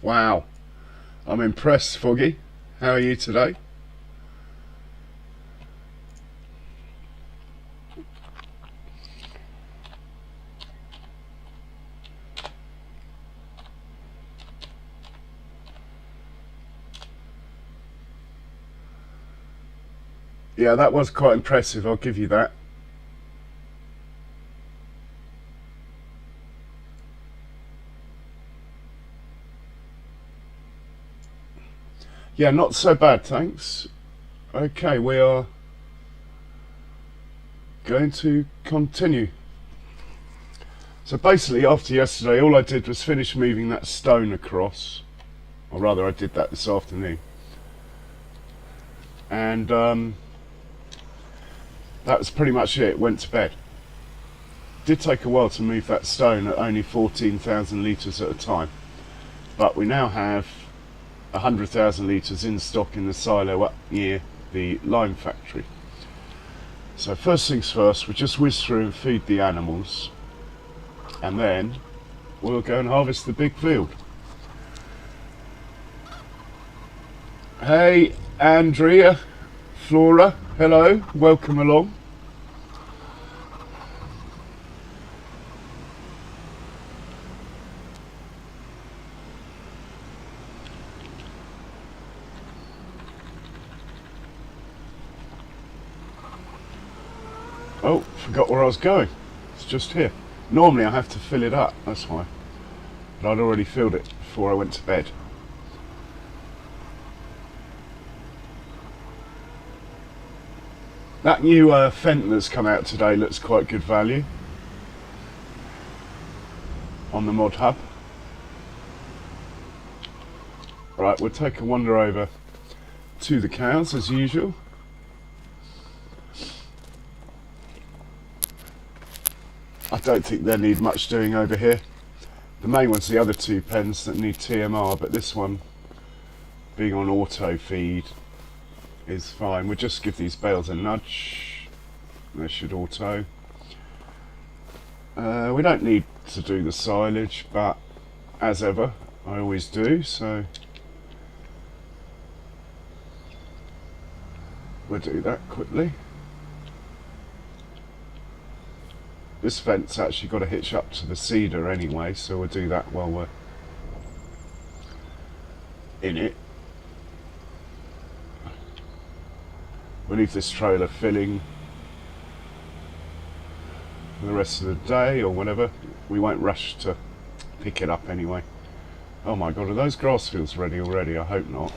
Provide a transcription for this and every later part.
Wow, I'm impressed, Foggy. How are you today? Yeah, that was quite impressive, I'll give you that. Yeah, not so bad, thanks. Okay, we are going to continue. So basically, after yesterday, all I did was finish moving that stone across. Or rather, I did that this afternoon. And that was pretty much it. Went to bed. Did take a while to move that stone at only 14,000 litres at a time. But we now have 100,000 litres in stock in the silo up near the lime factory. So first things first, we just whiz through and feed the animals, and then we'll go and harvest the big field. Hey Andrea, Flora, hello, welcome along. Oh, forgot where I was going. It's just here. Normally I have to fill it up, that's why. But I'd already filled it before I went to bed. That new Fenton that's come out today looks quite good value on the mod hub. Right, we'll take a wander over to the cows as usual. I don't think they need much doing over here. The main one's the other two pens that need TMR, but this one, being on auto feed, is fine. We'll just give these bales a nudge. They should auto. We don't need to do the silage, but as ever, I always do, so we'll do that quickly. This vent's actually got to hitch up to the cedar anyway, so we'll do that while we're in it. We'll leave this trailer filling for the rest of the day or whatever. We won't rush to pick it up anyway. Oh my god, are those grass fields ready already? I hope not.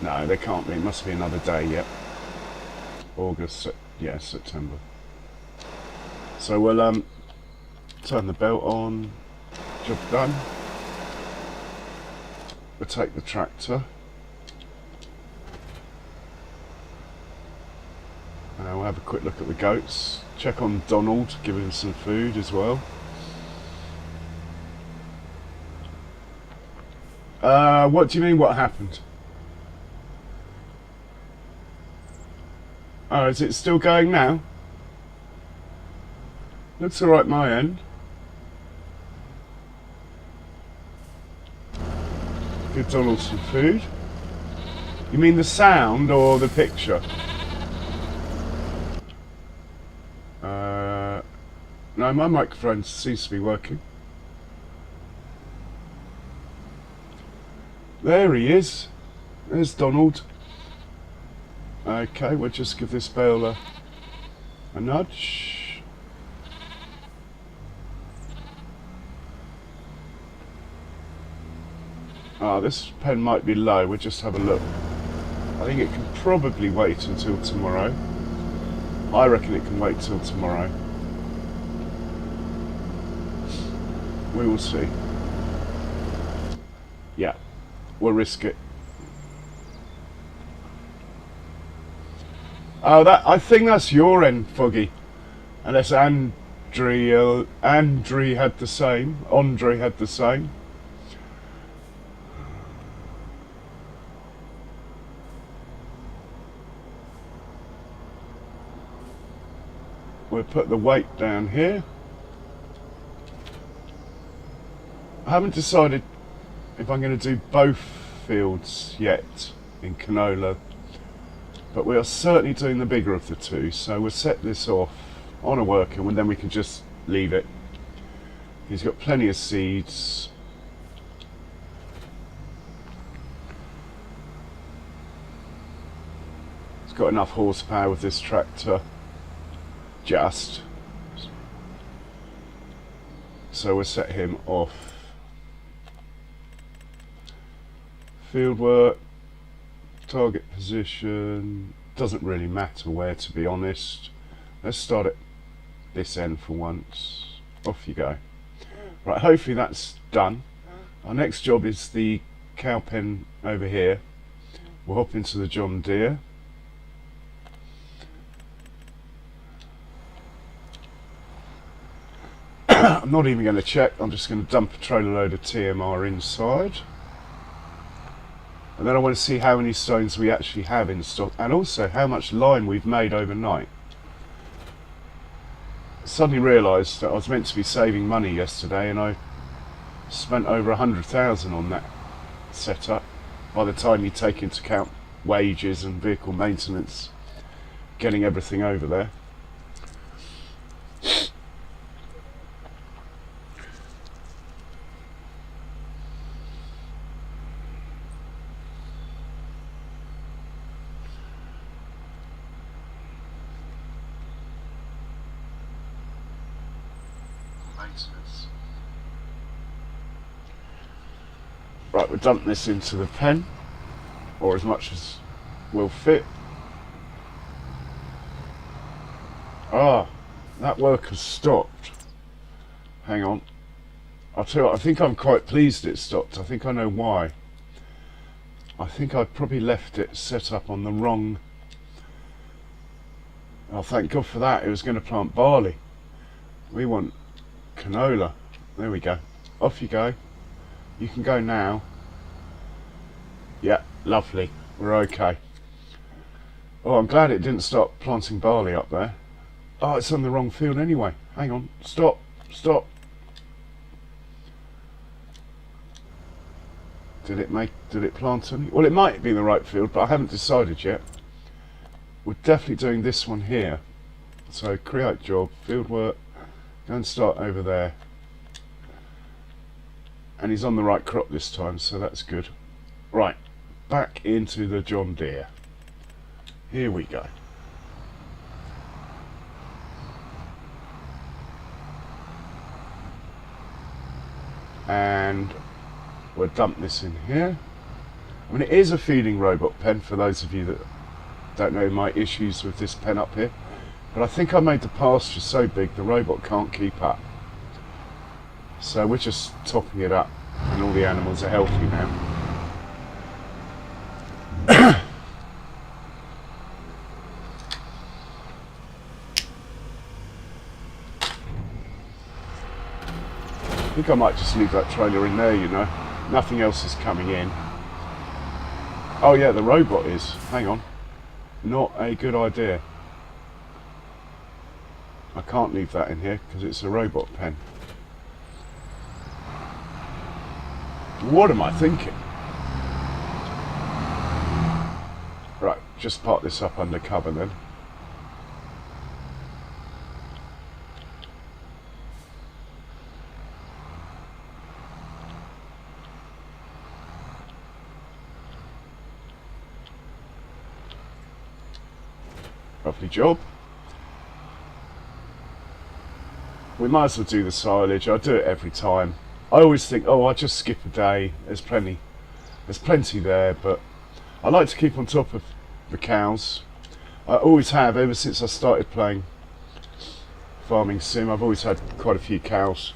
No, they can't be. It must be another day yet. August, yeah, September. So we'll turn the belt on. Job done. We'll take the tractor. We'll have a quick look at the goats. Check on Donald, give him some food as well. What do you mean, what happened? Oh, is it still going now? Looks alright my end. Give Donald some food. You mean the sound or the picture? No, my microphone seems to be working. There he is. There's Donald. Okay, we'll just give this bale a nudge. This pen might be low. We'll just have a look. I think it can probably wait until tomorrow. I reckon it can wait till tomorrow. We will see. Yeah, we'll risk it. Oh, I think that's your end, Foggy. Unless Andre had the same. Andre had the same. We'll put the weight down here. I haven't decided if I'm going to do both fields yet in canola, but we are certainly doing the bigger of the two, so we'll set this off on a worker and then we can just leave it. He's got plenty of seeds. He's got enough horsepower with this tractor, just. So we'll set him off. Field work, target position, doesn't really matter where, to be honest. Let's start at this end for once. Off you go. Right, hopefully that's done. Our next job is the cow pen over here. We'll hop into the John Deere. I'm not even going to check, I'm just going to dump a trailer load of TMR inside. And then I want to see how many stones we actually have in stock, and also how much line we've made overnight. I suddenly realised that I was meant to be saving money yesterday, and I spent over 100,000 on that setup. By the time you take into account wages and vehicle maintenance, getting everything over there. Right, we'll dump this into the pen, or as much as will fit. Ah, that work has stopped. Hang on. I'll tell you what, I think I'm quite pleased it stopped. I think I know why. I think I probably left it set up on the wrong... Oh, thank God for that. It was going to plant barley. We want canola. There we go. Off you go. You can go now. Yeah, lovely. We're okay. Oh, I'm glad it didn't start planting barley up there. Oh, it's on the wrong field anyway. Hang on. Stop. Stop. Did it plant any? Well, it might be the right field, but I haven't decided yet. We're definitely doing this one here. So create job, field work, go and start over there. And he's on the right crop this time, so that's good. Right, back into the John Deere. Here we go. And we'll dump this in here. I mean, it is a feeding robot pen, for those of you that don't know my issues with this pen up here. But I think I made the pasture so big the robot can't keep up. So we're just topping it up, and all the animals are healthy now. I think I might just leave that trailer in there, you know. Nothing else is coming in. Oh yeah, the robot is. Hang on. Not a good idea. I can't leave that in here because it's a robot pen. What am I thinking? Right, just park this up under cover then. Lovely job. We might as well do the silage. I do it every time. I always think, oh, I'll just skip a day. There's plenty there, but I like to keep on top of the cows. I always have, ever since I started playing Farming Sim. I've always had quite a few cows.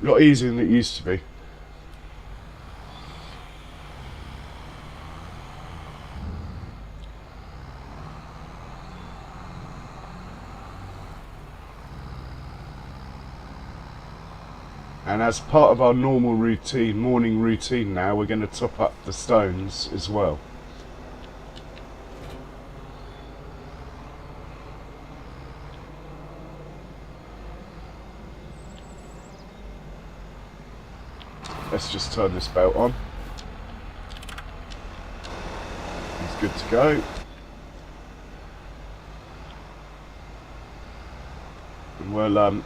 A lot easier than it used to be. And as part of our normal routine, morning routine now, we're going to top up the stones as well. Let's just turn this belt on. It's good to go. And we'll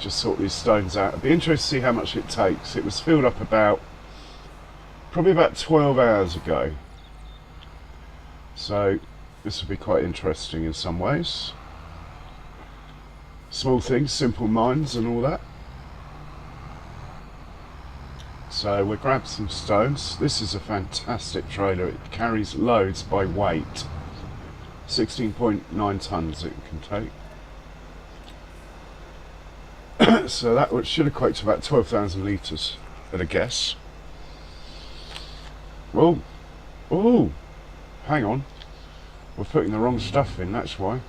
just sort these stones out. It'd be interesting to see how much it takes. It was filled up probably about 12 hours ago. So this will be quite interesting in some ways. Small things, simple minds and all that. So we'll grab some stones. This is a fantastic trailer. It carries loads by weight. 16.9 tonnes it can take. So that should equate to about 12,000 litres at a guess. Oh, oh, hang on. We're putting the wrong stuff in, that's why.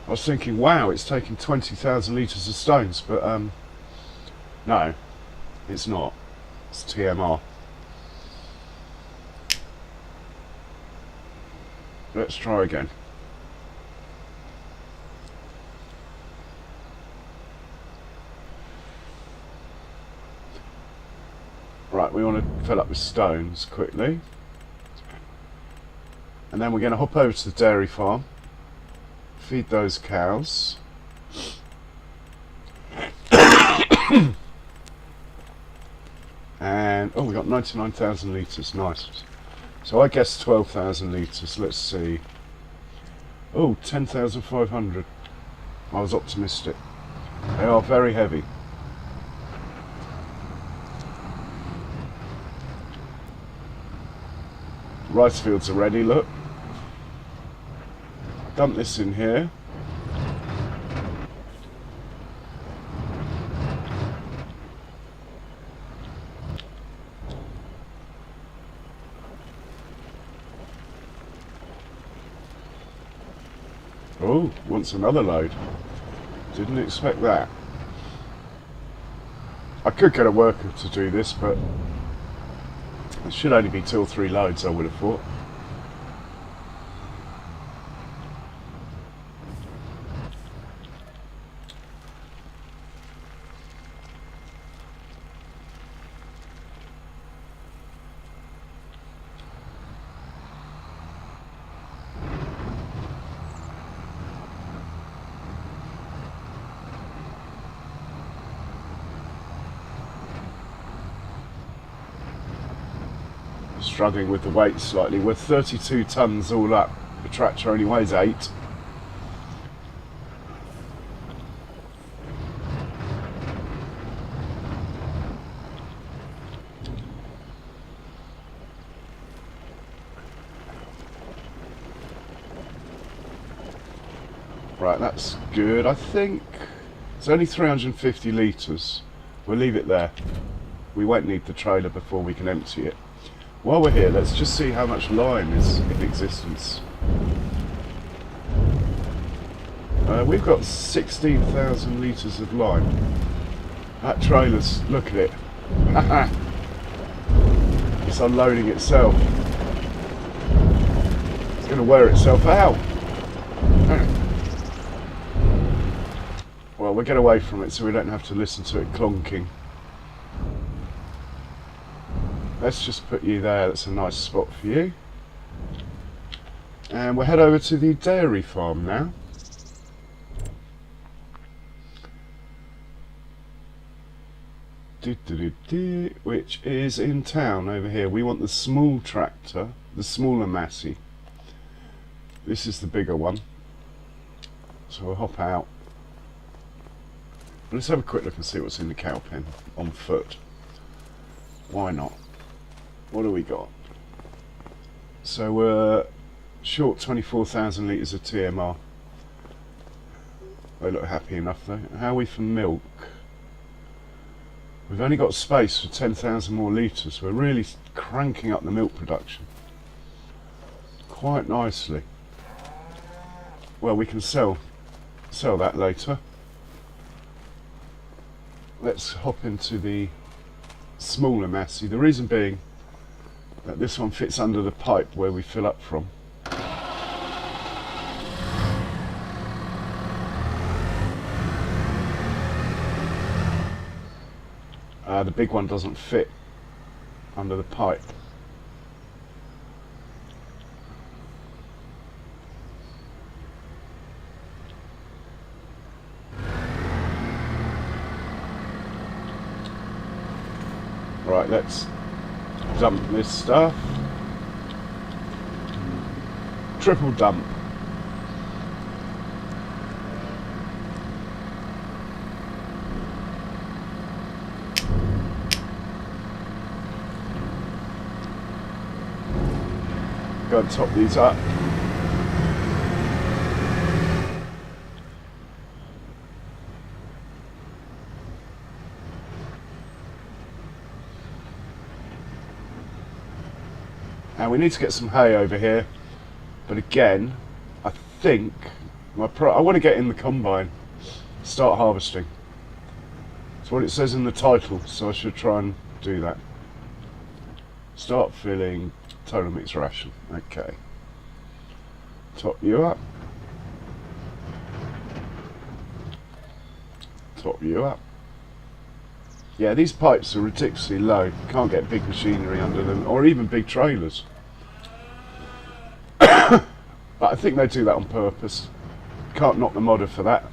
I was thinking, wow, it's taking 20,000 litres of stones, but no. It's not. It's TMR. Let's try again. Right, we want to fill up with stones quickly. And then we're going to hop over to the dairy farm. Feed those cows. And oh, we got 99,000 litres, nice. So I guess 12,000 litres, let's see. Oh, 10,500. I was optimistic. They are very heavy. Rice fields are ready, look. Dump this in here. Oh, wants another load. Didn't expect that. I could get a worker to do this, but it should only be 2 or 3 loads, I would have thought. Struggling with the weight slightly. We're 32 tonnes all up. The tractor only weighs 8. Right, that's good. I think it's only 350 litres. We'll leave it there. We won't need the trailer before we can empty it. While we're here, let's just see how much lime is in existence. We've got 16,000 litres of lime. That trailer's, look at it. It's unloading itself. It's going to wear itself out. Well, we'll get away from it so we don't have to listen to it clonking. Let's just put you there, that's a nice spot for you. And we'll head over to the dairy farm now. Which is in town over here. We want the small tractor, the smaller Massey. This is the bigger one. So we'll hop out. Let's have a quick look and see what's in the cow pen on foot. Why not? What do we got? So we're short 24,000 litres of TMR. They look happy enough though. How are we for milk? We've only got space for 10,000 more litres. We're really cranking up the milk production quite nicely. Well, we can sell that later. Let's hop into the smaller Massey. The reason being that this one fits under the pipe where we fill up from. The big one doesn't fit under the pipe. Right, let's dump this stuff. Triple dump. Go and top these up. And we need to get some hay over here, but again, I think I want to get in the combine, start harvesting. That's what it says in the title, so I should try and do that. Start filling total mixed ration. Okay. Top you up. Top you up. Yeah, these pipes are ridiculously low. You can't get big machinery under them, or even big trailers. But I think they do that on purpose. Can't knock the modder for that.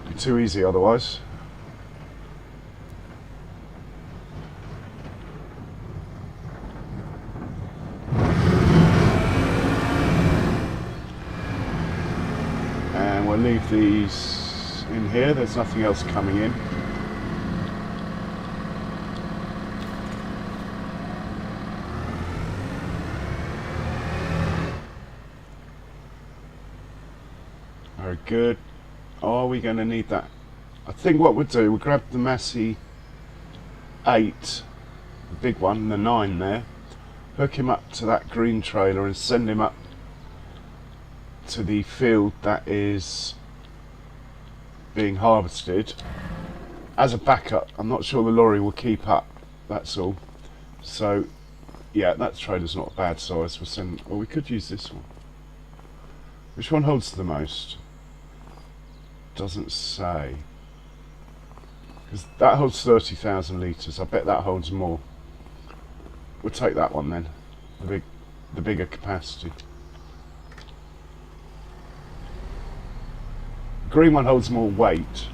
It'd be too easy otherwise. And we'll leave these in here. There's nothing else coming in. Very good. Are we going to need that? I think what we'll do, we'll grab the Massey 8, the big one, the 9 there, hook him up to that green trailer and send him up to the field that is being harvested as a backup. I'm not sure the lorry will keep up, that's all. So yeah, that trailer's not a bad size. We'll send, well, we could use this one. Which one holds the most? Doesn't say, because that holds 30,000 litres. I bet that holds more. We'll take that one then, the bigger capacity. The green one holds more weight,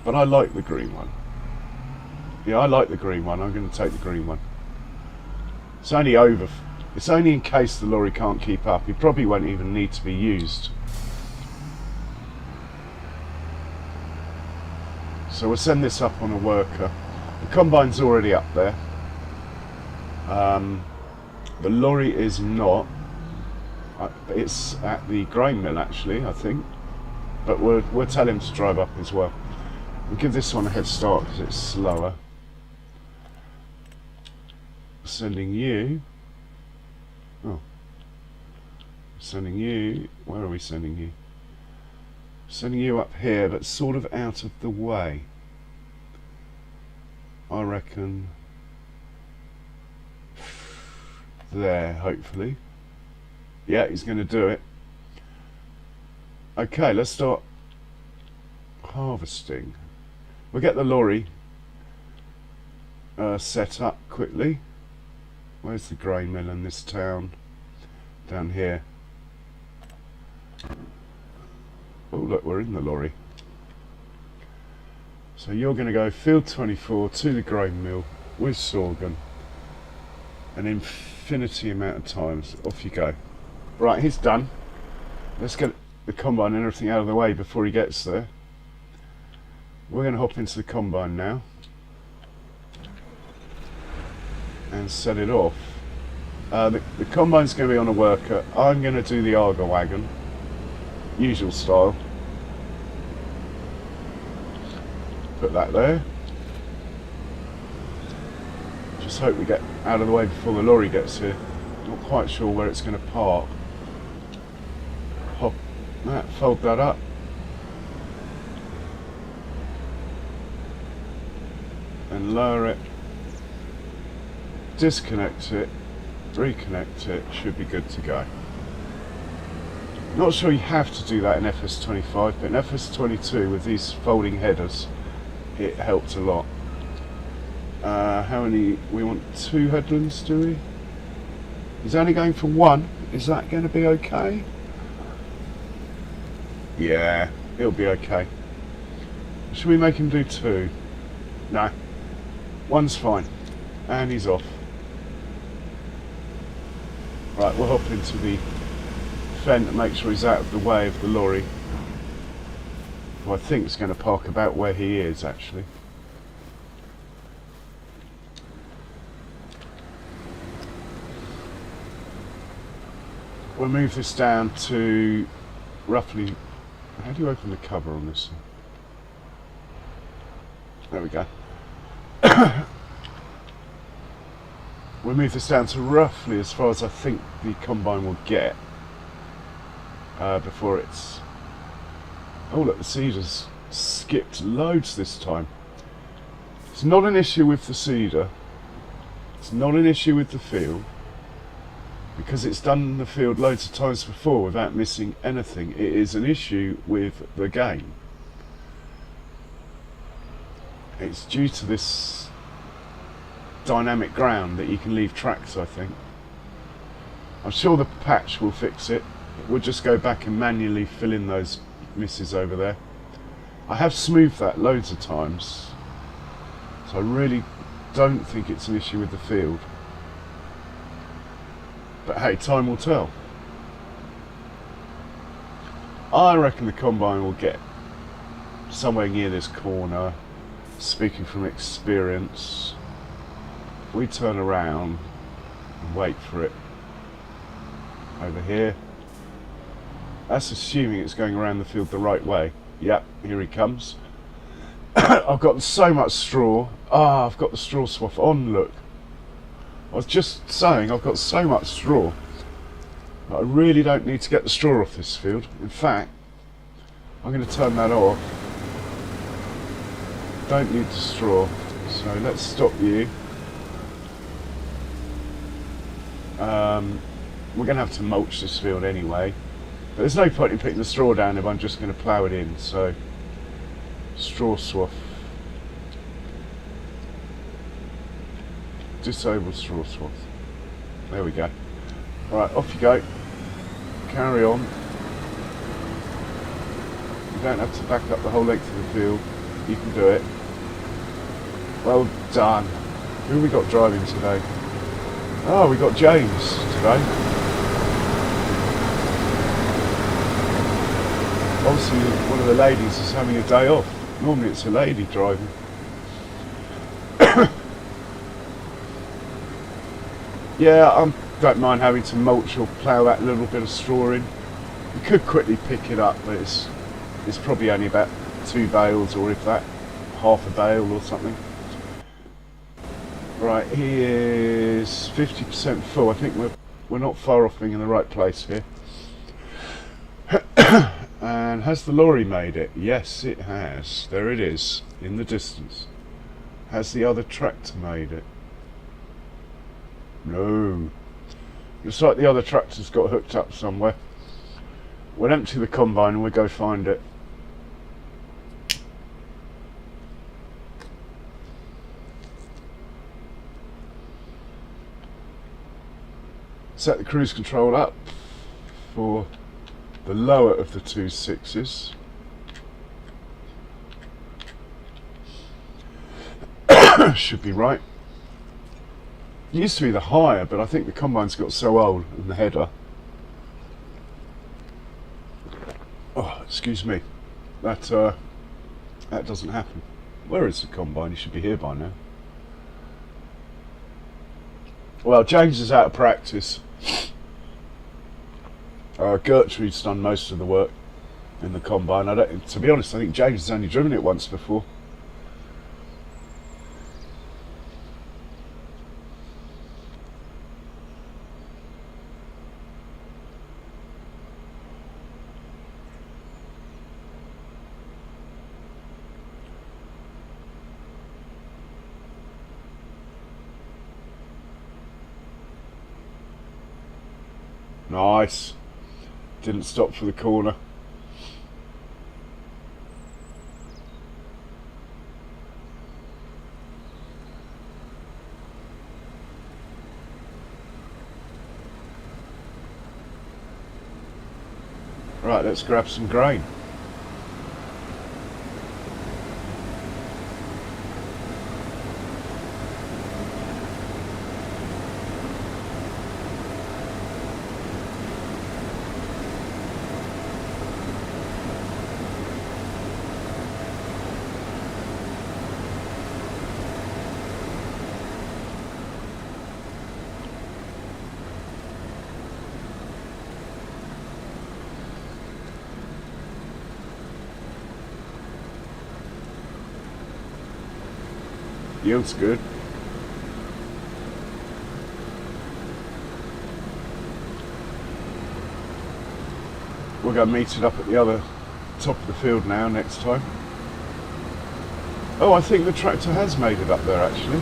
but I like the green one. Yeah, I like the green one. I'm going to take the green one. It's only in case the lorry can't keep up. It probably won't even need to be used. So we'll send this up on a worker. The combine's already up there. The lorry is not. It's at the grain mill actually, I think. But we'll tell him to drive up as well. We'll give this one a head start because it's slower. Sending you. Oh. Sending you. Where are we sending you? Sending you up here, but sort of out of the way. I reckon there, hopefully. Yeah, he's going to do it. Okay, let's start harvesting. We'll get the lorry set up quickly. Where's the grain mill in this town? Down here. Oh look, we're in the lorry. So you're going to go field 24 to the grain mill with sorghum. An infinity amount of times. Off you go. Right, he's done. Let's get the combine and everything out of the way before he gets there. We're going to hop into the combine now and set it off. The combine's going to be on a worker. I'm going to do the Argo wagon, usual style. Put that there. Just hope we get out of the way before the lorry gets here. Not quite sure where it's going to park. Hop that, fold that up. And lower it. Disconnect it. Reconnect it. Should be good to go. Not sure you have to do that in FS25, but in FS22 with these folding headers, it helped a lot. How many? We want 2 headlands, do we? He's only going for 1. Is that going to be okay? Yeah, it'll be okay. Should we make him do 2? No. 1's fine. And he's off. Right, we'll hop into the fence and make sure he's out of the way of the lorry. Who I think is going to park about where he is, actually. We'll move this down to roughly... How do you open the cover on this? There we go. We'll move this down to roughly as far as I think the combine will get before it's... Oh look, the seeder's skipped loads this time. It's not an issue with the seeder. It's not an issue with the field, because it's done the field loads of times before without missing anything. It is an issue with the game. It's due to this dynamic ground that you can leave tracks, I think. I'm sure the patch will fix it. We'll just go back and manually fill in those misses over there. I have smoothed that loads of times, so I really don't think it's an issue with the field. But hey, time will tell. I reckon the combine will get somewhere near this corner. Speaking from experience, we turn around and wait for it over here. That's assuming it's going around the field the right way. Yep, here he comes. I've got so much straw. Ah, I've got the straw swath on, look. I was just saying I've got so much straw that I really don't need to get the straw off this field. In fact, I'm going to turn that off. Don't need the straw, so let's stop you. We're going to have to mulch this field anyway, but there's no point in putting the straw down if I'm just going to plough it in. So straw swath, disable straw swath. There we go. Right, off you go. Carry on. You don't have to back up the whole length of the field. You can do it. Well done. Who have we got driving today? Oh, we got James today. Obviously, one of the ladies is having a day off. Normally it's a lady driving. Yeah, I don't mind having to mulch or plough that little bit of straw in. You could quickly pick it up, but it's probably only about 2 bales, or if that, half a bale or something. Right, he is 50% full. I think we're not far off being in the right place here. And has the lorry made it? Yes, it has. There it is, in the distance. Has the other tractor made it? No. Looks like the other tractor's got hooked up somewhere. We'll empty the combine and we'll go find it. Set the cruise control up for the lower of the 2 6s. Should be right. It used to be the higher, but I think the combine's got so old, and the header. Oh, excuse me. That doesn't happen. Where is the combine? He should be here by now. Well, James is out of practice. Gertrude's done most of the work in the combine. To be honest, I think James has only driven it once before. Nice. Didn't stop for the corner. Right, let's grab some grain. Yield's good. We're going to meet it up at the other top of the field now next time. Oh, I think the tractor has made it up there actually.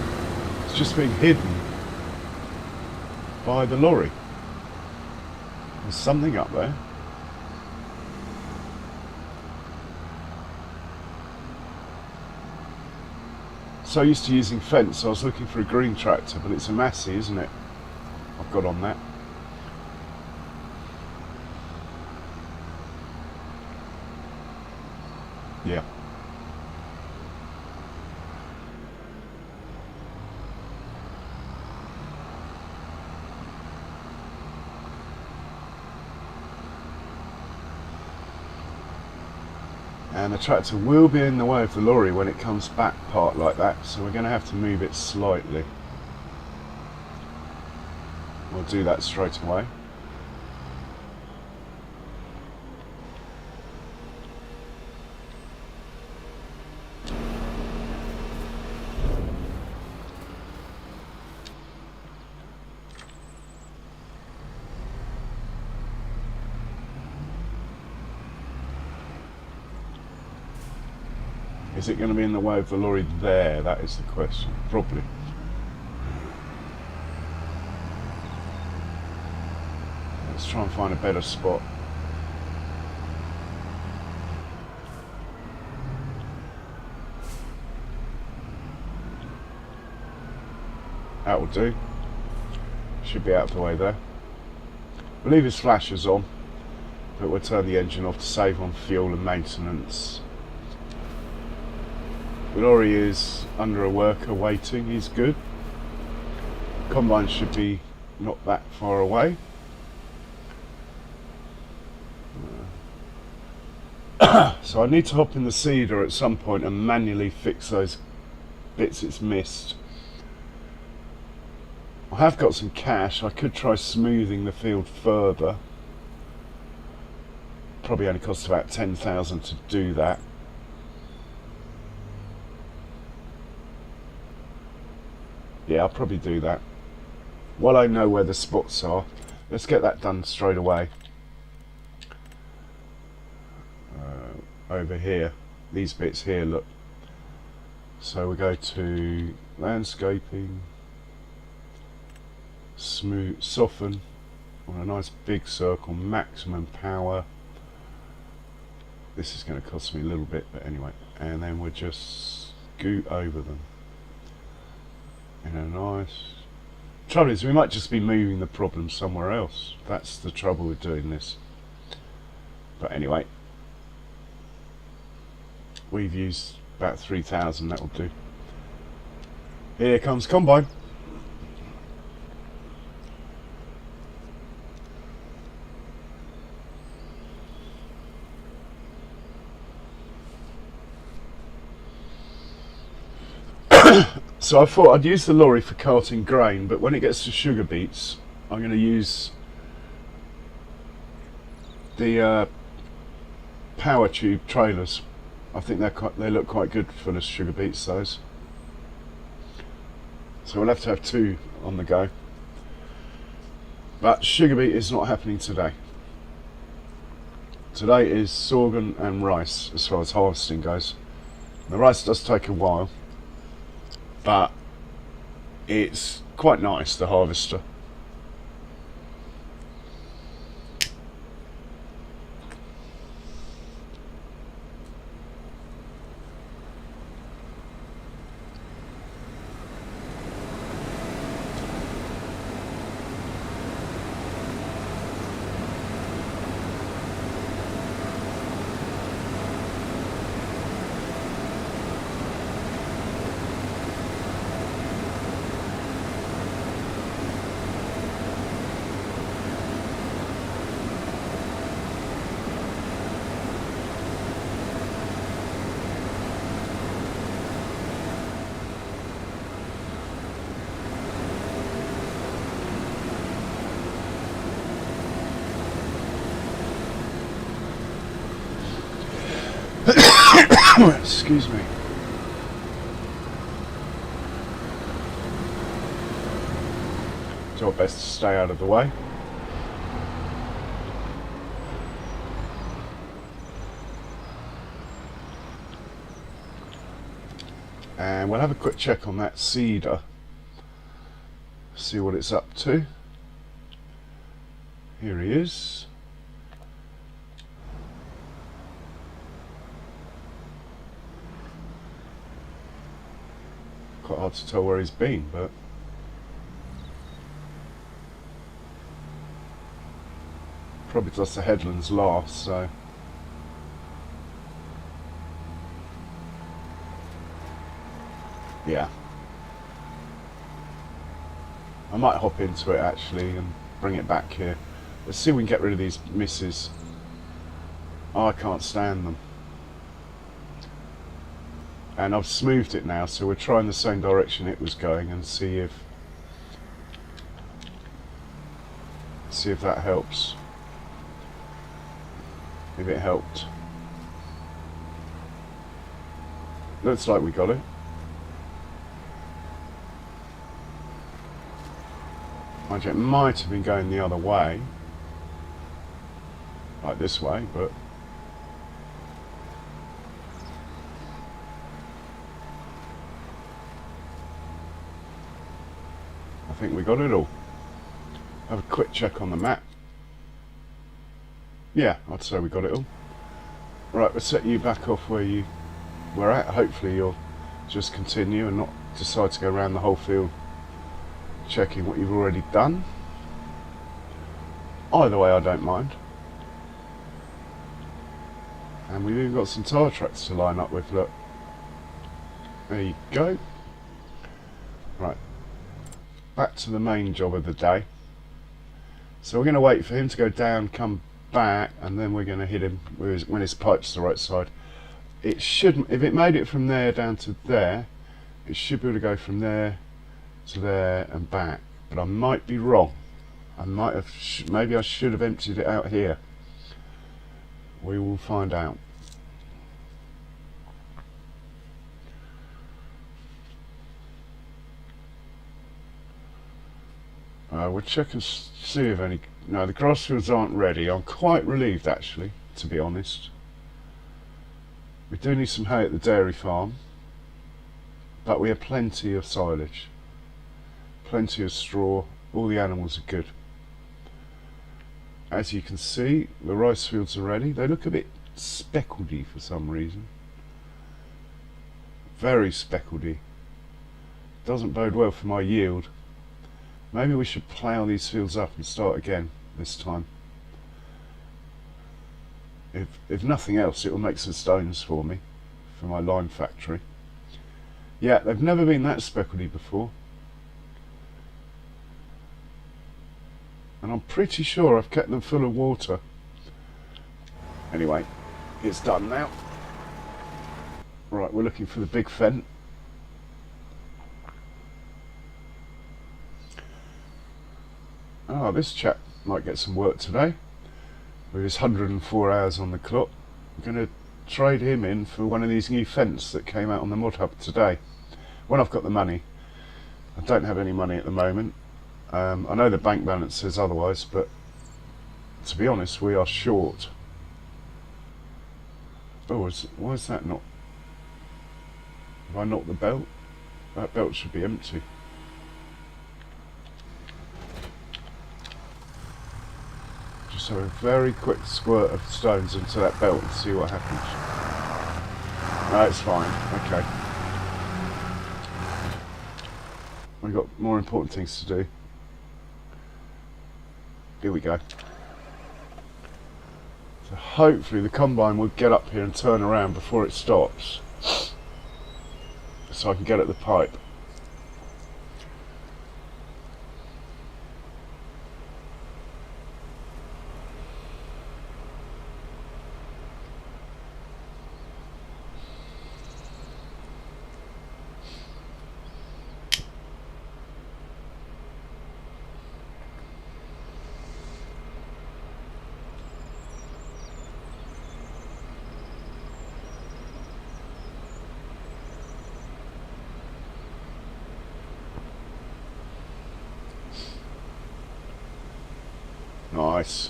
It's just been hidden by the lorry. There's something up there. So used to using fence, I was looking for a green tractor, but it's a Massey, isn't it? I've got on that. Yeah. And the tractor will be in the way of the lorry when it comes back part like that, so we're going to have to move it slightly. We'll do that straight away. Is it going to be in the way of the lorry there? That is the question. Probably. Let's try and find a better spot. That will do. Should be out of the way there. We'll leave his flashers on, but we'll turn the engine off to save on fuel and maintenance. The lorry is under a worker waiting, he's good. Combine should be not that far away. So I need to hop in the seeder at some point and manually fix those bits it's missed. I have got some cash. I could try smoothing the field further. Probably only costs about 10,000 to do that. Yeah, I'll probably do that. While I know where the spots are, let's get that done straight away. Over here, these bits here, look. So we go to landscaping, smooth, soften on a nice big circle, maximum power. This is going to cost me a little bit, but anyway. And then we'll just scoot over them in a nice. Trouble is, we might just be moving the problem somewhere else. That's the trouble with doing this. But anyway, we've used about 3,000. That will do. Here comes combine. So I thought I'd use the lorry for carting grain, but when it gets to sugar beets, I'm going to use the power tube trailers. I think they look quite good for the sugar beets, those. So we'll have to have two on the go. But sugar beet is not happening today. Today is sorghum and rice as far as harvesting goes. The rice does take a while, but it's quite nice, the harvester. Excuse me. Do our best to stay out of the way. And we'll have a quick check on that cedar, see what it's up to. Here he is. Quite hard to tell where he's been, but probably does the headlands last, so yeah. I might hop into it actually and bring it back here. Let's see if we can get rid of these misses. Oh, I can't stand them. And I've smoothed it now, so we're trying the same direction it was going and see if that helps. If it helped. Looks like we got it. Mind you, it might have been going the other way, like this way, but I think we got it all. Have a quick check on the map. Yeah, I'd say we got it all. Right, we'll set you back off where you were at. Hopefully you'll just continue and not decide to go around the whole field checking what you've already done. Either way, I don't mind. And we've even got some tyre tracks to line up with, look. There you go. Right, back to the main job of the day. So we're going to wait for him to go down, come back, and then we're going to hit him when his pipe's the right side. It shouldn't, if it made it from there down to there, it should be able to go from there to there and back, but I might be wrong. I might have, maybe I should have emptied it out here. We will find out. We'll check and see if any. No, the grass fields aren't ready. I'm quite relieved actually, to be honest. We do need some hay at the dairy farm, but we have plenty of silage. Plenty of straw, all the animals are good. As you can see, the rice fields are ready. They look a bit speckledy for some reason. Very speckledy. Doesn't bode well for my yield. Maybe we should plough these fields up and start again this time. If nothing else, it will make some stones for me, for my lime factory. Yeah, they've never been that speckledy before. And I'm pretty sure I've kept them full of water. Anyway, it's done now. Right, we're looking for the big fent. Oh, this chap might get some work today with his 104 hours on the clock. I'm going to trade him in for one of these new fents that came out on the Mod Hub today. When I've got the money. I don't have any money at the moment. I know the bank balance says otherwise, but to be honest, we are short. Oh, why is that not? Have I knocked the belt? That belt should be empty. Just have a very quick squirt of stones into that belt and see what happens. No, it's fine. Okay. We've got more important things to do. Here we go. So hopefully the combine will get up here and turn around before it stops, so I can get at the pipe. nice.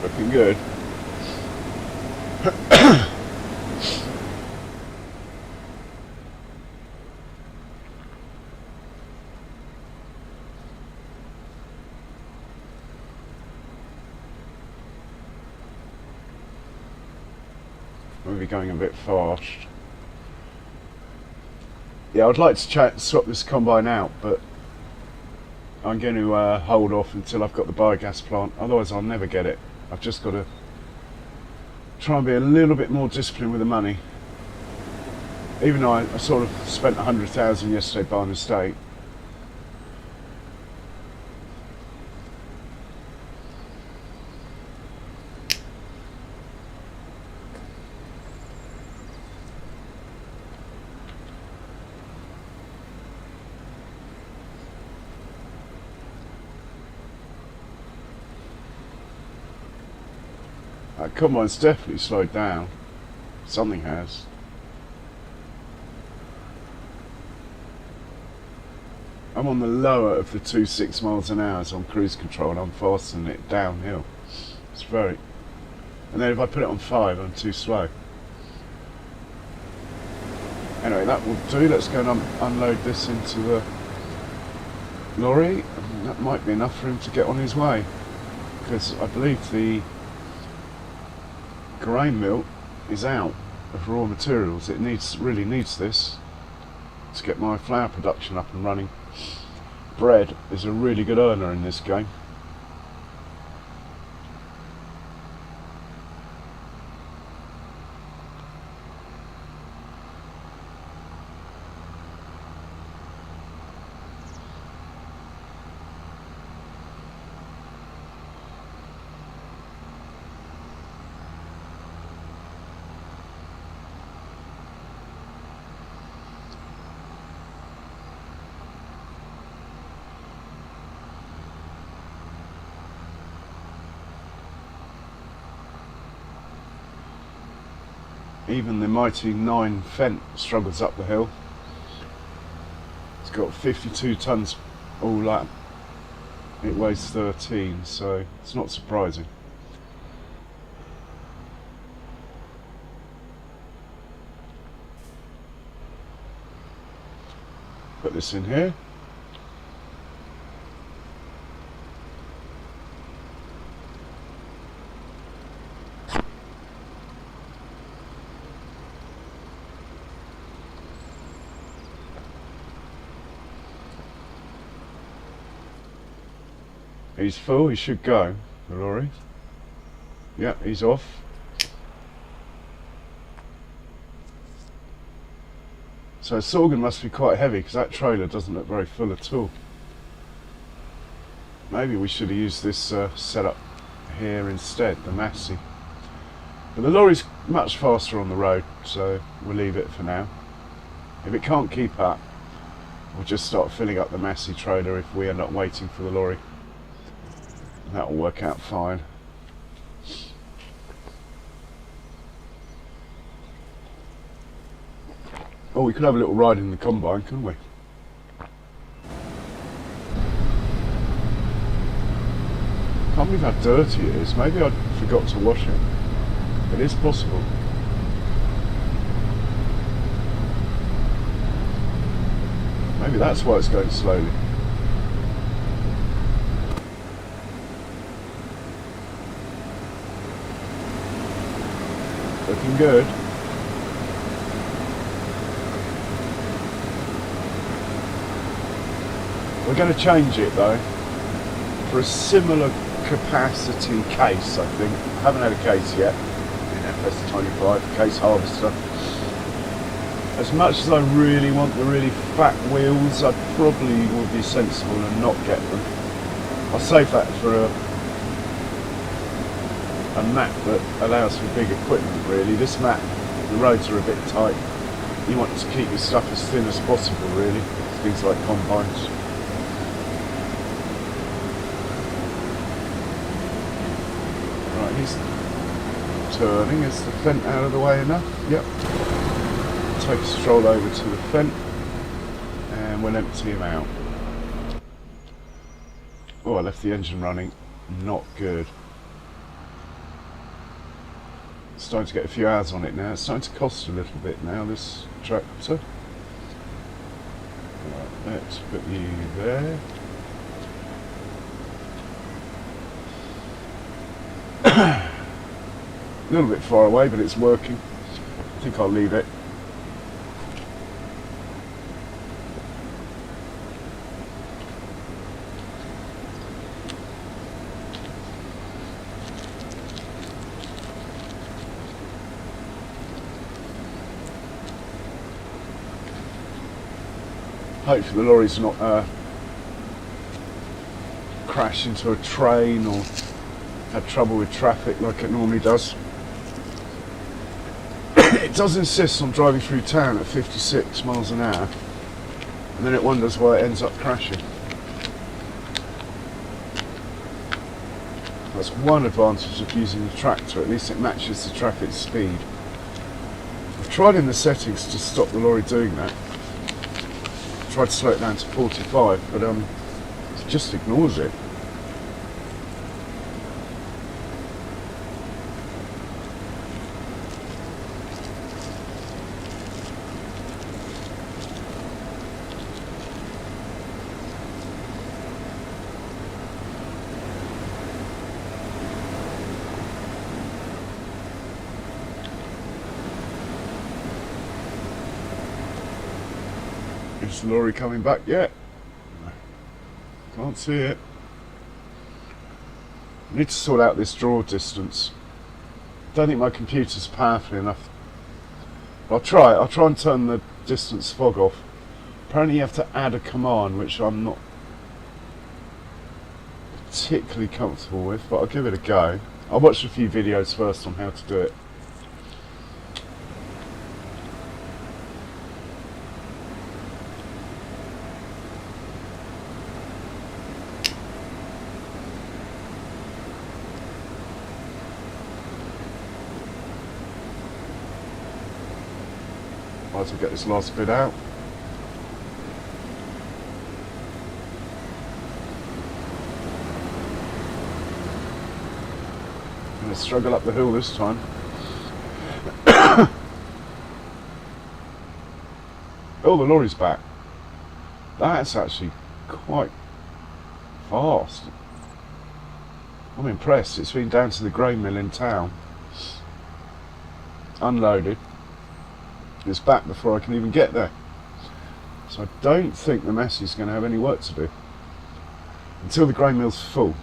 Looking good. Maybe going a bit fast. Yeah, I'd like to swap this combine out, but I'm going to hold off until I've got the biogas plant, otherwise I'll never get it. I've just got to try and be a little bit more disciplined with the money. Even though I sort of spent 100,000 yesterday by mistake. That combine's definitely slowed down. Something has. I'm on the lower of the 2.6 miles an hour on cruise control and I'm fastening it downhill. It's very... And then if I put it on 5, I'm too slow. Anyway, that will do. Let's go and unload this into the lorry. And that might be enough for him to get on his way. Because I believe the grain mill is out of raw materials. It really needs this to get my flour production up and running. Bread is a really good earner in this game. Even the mighty 9 Fent struggles up the hill. It's got 52 tons all up. It weighs 13, so it's not surprising. Put this in here. He's full, he should go, the lorry. Yeah, he's off. So Sorgum must be quite heavy because that trailer doesn't look very full at all. Maybe we should have used this setup here instead, the Massey. But the lorry's much faster on the road, so we'll leave it for now. If it can't keep up, we'll just start filling up the Massey trailer if we end up waiting for the lorry. That'll work out fine. Oh, we could have a little ride in the combine, couldn't we? Can't believe how dirty it is. Maybe I forgot to wash it. It is possible. Maybe that's why it's going slowly. Looking good. We're going to change it though for a similar capacity case, I think. I haven't had a case yet in FS25, case harvester. As much as I really want the really fat wheels, I probably would be sensible and not get them. I'll save that for a map that allows for big equipment really. This map, the roads are a bit tight. You want to keep your stuff as thin as possible really. Things like combines. Right, he's turning. Is the fence out of the way enough? Yep. Take a stroll over to the fence and we'll empty him out. Oh, I left the engine running. Not good. Starting to get a few hours on it now. It's starting to cost a little bit now, this tractor. Right, let's put you there. A little bit far away, but it's working. I think I'll leave it. Hopefully the lorry's not crashed into a train or had trouble with traffic like it normally does. It does insist on driving through town at 56 miles an hour, and then it wonders why it ends up crashing. That's one advantage of using the tractor, at least it matches the traffic speed. I've tried in the settings to stop the lorry doing that. Tried to slow it down to 45, but it just ignores it. Is the lorry coming back yet? Can't see it. I need to sort out this draw distance. Don't think my computer's powerful enough. But I'll try and turn the distance fog off. Apparently you have to add a command, which I'm not particularly comfortable with, but I'll give it a go. I'll watch a few videos first on how to do it. Might as well get this last bit out. I'm going to struggle up the hill this time. Oh, the lorry's back. That's actually quite fast. I'm impressed. It's been down to the grain mill in town, unloaded. It's back before I can even get there. So I don't think the Massey's going to have any work to do. Until the grain mill's full.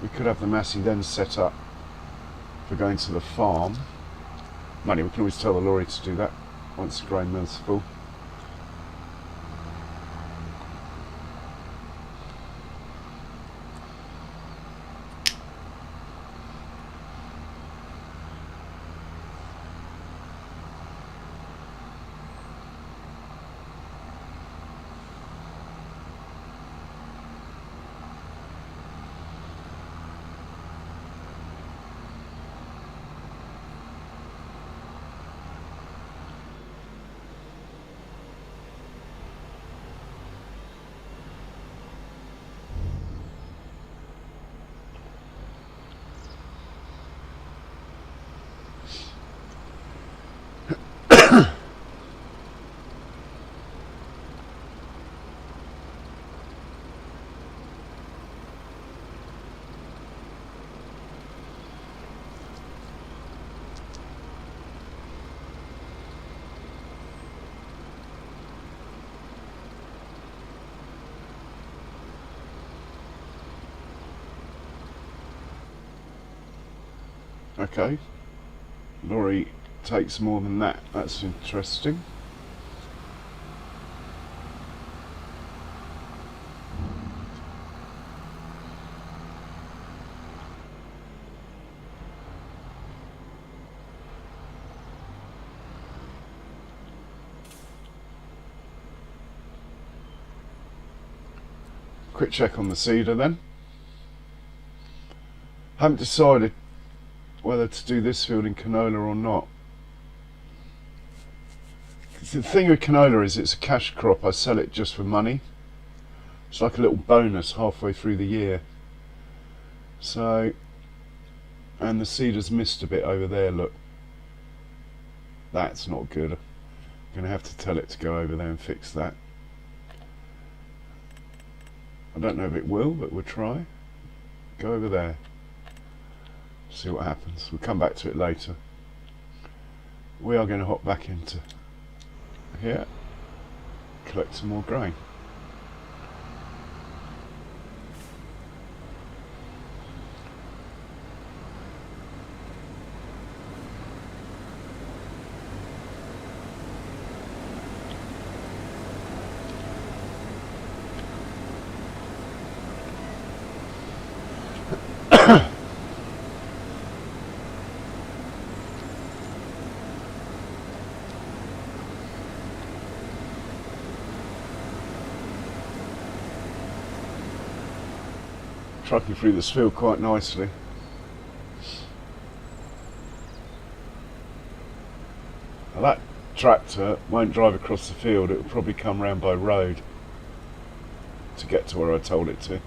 We could have the Massey then set up for going to the farm. We can always tell the lorry to do that once the grain mill's full. Okay, lorry takes more than that. That's interesting. Quick check on the seeder then. Haven't decided whether to do this field in canola or not. The thing with canola is it's a cash crop. I sell it just for money. It's like a little bonus halfway through the year. So, and the seeder's missed a bit over there, look. That's not good. I'm going to have to tell it to go over there and fix that. I don't know if it will, but we'll try. Go over there. See what happens. We'll come back to it later. We are going to hop back into here, collect some more grain. Trucking through this field quite nicely. Now that tractor won't drive across the field, it will probably come round by road to get to where I told it to.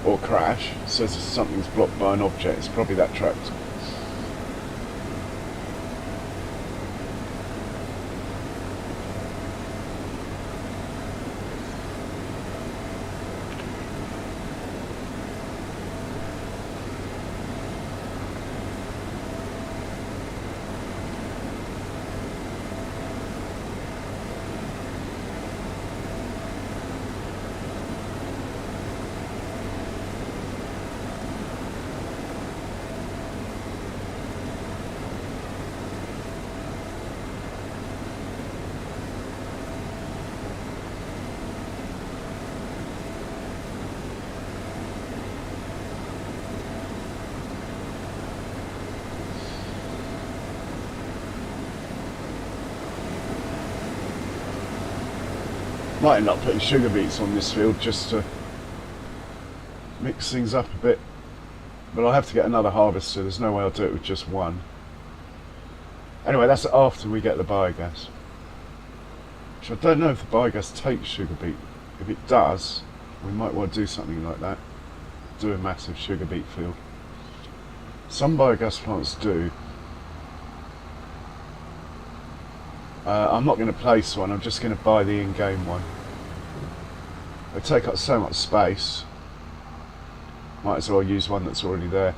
Or crash. It says something's blocked by an object, it's probably that tractor. Might end up putting sugar beets on this field just to mix things up a bit, but I'll have to get another harvester. There's no way I'll do it with just one. Anyway, that's after we get the biogas, which I don't know if the biogas takes sugar beet. If it does, we might want to do something like that, do a massive sugar beet field. Some biogas plants do. I'm not going to place one, I'm just going to buy the in-game one. They take up so much space, might as well use one that's already there.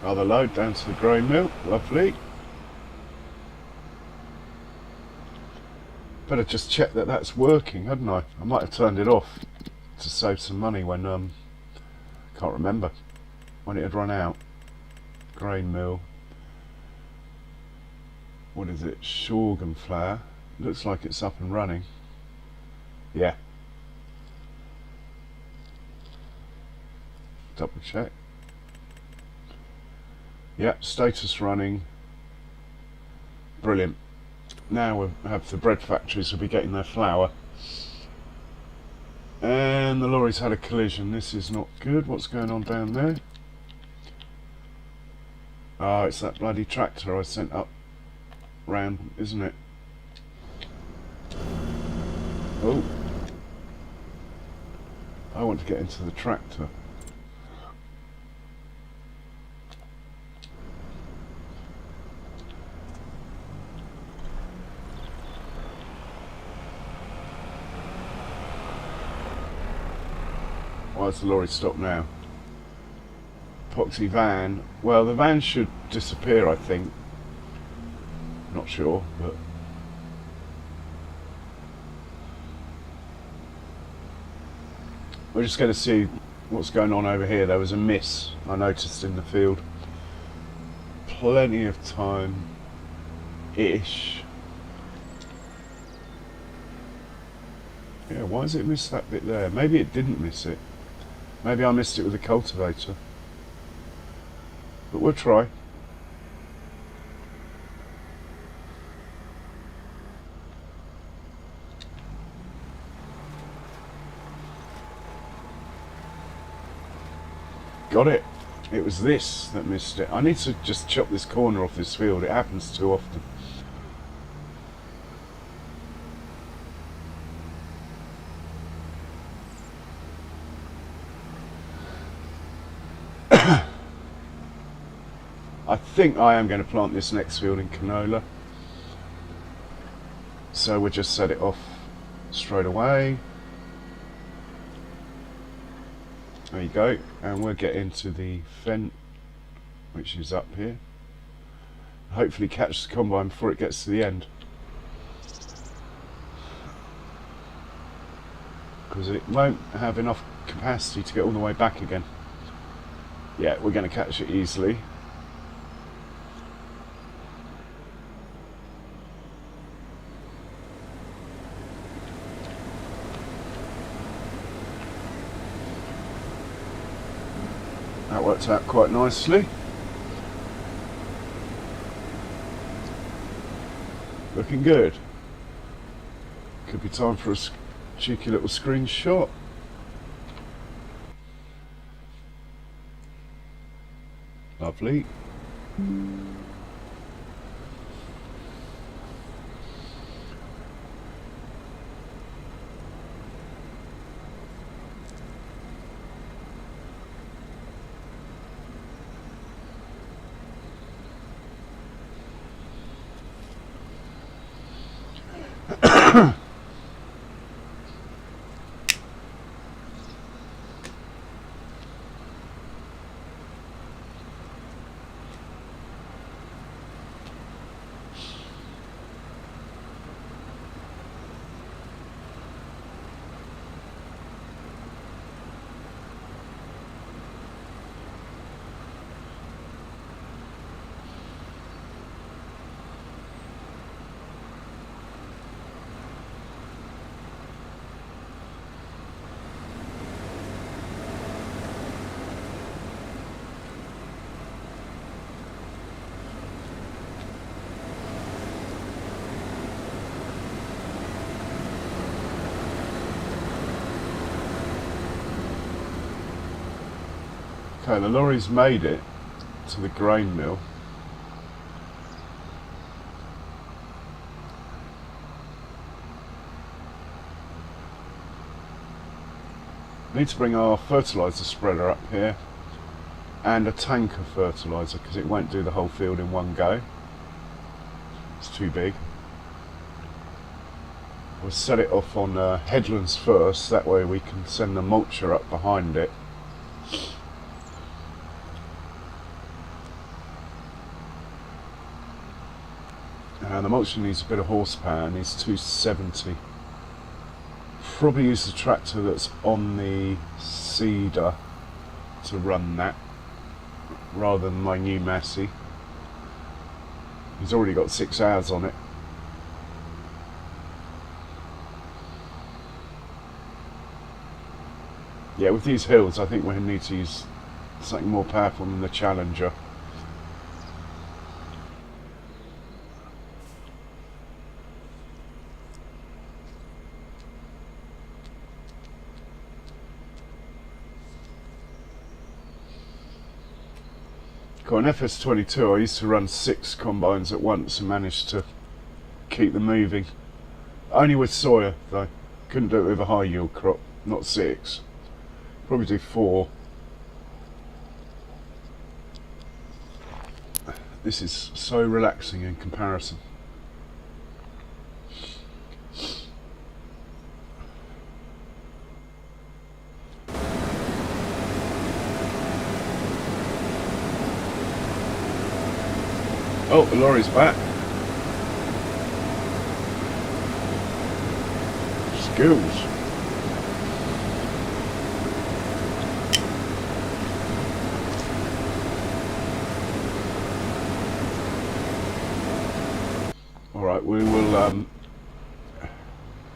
Other load down to the grain mill, lovely. Better just check that that's working, hadn't I? I might have turned it off to save some money when, can't remember, when it had run out. Grain mill. What is it? Sorghum flour. Looks like it's up and running. Yeah. Double check. Yep, status running. Brilliant. Now we'll have the bread factories will be getting their flour. And the lorry's had a collision. This is not good. What's going on down there? Oh, it's that bloody tractor I sent up round, isn't it? Oh. I want to get into the tractor. Why has the lorry stopped now? Epoxy van. Well, the van should disappear, I think. Not sure, but... we're just going to see what's going on over here. There was a miss I noticed in the field. Plenty of time-ish. Yeah, why has it missed that bit there? Maybe it didn't miss it. Maybe I missed it with the cultivator. But we'll try. Got it. It was this that missed it. I need to just chop this corner off this field. It happens too often. I think I am going to plant this next field in canola. So we'll just set it off straight away. There you go. And we'll get into the fence, which is up here. Hopefully catch the combine before it gets to the end. Because it won't have enough capacity to get all the way back again. Yeah, we're going to catch it easily. That worked out quite nicely. Looking good. Could be time for a cheeky little screenshot. Lovely. Okay, the lorry's made it to the grain mill. Need to bring our fertiliser spreader up here and a tank of fertiliser because it won't do the whole field in one go. It's too big. We'll set it off on headlands first, that way we can send the mulcher up behind it. The mulcher needs a bit of horsepower, and needs 270. Probably use the tractor that's on the seeder to run that, rather than my new Massey. He's already got 6 hours on it. Yeah, with these hills I think we need to use something more powerful than the Challenger. Got an FS22. I used to run 6 combines at once and managed to keep them moving. Only with soya though. Couldn't do it with a high yield crop. Not 6. Probably do 4. This is so relaxing in comparison. Oh, the lorry's back. Skills. Alright, we will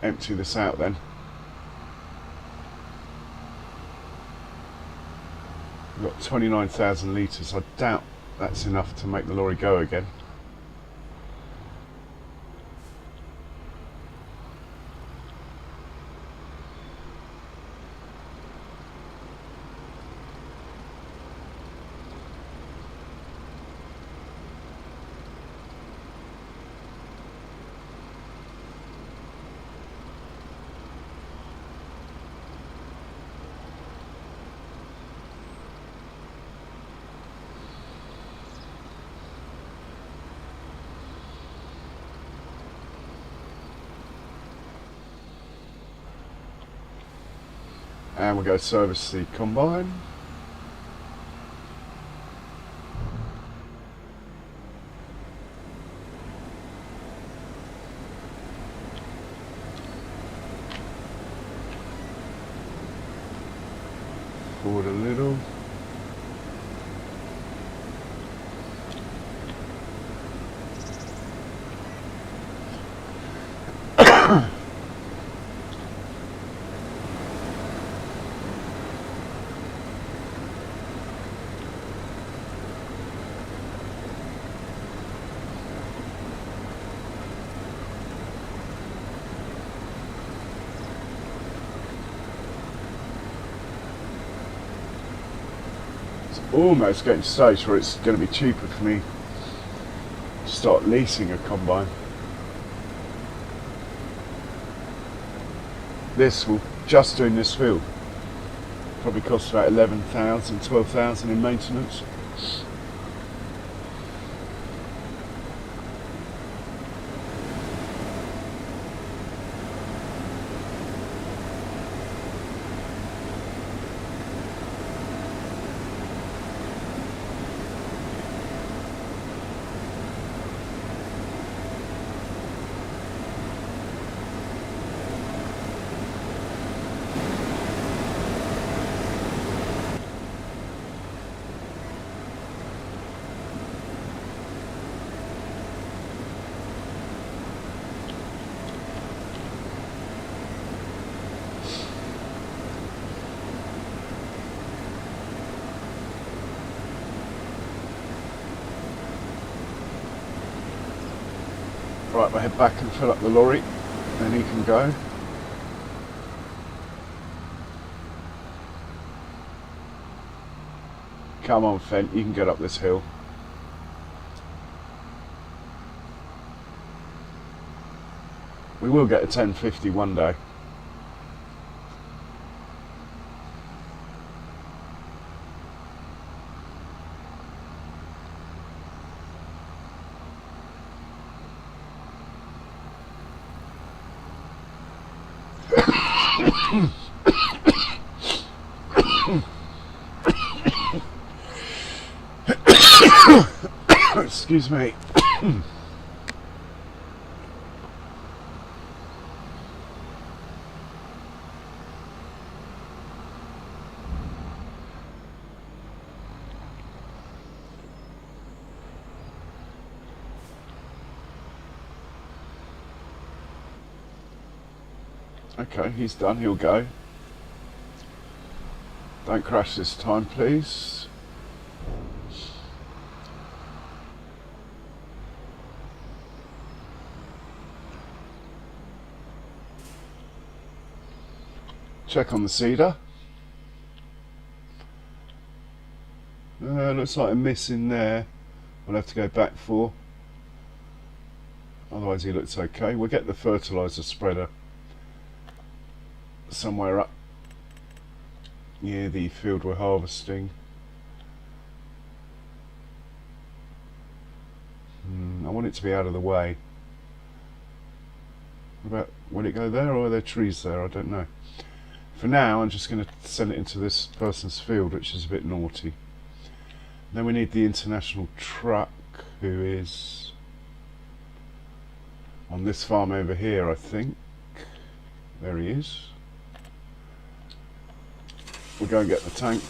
empty this out then. We've got 29,000 litres. I doubt that's enough to make the lorry go again. And we'll go service the combine. Forward a little. Almost getting to the stage where it's going to be cheaper for me to start leasing a combine. This will, just doing this field, probably cost about 11,000, 12,000 in maintenance. Right, we'll head back and fill up the lorry, then he can go. Come on, Fent, you can get up this hill. We will get a 1050 one day. Excuse me. Okay, he's done, he'll go. Don't crash this time, please. Check on the cedar. Looks looks like a miss in there. We'll have to go back for. Otherwise he looks okay. We'll get the fertiliser spreader somewhere up near the field we're harvesting. I want it to be out of the way. About, will it go there, or are there trees there? I don't know. For now I'm just going to send it into this person's field, which is a bit naughty. Then we need the international truck, who is on this farm over here, I think. There he is. We'll go and get the tank.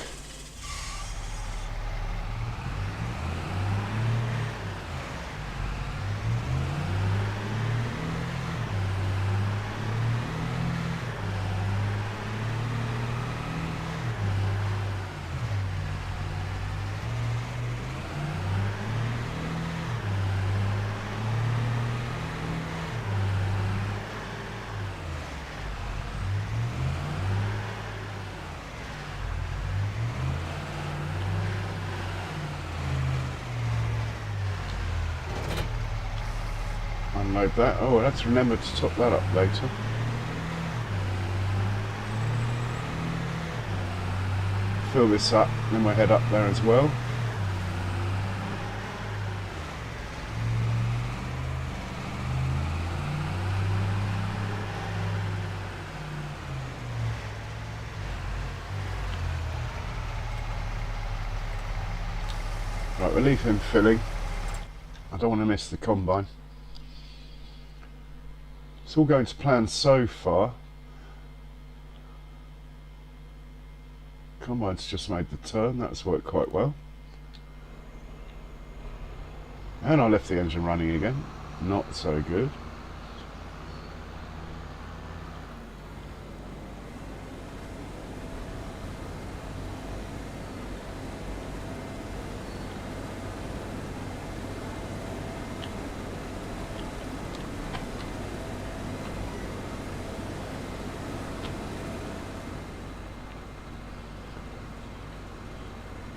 Unload that. Oh, let's remember to top that up later. Fill this up, then we'll head up there as well. Right, we'll leave him filling. I don't want to miss the combine. It's all going to plan so far. Combine's just made the turn, that's worked quite well. And I left the engine running again. Not so good.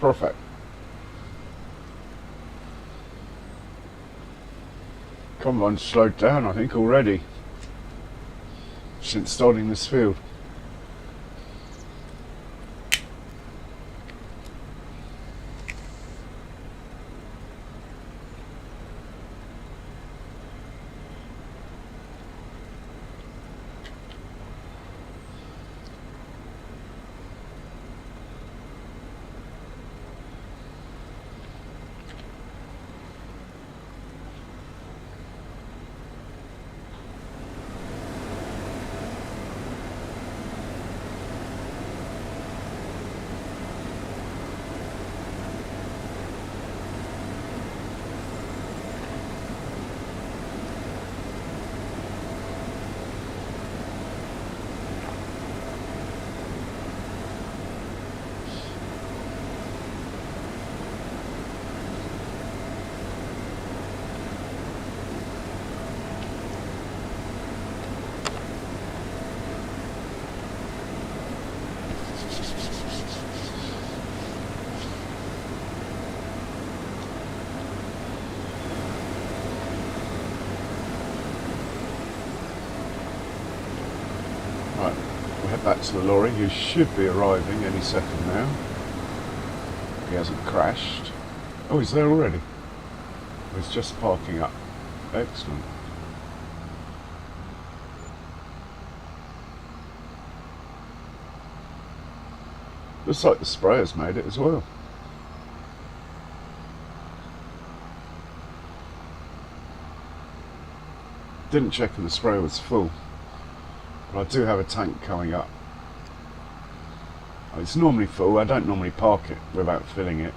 Perfect. Combine's slowed down, I think, already since starting this field. Right, we'll head back to the lorry, who should be arriving any second now. He hasn't crashed. Oh, he's there already. He's just parking up. Excellent. Looks like the sprayer's made it as well. Didn't check if the sprayer was full, but I do have a tank coming up. It's normally full. I don't normally park it without filling it.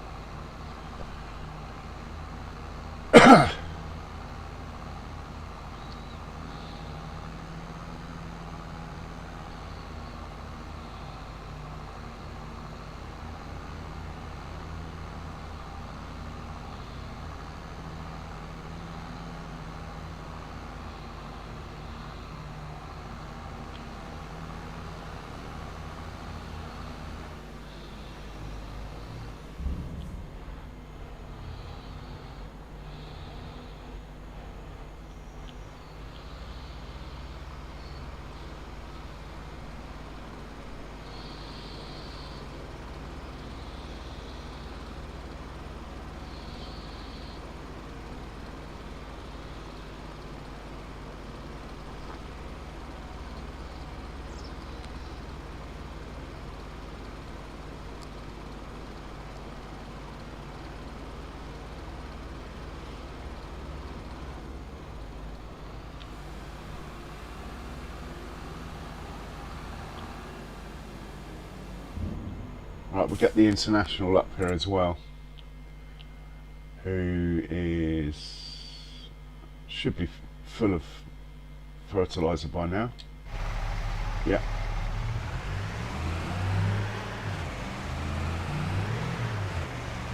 Right, we'll get the international up here as well, who should be full of fertiliser by now. Yeah.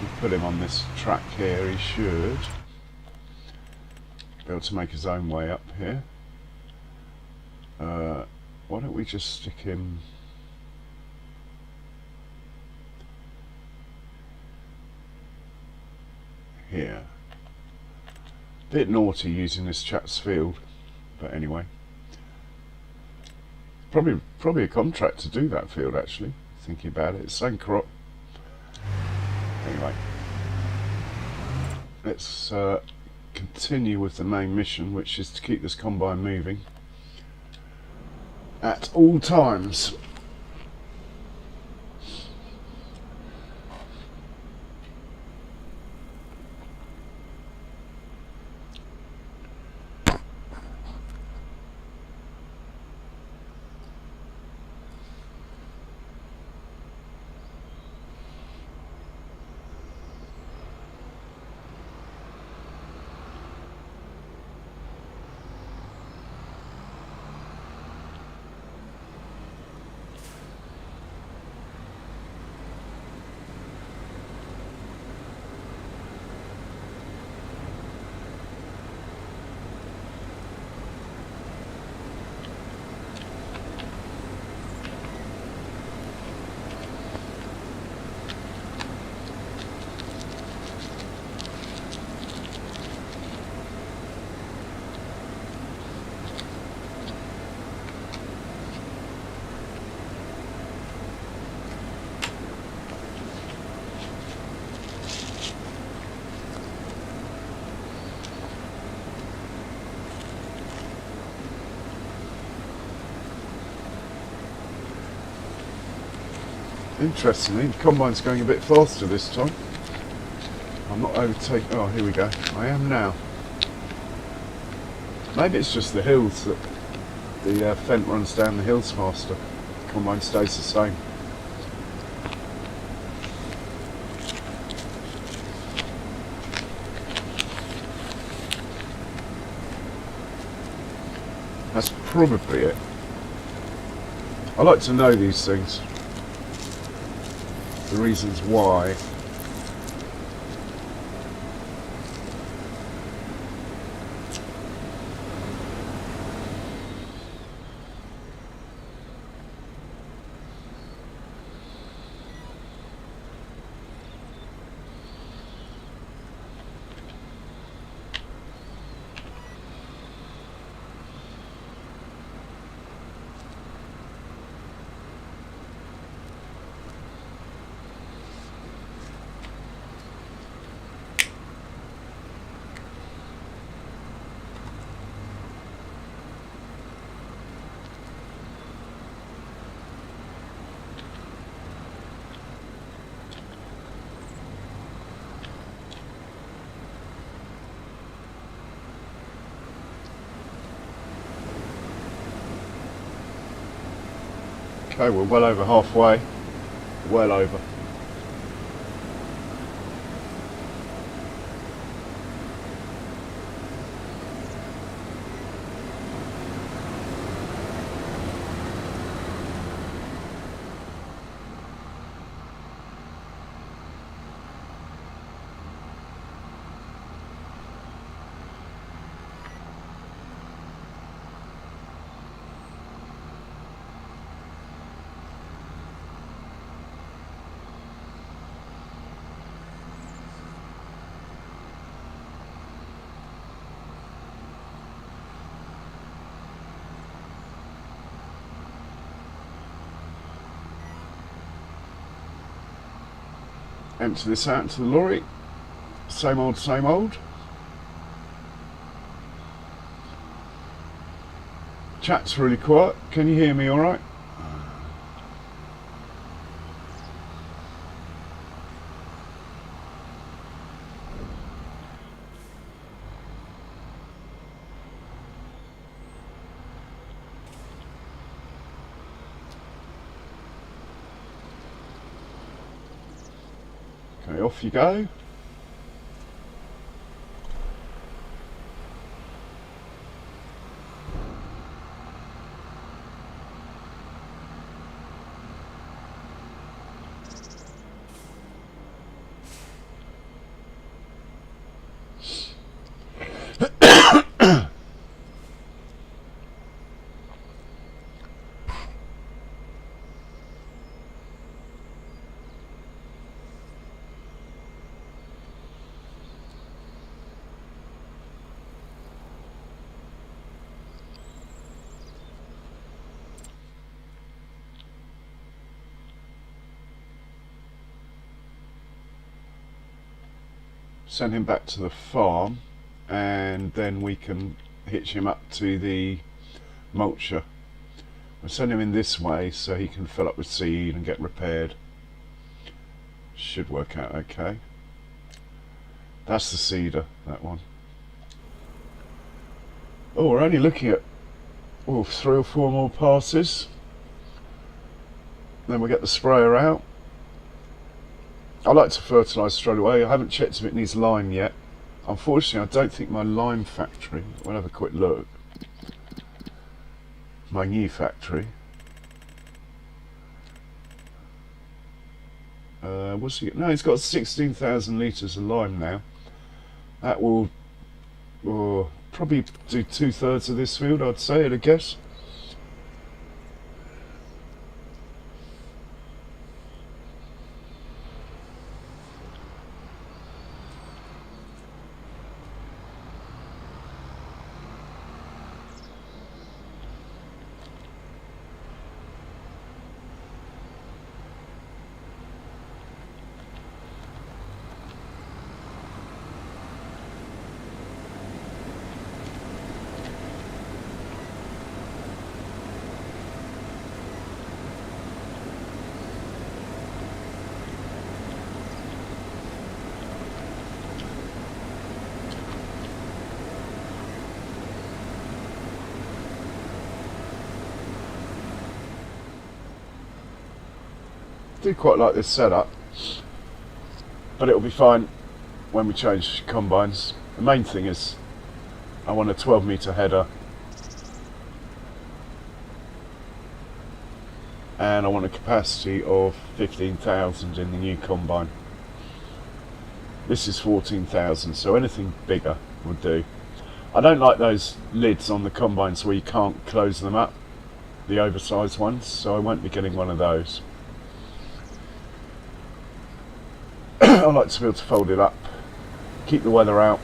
We'll put him on this track here. He should be able to make his own way up here. Why don't we just stick him here? Bit naughty using this chap's field, but anyway. Probably a contract to do that field, actually, thinking about it. It's same crop. Anyway, let's continue with the main mission, which is to keep this combine moving at all times. Interestingly, the combine's going a bit faster this time. I'm not overtaking. Oh, here we go. I am now. Maybe it's just the hills that the Fendt runs down the hills faster. The combine stays the same. That's probably it. I like to know these things. The reasons why. Okay, we're well over halfway. Well over. Empty this out into the lorry. Same old, same old. Chat's really quiet. Can you hear me all right? Right, off you go. Send him back to the farm, and then we can hitch him up to the mulcher. We'll send him in this way so he can fill up with seed and get repaired. Should work out okay. That's the seeder, that one. Oh, we're only looking at 3 or 4 more passes. Then we'll get the sprayer out. I like to fertilise straight away. I haven't checked if it needs lime yet. Unfortunately, I don't think my lime factory, we'll have a quick look. My new factory. What's he? No, he's got 16,000 litres of lime now. That will probably do 2/3 of this field, I'd say, at a guess. Do quite like this setup, but it'll be fine when we change combines. The main thing is I want a 12-metre header, and I want a capacity of 15,000 in the new combine. This is 14,000, so anything bigger would do. I don't like those lids on the combines where you can't close them up, the oversized ones, so I won't be getting one of those. I like to be able to fold it up, keep the weather out.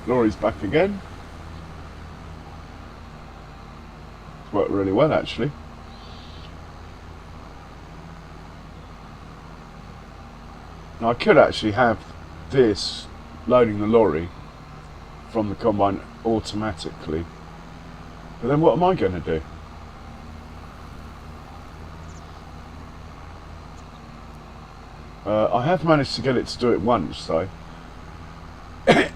Lorry's back again. It's worked really well, actually. Now, I could actually have this loading the lorry from the combine automatically, but then what am I going to do? I have managed to get it to do it once, though.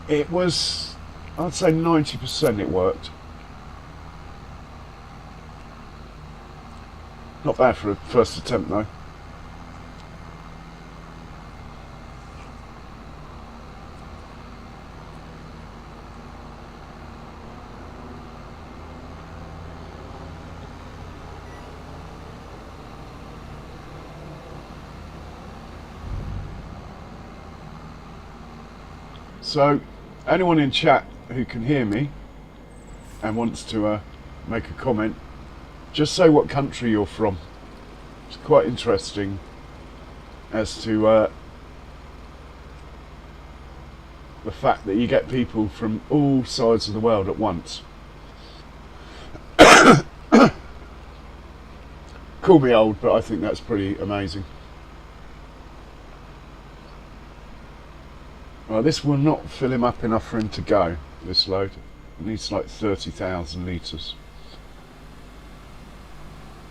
It was, I'd say 90% it worked. Not bad for a first attempt, though. So, anyone in chat who can hear me and wants to make a comment, just say what country you're from. It's quite interesting as to the fact that you get people from all sides of the world at once. Call me old, but I think that's pretty amazing. Well, this will not fill him up enough for him to go, this load. It needs like 30,000 litres.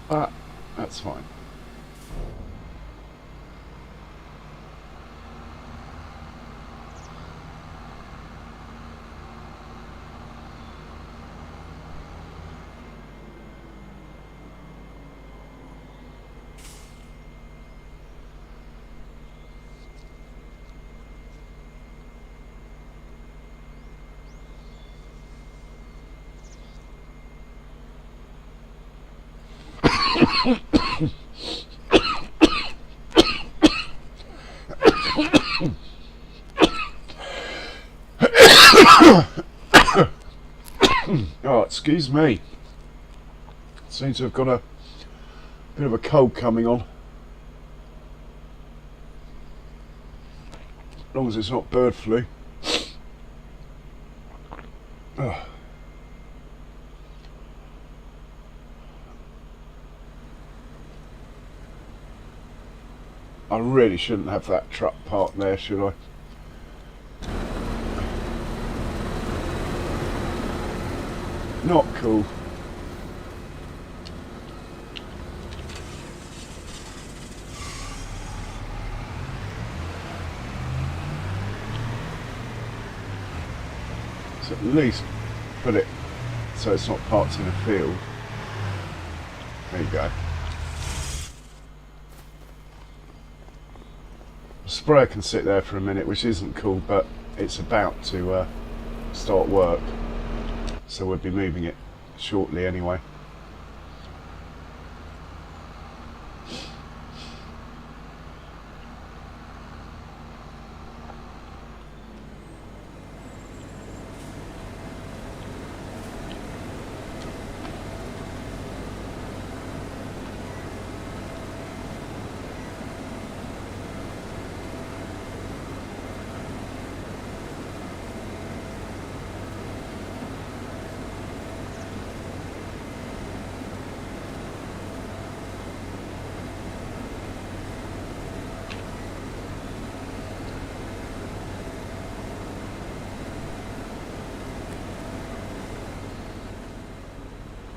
But that's fine. Oh, excuse me. Seem to have got a bit of a cold coming on. As long as it's not bird flu. Oh. I really shouldn't have that truck parked there, should I? Not cool. So at least put it so it's not parked in a field. There you go. The sprayer can sit there for a minute, which isn't cool, but it's about to start work. So we'll be moving it shortly anyway.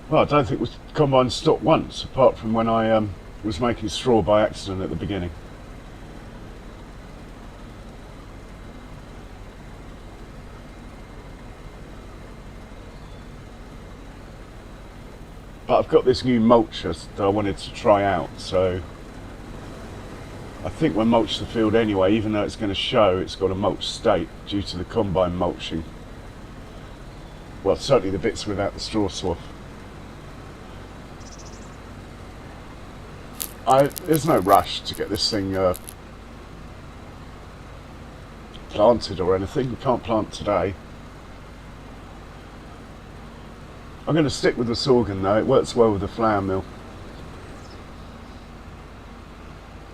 Well, I don't think the combine stopped once, apart from when I was making straw by accident at the beginning. But I've got this new mulcher that I wanted to try out, so I think we'll mulch the field anyway, even though it's going to show it's got a mulch state due to the combine mulching. Well, certainly the bits without the straw swath. There's no rush to get this thing planted or anything. We can't plant today. I'm going to stick with the sorghum though. It works well with the flour mill.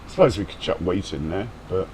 I suppose we could chuck wheat in there, but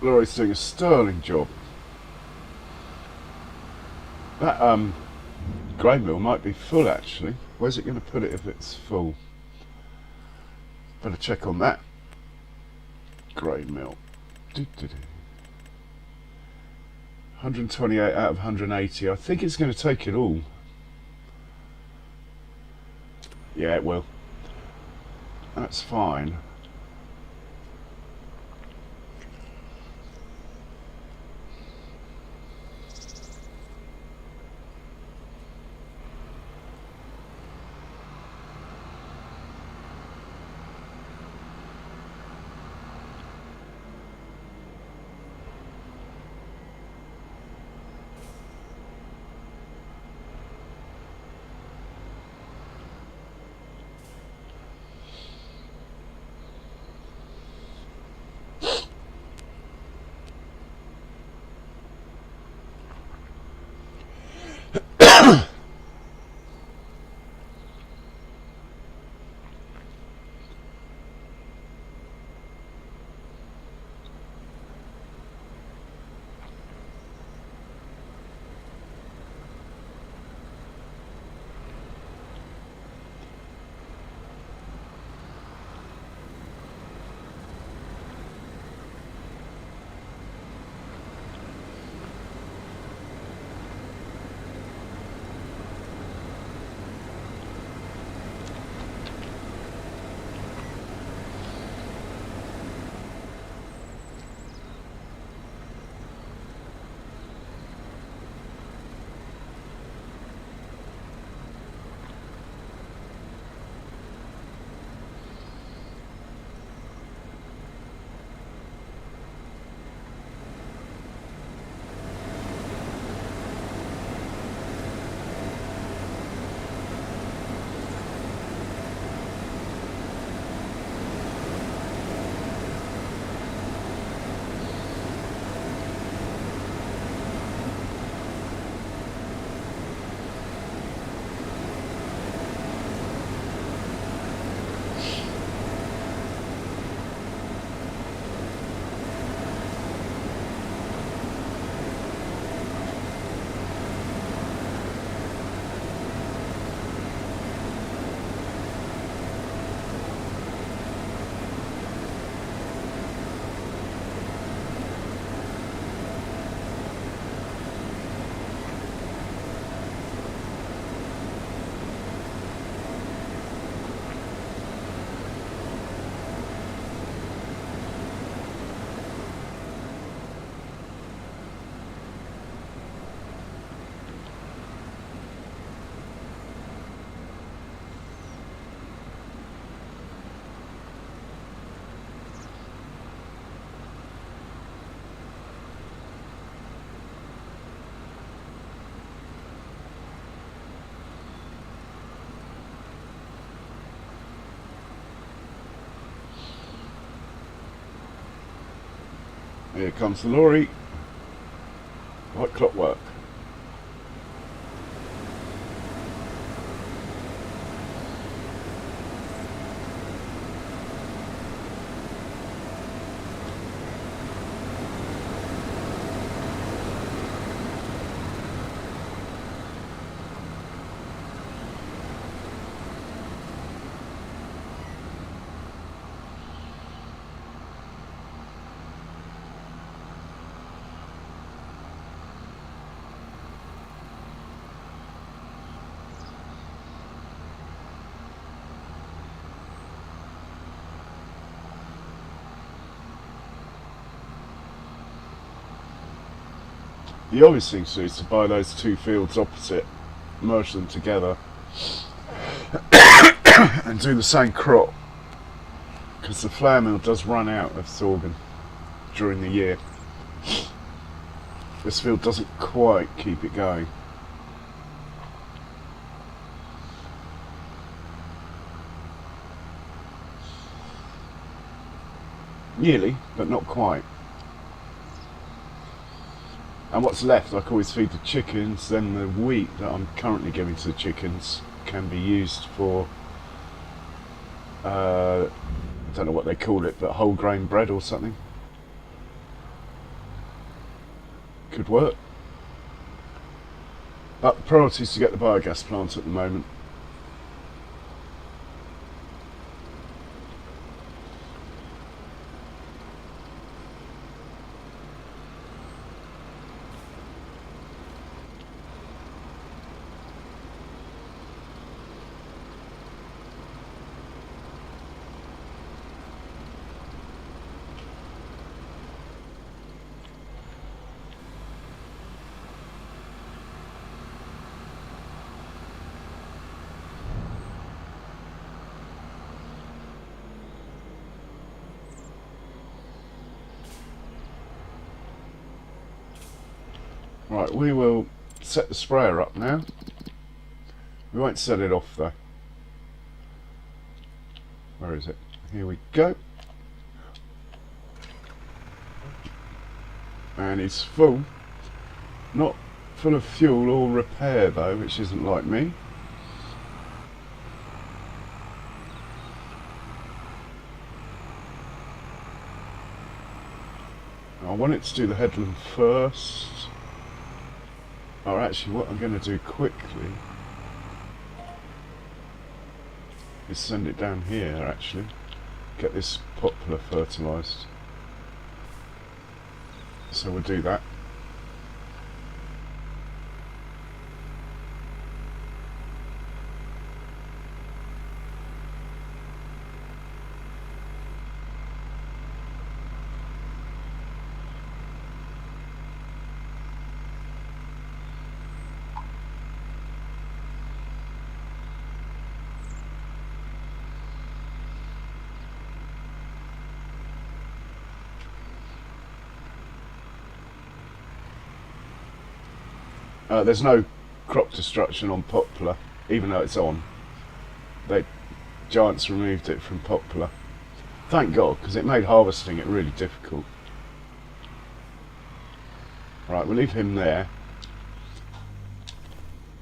Laurie's doing a sterling job. That grain mill might be full actually. Where's it going to put it if it's full? Better check on that. Grain mill. 128 out of 180. I think it's going to take it all. Yeah, it will. That's fine. Here comes the lorry. Like clockwork. The obvious thing to do is to buy those two fields opposite, merge them together, and do the same crop, because the flour mill does run out of sorghum during the year. This field doesn't quite keep it going. Nearly, but not quite. And what's left I can always feed the chickens. Then the wheat that I'm currently giving to the chickens can be used for I don't know what they call it, but whole grain bread or something. could work. But the priority is to get the biogas plant at the moment. Right, we will set the sprayer up now. We won't set it off though. Where is it? Here we go. And it's full. Not full of fuel or repair though, which isn't like me. I want it to do the headland first. Or actually what I'm going to do quickly is send it down here actually. Get this poplar fertilised. So we'll do that. There's no crop destruction on poplar, even though it's on. Giants removed it from poplar. Thank God, because it made harvesting it really difficult. Right, we'll leave him there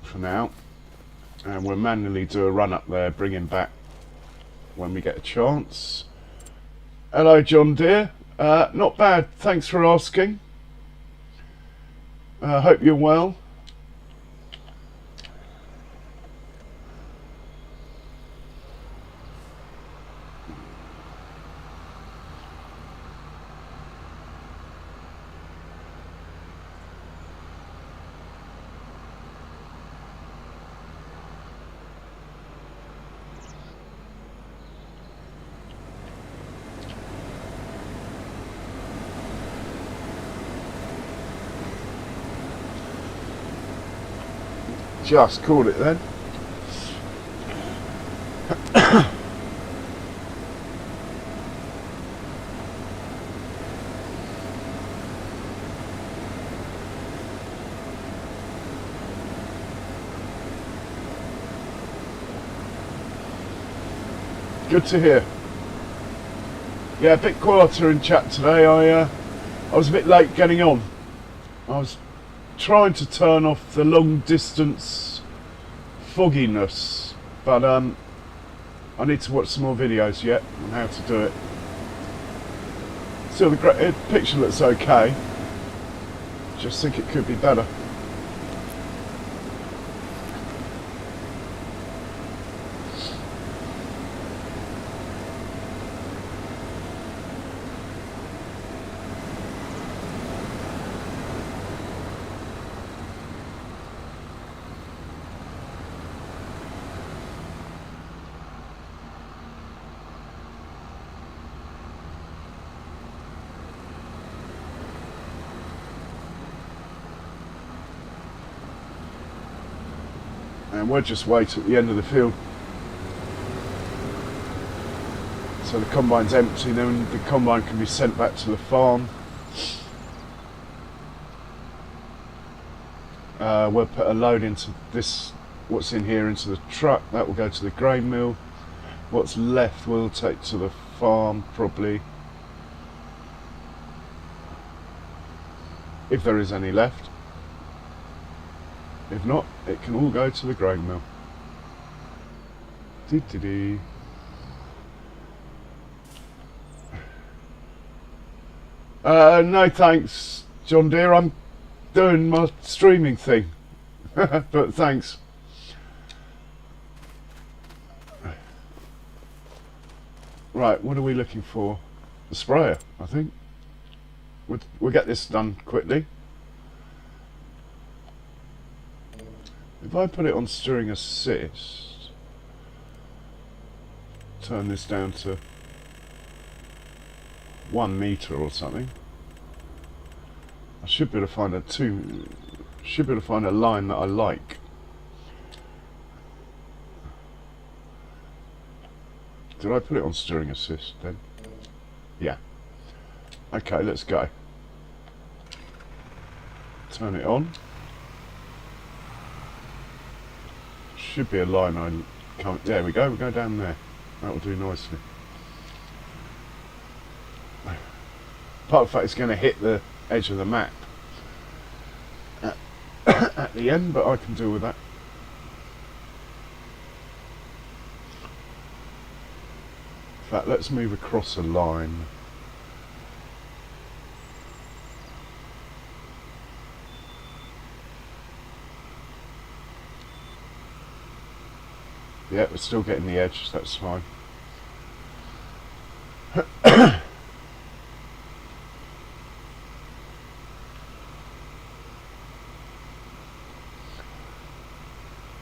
for now, and we'll manually do a run up there, bring him back when we get a chance. Hello, John dear. Not bad, thanks for asking. Hope you're well. Just called it then. Good to hear. Yeah, a bit quieter in chat today. I was a bit late getting on. I was trying to turn off the long distance fogginess, but I need to watch some more videos yet on how to do it. Still, the picture looks okay. Just think it could be better. And we'll just wait at the end of the field. So the combine's empty, then the combine can be sent back to the farm. We'll put a load into this, what's in here, into the truck. That will go to the grain mill. What's left we'll take to the farm probably, if there is any left. If not, it can all go to the grain mill. No thanks, John dear. I'm doing my streaming thing. But thanks. Right, what are we looking for? The sprayer, I think. We'll get this done quickly. If I put it on steering assist, turn this down to 1 meter or something, I should be able to find a line that I like. Did I put it on steering assist then? Yeah. Okay, let's go. Turn it on. Should be a line I can't. There we go. We'll go down there. That will do nicely. Part of the fact it's going to hit the edge of the map at the end, but I can deal with that. In fact, let's move across a line. Yeah, we're still getting the edge, that's fine.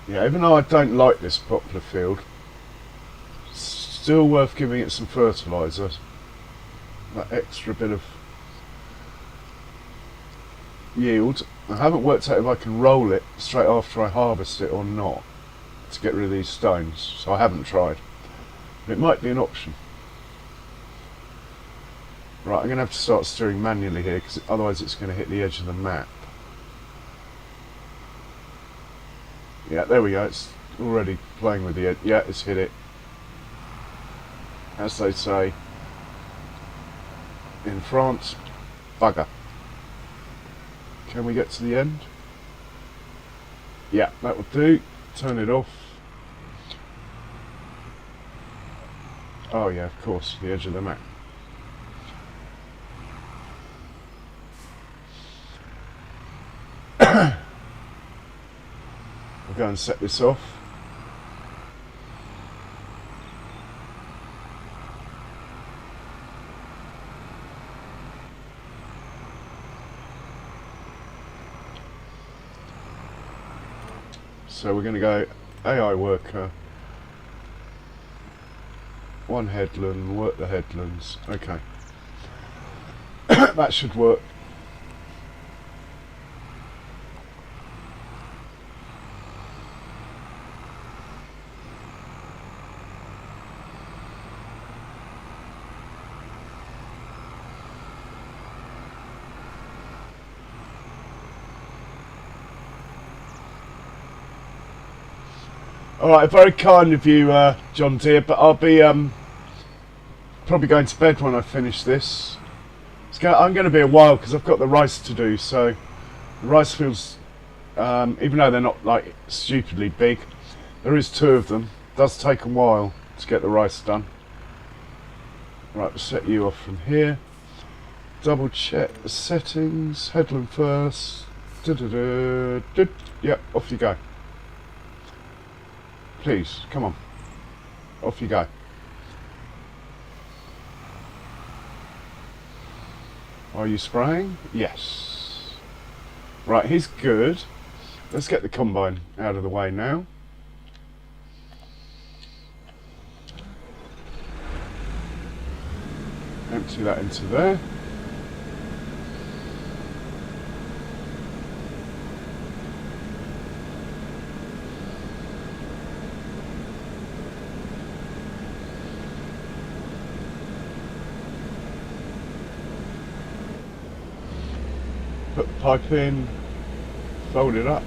Yeah, even though I don't like this poplar field, still worth giving it some fertiliser. That extra bit of yield. I haven't worked out if I can roll it straight after I harvest it or not to get rid of these stones, so I haven't tried. But it might be an option. Right, I'm going to have to start steering manually here because otherwise it's going to hit the edge of the map. Yeah, there we go, it's already playing with the edge. Yeah, it's hit it. As they say in France, bugger. Can we get to the end? Yeah, that will do. Turn it off. Oh yeah, of course, the edge of the map. We'll go and set this off. So we're going to go AI worker, 1 headland, work the headlands. Okay. That should work. Alright, very kind of you, John Deere, but I'll be probably going to bed when I finish this. I'm going to be a while because I've got the rice to do, so the rice fields, even though they're not like stupidly big, there is 2 of them. It does take a while to get the rice done. Right, we'll set you off from here. Double check the settings, headland first. Yep, off you go. Please, come on. Off you go. Are you spraying? Yes. Right, he's good. Let's get the combine out of the way now. Empty that into there. Put the pipe in, fold it up.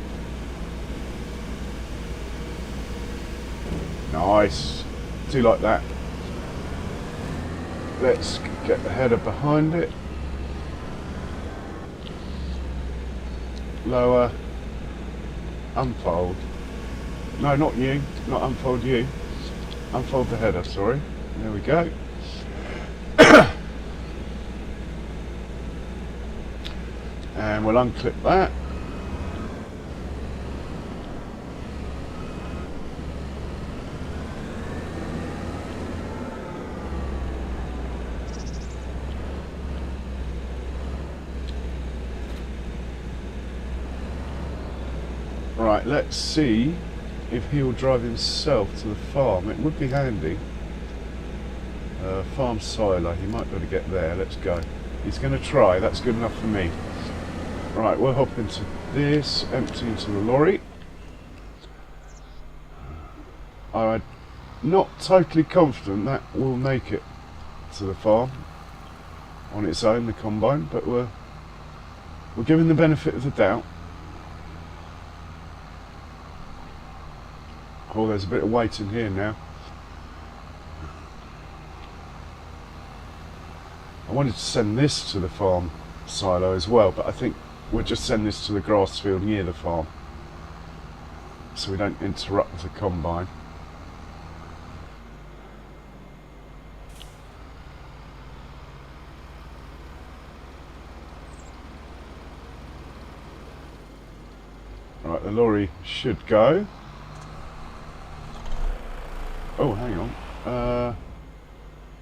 Nice. Do like that. Let's get the header behind it. Lower. Unfold. No, not you. Not unfold you. Unfold the header, sorry. There we go. And we'll unclip that. Right, let's see if he'll drive himself to the farm. It would be handy. Farm silo, he might be able to get there. Let's go. He's going to try, that's good enough for me. Right, we'll hop into this, empty into the lorry. I'm not totally confident that will make it to the farm on its own, the combine, but we're giving the benefit of the doubt. Oh, there's a bit of weight in here now. I wanted to send this to the farm silo as well, but I think we'll just send this to the grass field near the farm so we don't interrupt the combine. Right, the lorry should go. Oh, hang on.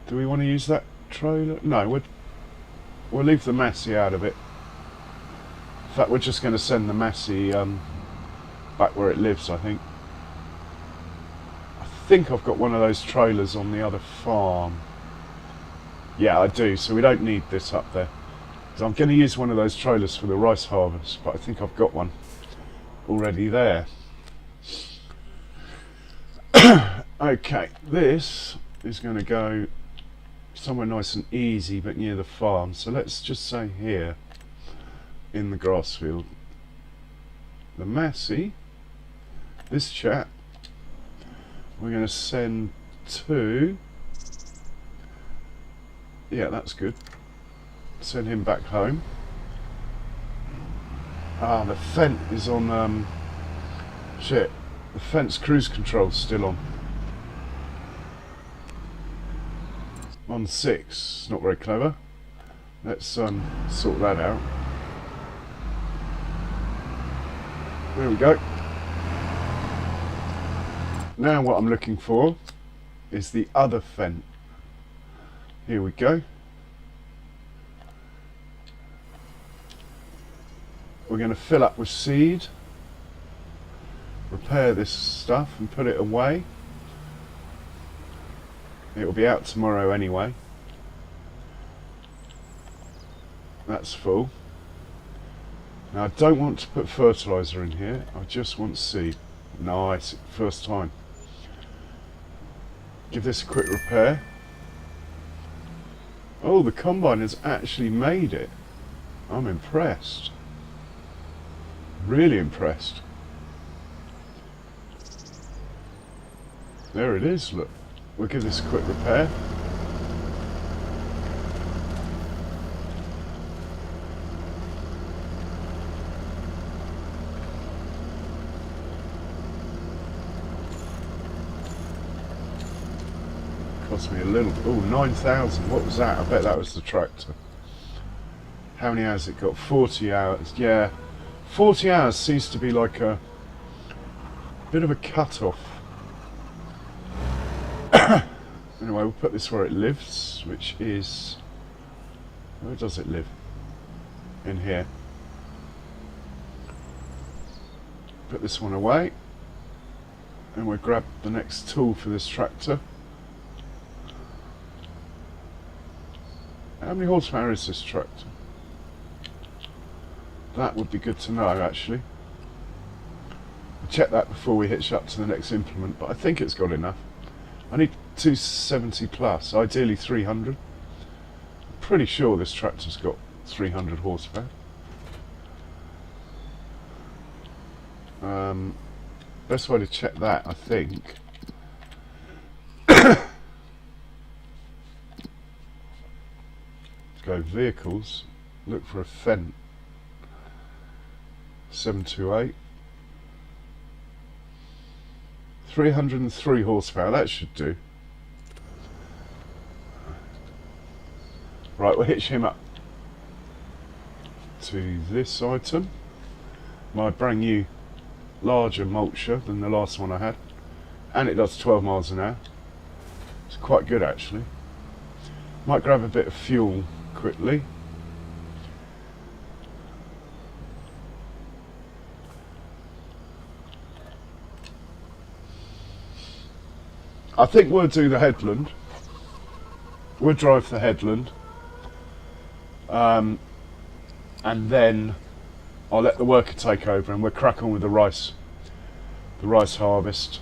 Do we want to use that trailer? No, we'll leave the Massey out of it. In fact, we're just going to send the Massey back where it lives, I think. I think I've got one of those trailers on the other farm. Yeah, I do, so we don't need this up there. So I'm going to use one of those trailers for the rice harvest, but I think I've got one already there. Okay, this is going to go somewhere nice and easy but near the farm, so let's just say here in the grass field. The Massey, this chap, we're going to send to, yeah, that's good, send him back home. Ah, the fence is on, shit, the fence cruise control's still on. On 6, not very clever. Let's sort that out. There we go. Now what I'm looking for is the other fence. Here we go. We're going to fill up with seed, repair this stuff and put it away. It'll be out tomorrow anyway. That's full. Now I don't want to put fertiliser in here, I just want seed. Nice, first time. Give this a quick repair. Oh, the combine has actually made it. I'm impressed. Really impressed. There it is, look. We'll give this a quick repair. Cost me a little, oh, 9,000, what was that? I bet that was the tractor. How many hours it got? 40 hours, yeah. 40 hours seems to be like a bit of a cut-off. Anyway, we'll put this where it lives, which is, where does it live? In here. Put this one away, and we'll grab the next tool for this tractor. How many horsepower is this tractor? That would be good to know, actually. I'll check that before we hitch up to the next implement, but I think it's got enough. I need 270 plus, ideally 300. I'm pretty sure this tractor's got 300 horsepower. Best way to check that, I think. Let's go vehicles, look for a Fendt 728. 303 horsepower, that should do. Right, we'll hitch him up to this item, my brand new larger mulcher than the last one I had, and it does 12 miles an hour. It's quite good actually. Might grab a bit of fuel quickly. I think we'll do the headland. We'll drive the headland, and then I'll let the worker take over and we'll crack on with the rice harvest.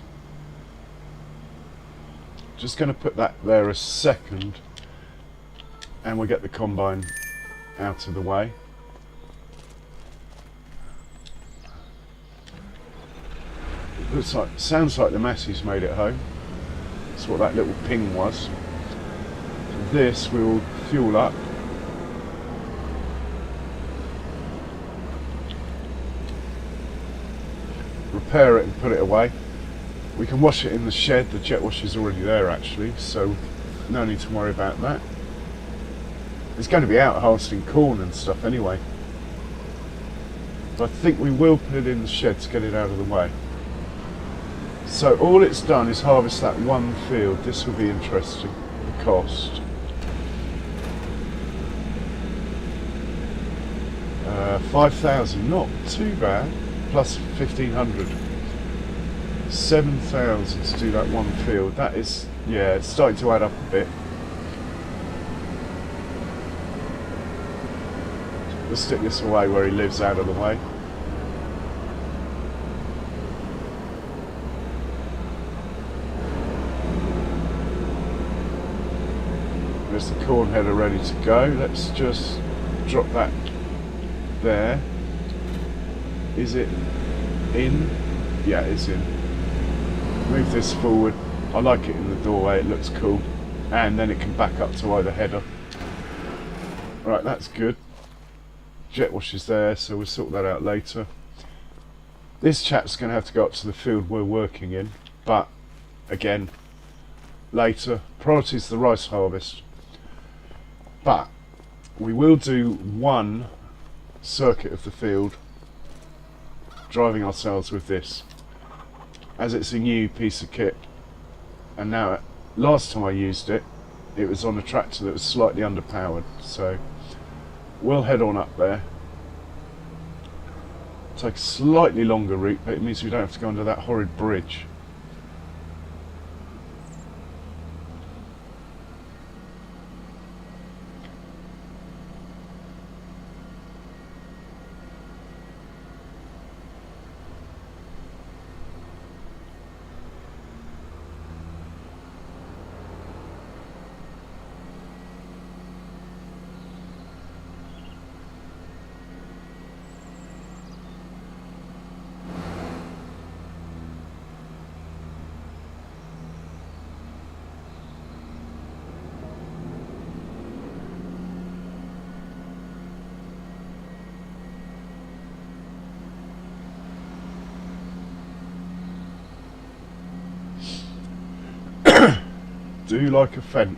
Just going to put that there a second, and we'll get the combine out of the way. It looks like, sounds like the Massey's made it home. That's what that little ping was. This we will fuel up. Repair it and put it away. We can wash it in the shed. The jet wash is already there actually, so no need to worry about that. It's going to be out harvesting corn and stuff anyway. But I think we will put it in the shed to get it out of the way. So all it's done is harvest that one field. This will be interesting. The cost. 5,000, not too bad. Plus 1,500. 7,000 to do that one field. That is, yeah, it's starting to add up a bit. We'll stick this away where he lives, out of the way. There's the corn header ready to go. Let's just drop that there. Is it in? Yeah, it's in. Move this forward. I like it in the doorway, it looks cool. And then it can back up to either header. Right, that's good. Jet wash is there, so we'll sort that out later. This chap's going to have to go up to the field we're working in, but again, later. Priority is the rice harvest. But we will do one circuit of the field driving ourselves with this, as it's a new piece of kit. And now, last time I used it, it was on a tractor that was slightly underpowered, so we'll head on up there. Take a slightly longer route, but it means we don't have to go under that horrid bridge. Do you like a Fent?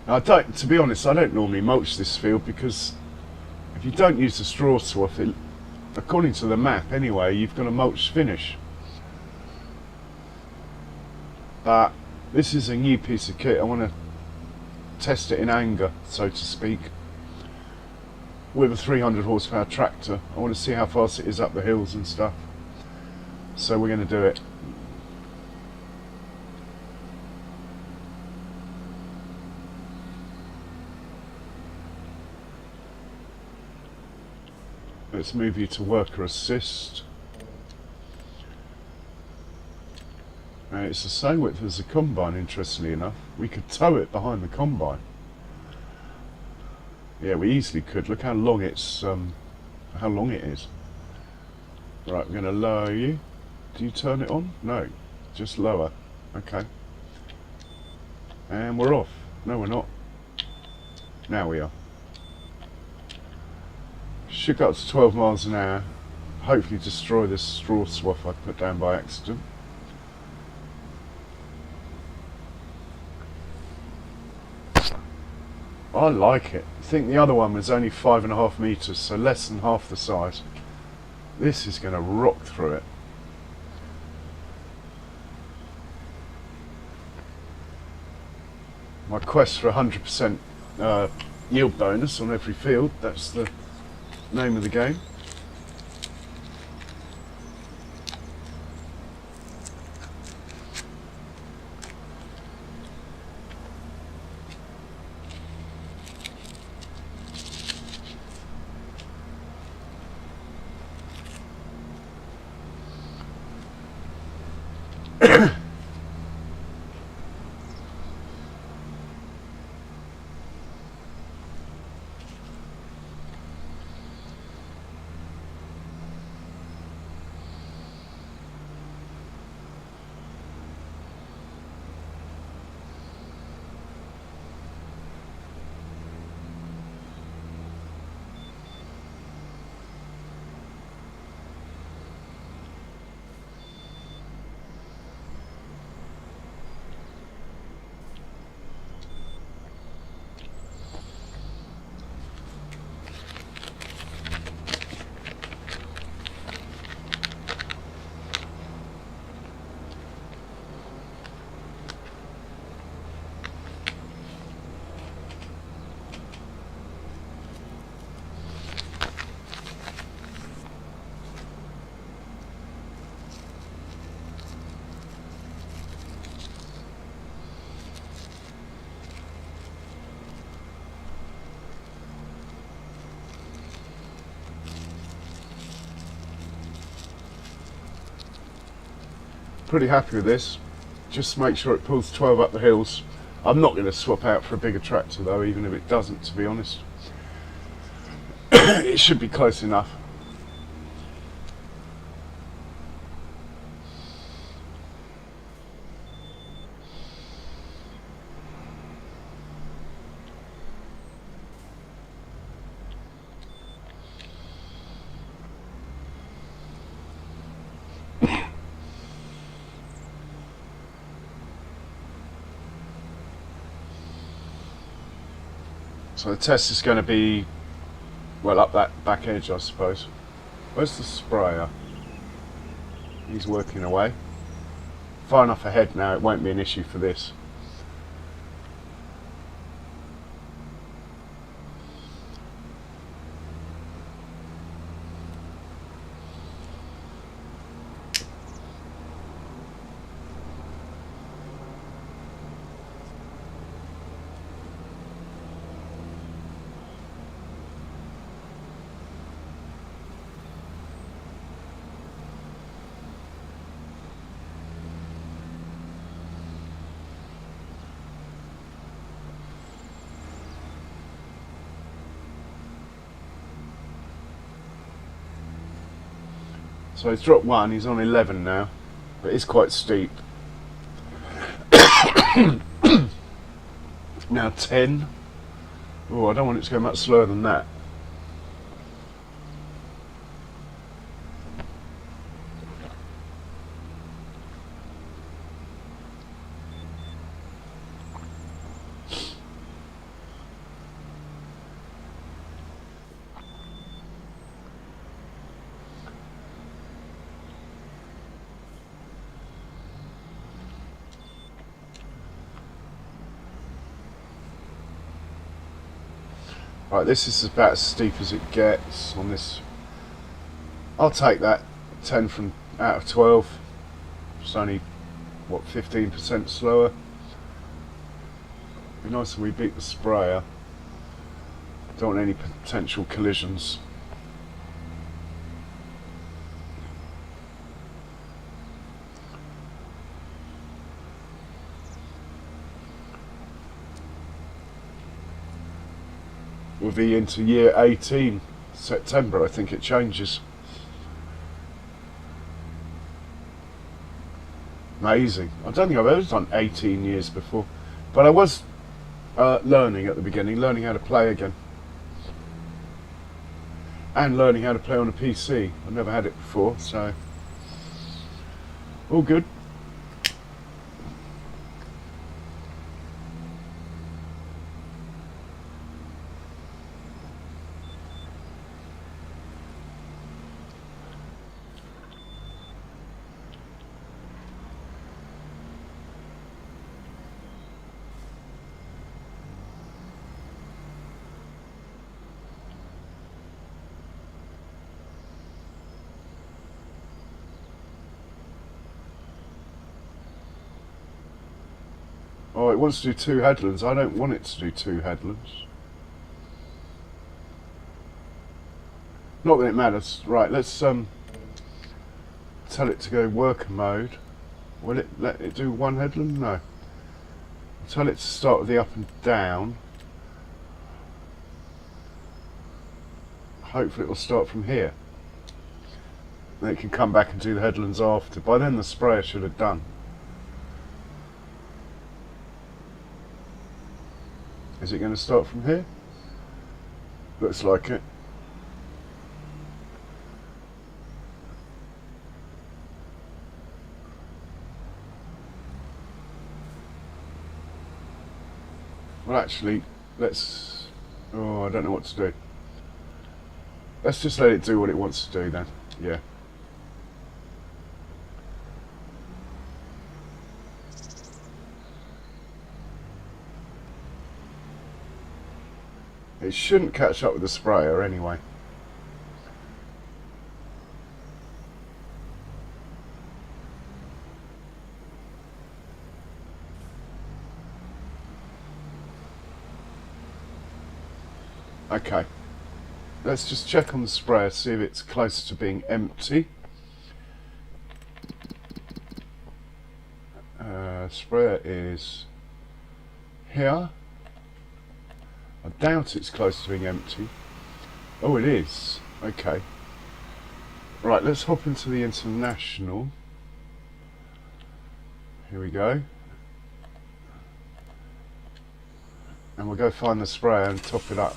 I don't, to be honest, I don't normally mulch this field, because if you don't use the straw swath, it, according to the map anyway, you've got a mulch finish. But this is a new piece of kit. I want to test it in anger, so to speak, with a 300 horsepower tractor. I want to see how fast it is up the hills and stuff, so we're going to do it. Let's move you to worker assist. It's the same width as the combine, interestingly enough. We could tow it behind the combine. Yeah, we easily could. Look how long it's how long it is. Right, I'm going to lower you. Do you turn it on? No, just lower. Okay. And we're off. No, we're not. Now we are. Should go up to 12 miles an hour. hopefully destroy this straw swath I put down by accident. I like it. I think the other one was only 5.5 metres, so less than half the size. This is going to rock through it. My quest for 100% yield bonus on every field, that's the name of the game. Pretty happy with this. Just make sure it pulls 12 up the hills. I'm not going to swap out for a bigger tractor though, even if it doesn't, to be honest. It should be close enough. So the test is going to be, well, up that back edge, I suppose. Where's the sprayer? He's working away. Far enough ahead now, it won't be an issue for this. So he's dropped 1, he's on 11 now, but it's quite steep. Now 10. Oh, I don't want it to go much slower than that. Right, this is about as steep as it gets on this. I'll take that 10 from out of 12. It's only, what, 15% slower. Be nice if we beat the sprayer. Don't want any potential collisions. We'll be into year 18, September, I think it changes. Amazing. I don't think I've ever done 18 years before, but I was learning at the beginning, learning how to play again. and learning how to play on a PC. I've never had it before, so all good. Oh, it wants to do 2 headlands. I don't want it to do 2 headlands. Not that it matters. Right, let's tell it to go worker mode. Will it let it do 1 headland? No. Tell it to start with the up and down. Hopefully it will start from here. Then it can come back and do the headlands after. By then the sprayer should have done. Is it going to start from here? Looks like it. Well, actually, let's... Oh, I don't know what to do. Let's just let it do what it wants to do then. Yeah. It shouldn't catch up with the sprayer anyway. Okay. Let's just check on the sprayer, see if it's close to being empty. Sprayer is here. I doubt it's close to being empty. Oh, it is. Okay. Right, let's hop into the international. Here we go. And we'll go find the sprayer and top it up.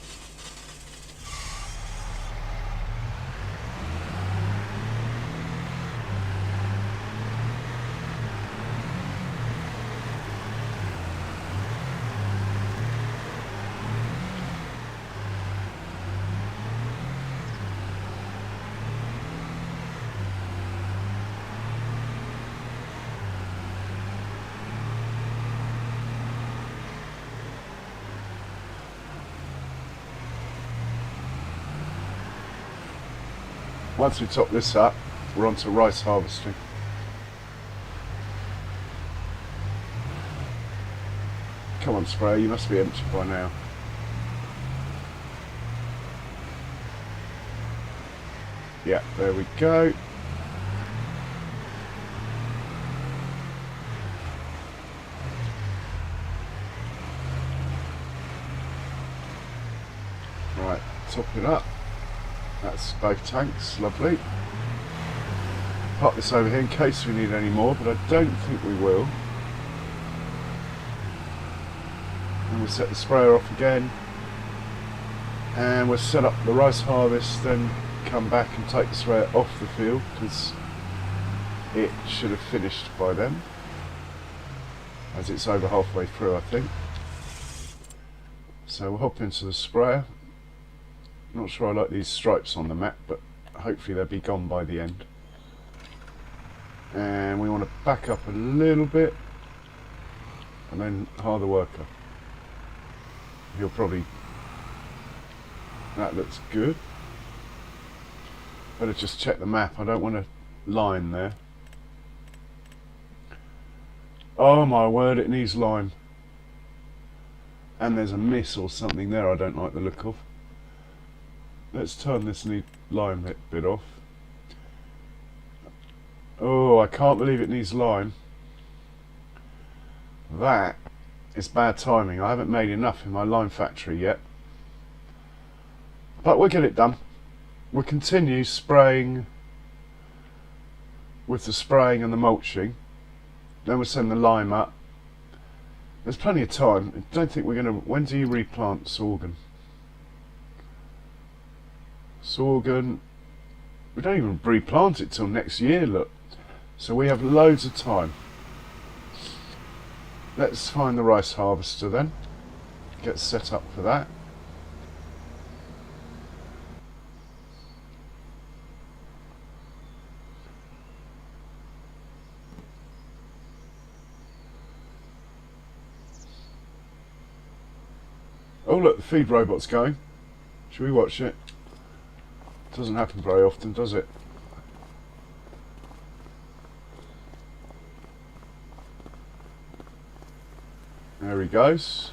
Once we top this up, we're on to rice harvesting. Come on, sprayer, you must be empty by now. Yeah, there we go. Right, top it up. That's both tanks, lovely. Pop this over here in case we need any more, but I don't think we will. And we'll set the sprayer off again. And we'll set up the rice harvest, then come back and take the sprayer off the field, because it should have finished by then. As it's over halfway through, I think. So we'll hop into the sprayer. Not sure I like these stripes on the map, but hopefully they'll be gone by the end. And we want to back up a little bit and then hire the worker. He'll probably... That looks good. Better just check the map. I don't want a line there. Oh my word, it needs lime. And there's a miss or something there I don't like the look of. Let's turn this lime bit off. Oh, I can't believe it needs lime. That is bad timing. I haven't made enough in my lime factory yet. But we'll get it done. We'll continue spraying with the spraying and the mulching. Then we'll send the lime up. There's plenty of time. I don't think we're going to... When do you replant sorghum? sorghum. We don't even replant it till next year, look. So we have loads of time. Let's find the rice harvester then. Get set up for that. Oh look, the feed robot's going. Should we watch it? Doesn't happen very often, does it? There he goes.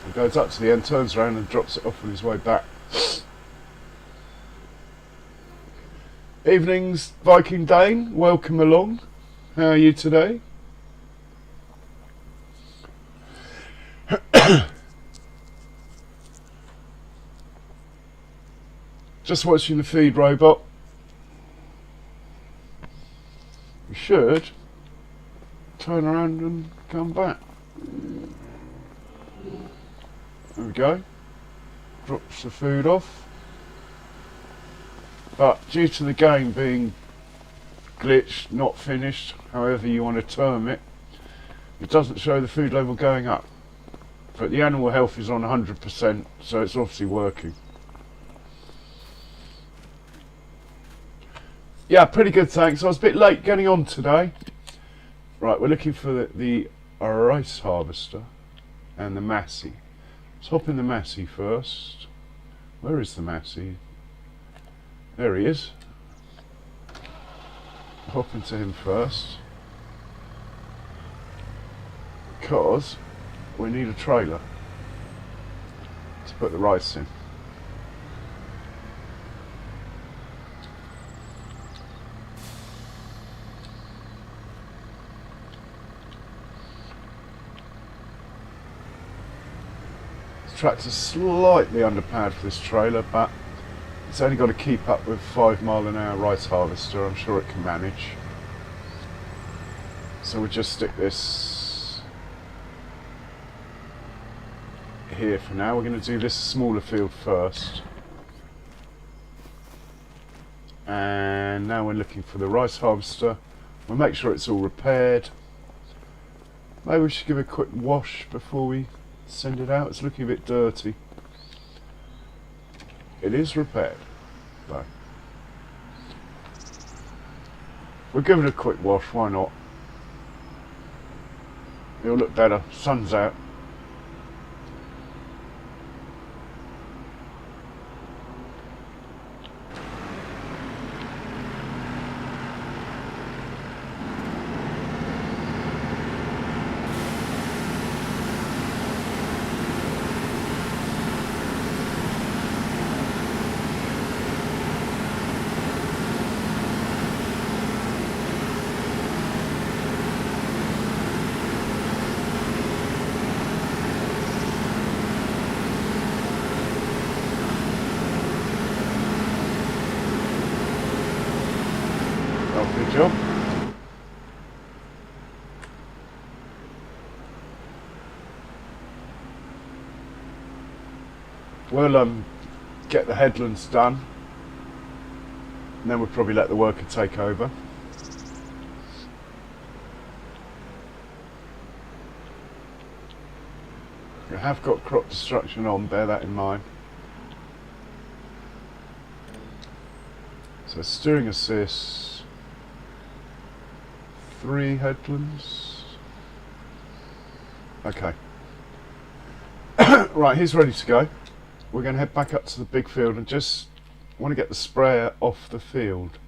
He goes up to the end, turns around and drops it off on his way back. Evenings, Viking Dane, welcome along. How are you today? Just watching the feed robot. You should turn around and come back. There we go. Drops the food off. But due to the game being glitched, not finished, however you want to term it, it doesn't show the food level going up. But the animal health is on 100%, so it's obviously working. Yeah, pretty good, thanks. I was a bit late getting on today. Right, we're looking for the rice harvester and the Massey. Let's hop in the Massey first. Where is the Massey? There he is. Hop into him first. Because we need a trailer to put the rice in. This tractor's slightly underpowered for this trailer, but it's only got to keep up with 5 mile an hour rice harvester. I'm sure it can manage. So we'll just stick this here for now. We're going to do this smaller field first. And now we're looking for the rice harvester. We'll make sure it's all repaired. Maybe we should give it a quick wash before we send it out. It's looking a bit dirty. It is repaired, though. We'll give it a quick wash, why not? It'll look better. Sun's out. Good job. We'll get the headlands done, and then we'll probably let the worker take over. We have got crop destruction on, bear that in mind. So steering assist, 3 headlands. Okay. Right, he's ready to go. We're going to head back up to the big field and just want to get the sprayer off the field.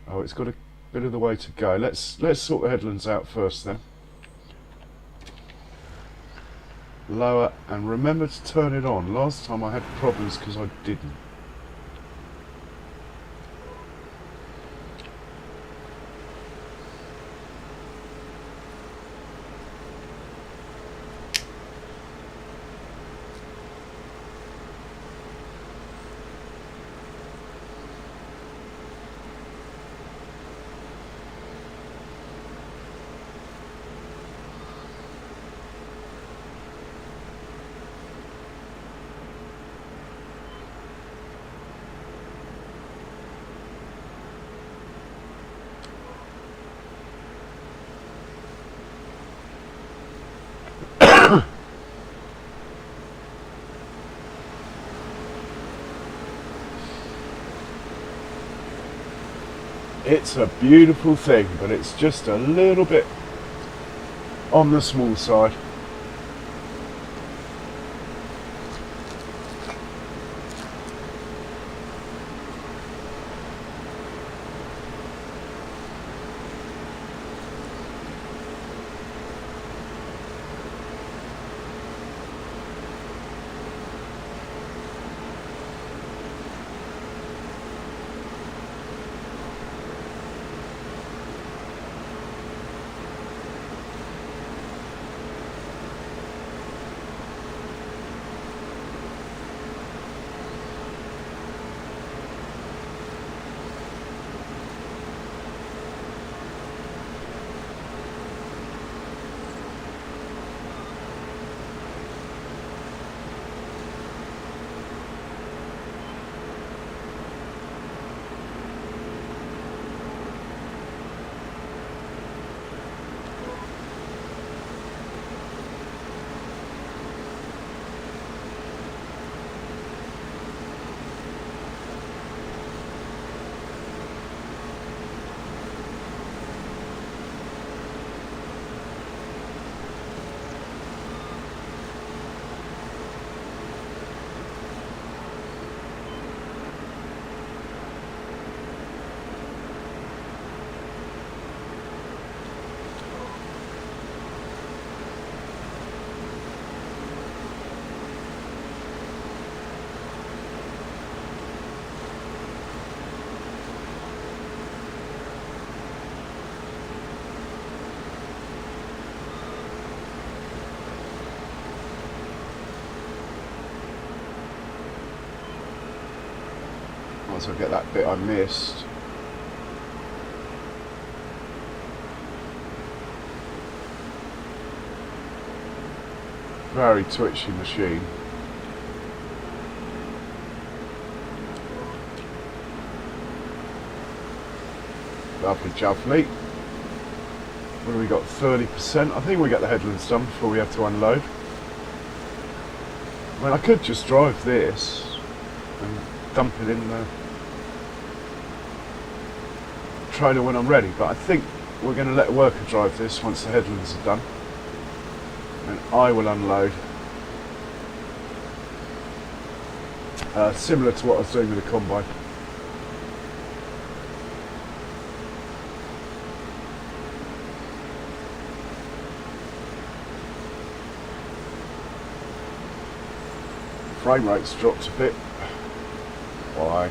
Oh, it's got a bit of the way to go. Let's sort the headlands out first then. Lower, and remember to turn it on. Last time I had problems because I didn't. It's a beautiful thing, but it's just a little bit on the small side. Once I get that bit I missed. Very twitchy machine. Lovely jubbly. What have we got? 30%. I think we get the headlands done before we have to unload. I mean, I could just drive this and dump it in the trailer when I'm ready, but I think we're going to let a worker drive this once the headlands are done, and I will unload, similar to what I was doing with the combine. Frame rate's dropped a bit. Why?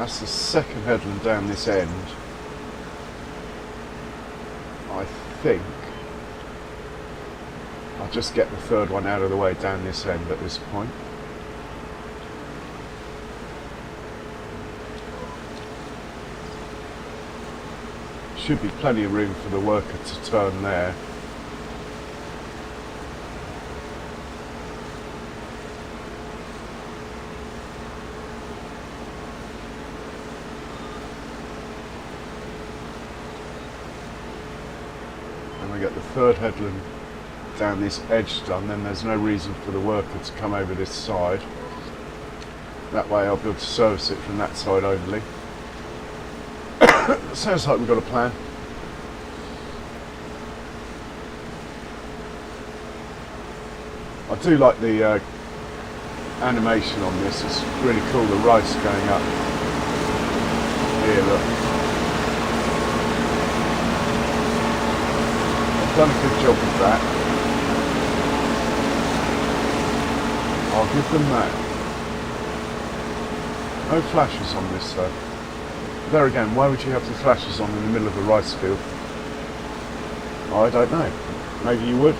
That's the second headland down this end. I think I'll just get the third one out of the way down this end at this point. Should be plenty of room for the worker to turn there. And we get the third headland down this edge done, then there's no reason for the worker to come over this side. That way I'll be able to service it from that side only. Sounds like we've got a plan. I do like the animation on this. It's really cool, the rice going up. Here, look. I've done a good job with that. I'll give them that. No flashes on this though. There again, why would you have the flashes on in the middle of a rice field? I don't know. Maybe you would.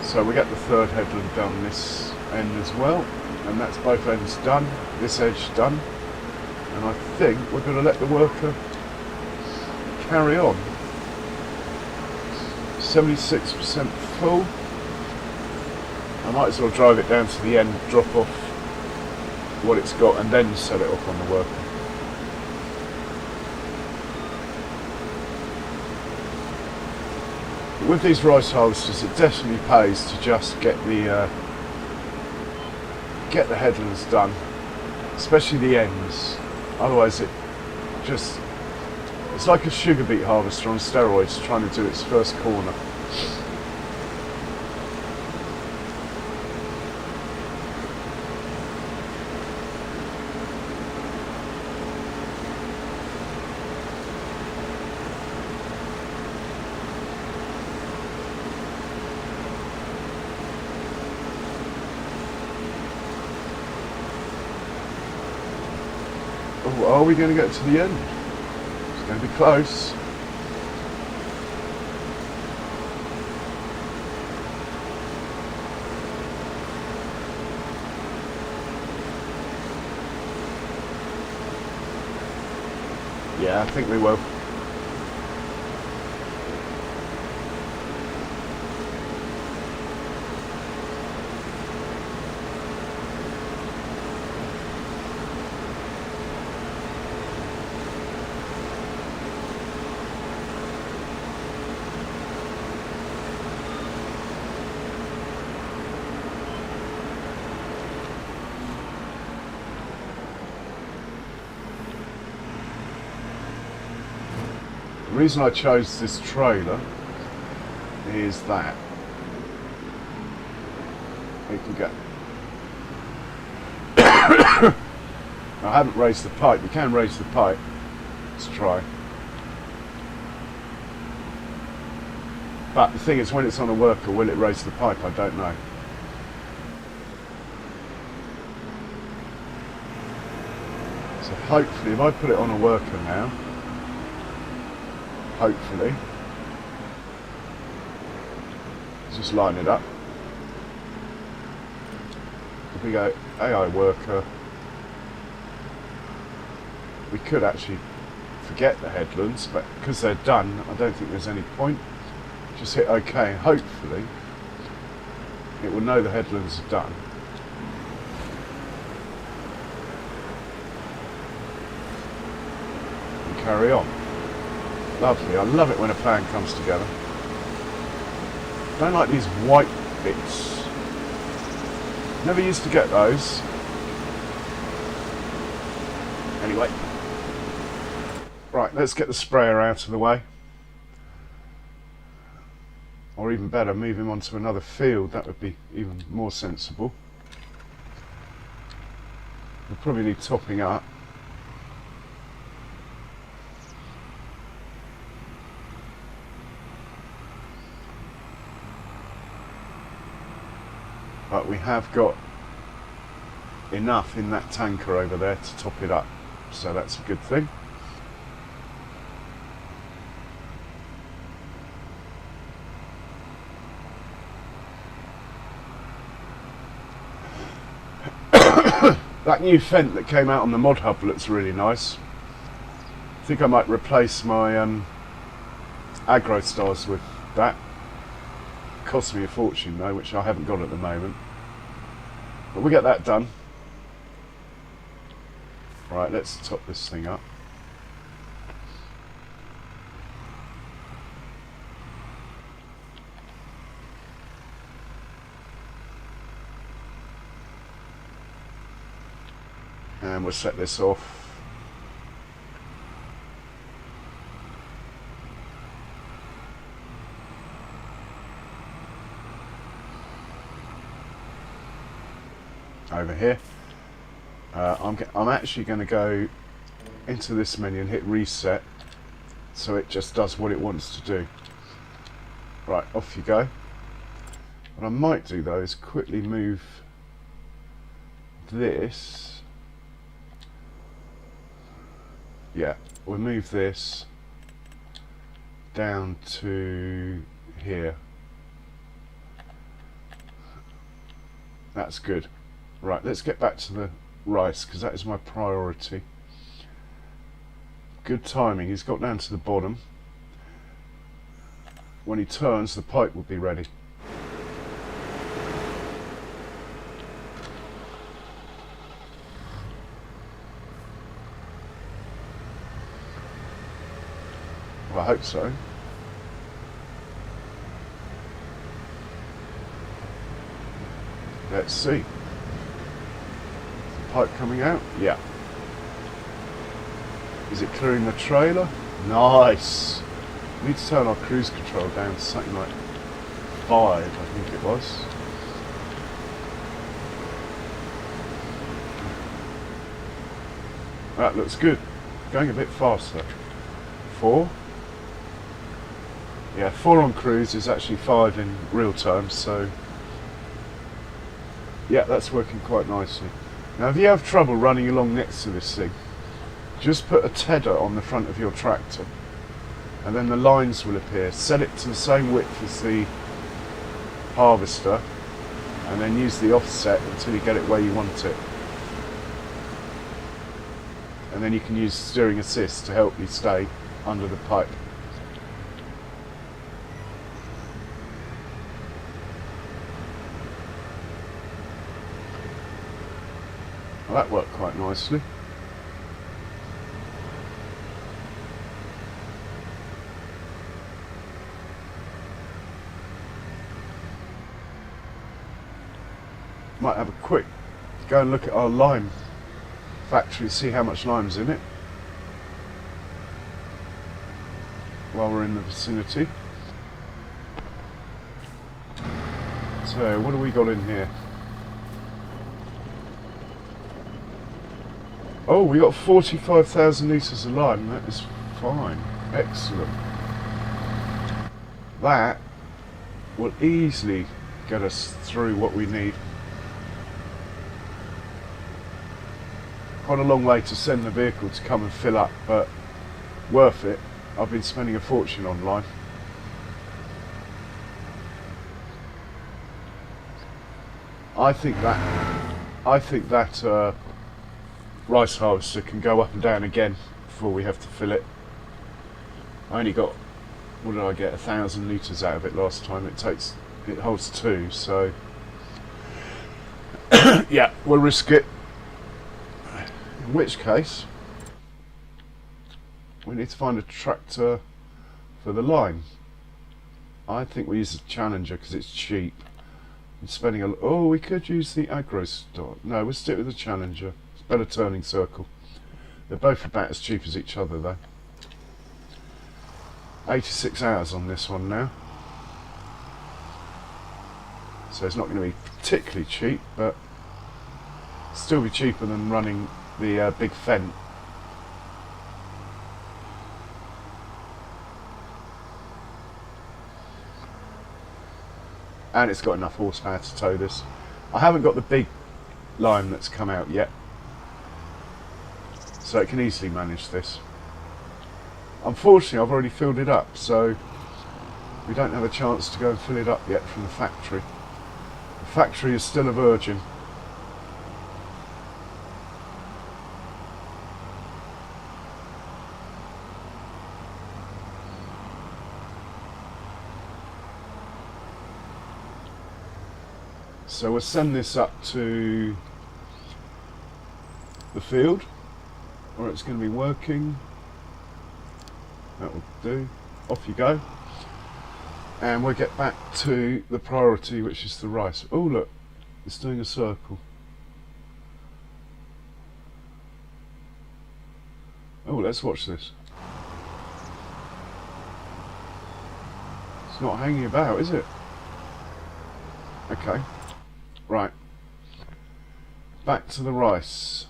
So we get the third headland done this end as well, and that's both ends done, this edge done, and I think we're going to let the worker carry on. 76% full. I might as well drive it down to the end, drop off what it's got and then set it up on the worker. With these rice harvesters, it definitely pays to just get the headlands done, especially the ends. Otherwise, it's like a sugar beet harvester on steroids trying to do its first corner. Oh, are we going to get to the end? It's going to be close. Yeah, I think we will. The reason I chose this trailer is that we can get I haven't raised the pipe. We can raise the pipe. Let's try. But the thing is, when it's on a worker, will it raise the pipe? I don't know. So hopefully, if I put it on a worker now, hopefully, just line it up. If we go AI worker, we could actually forget the headlands, but because they're done, I don't think there's any point. Just hit OK, hopefully it will know the headlands are done. And carry on. Lovely, I love it when a plan comes together. Don't like these white bits. Never used to get those. Anyway. Right, let's get the sprayer out of the way. Or even better, move him onto another field. That would be even more sensible. We'll probably need topping up. But we have got enough in that tanker over there to top it up, so that's a good thing. That new Fent that came out on the Mod Hub looks really nice. I think I might replace my Agro Stars with that. Cost me a fortune though, which I haven't got at the moment. But we'll get that done. Right, let's top this thing up. And we'll set this off. over here. I'm actually going to go into this menu and hit reset, so it just does what it wants to do. Right, off you go. What I might do though is quickly move this. Yeah, we'll move this down to here. That's good. Right, let's get back to the rice, because that is my priority. Good timing, he's got down to the bottom. When he turns, the pipe will be ready. Well, I hope so. Let's see. Pipe coming out? Yeah. Is it clearing the trailer? Nice! We need to turn our cruise control down to something like 5, I think it was. That looks good. Going a bit faster. 4? Yeah, 4 on cruise is actually 5 in real time, so yeah, that's working quite nicely. Now if you have trouble running along next to this thing, just put a tedder on the front of your tractor and then the lines will appear. Set it to the same width as the harvester and then use the offset until you get it where you want it. And then you can use steering assist to help you stay under the pipe. Well, that worked quite nicely. Might have a quick go and look at our lime factory, see how much lime's in it while we're in the vicinity. So what do we got in here? Oh, we got 45,000 litres of lime. That is fine. Excellent. That will easily get us through what we need. Quite a long way to send the vehicle to come and fill up, but worth it. I've been spending a fortune on lime. I think that rice harvester can go up and down again before we have to fill it. I only got, what did I get, 1,000 litres out of it last time. It holds 2, so yeah, we'll risk it. In which case, we need to find a tractor for the lime. I think we use the Challenger because it's cheap. I'm spending oh, we could use the Agro Stock. No, we'll stick with the Challenger. It's better turning circle. They're both about as cheap as each other though. 86 hours on this one now. So it's not going to be particularly cheap, but still be cheaper than running the big Fendt. And it's got enough horsepower to tow this. I haven't got the big lime that's come out yet, so it can easily manage this. Unfortunately, I've already filled it up, so we don't have a chance to go and fill it up yet from the factory. The factory is still a virgin. So we'll send this up to the field where it's going to be working. That will do. Off you go. And we'll get back to the priority, which is the rice. Oh look, it's doing a circle. Oh, let's watch this. It's not hanging about, is it? Okay. Right. back to the rice.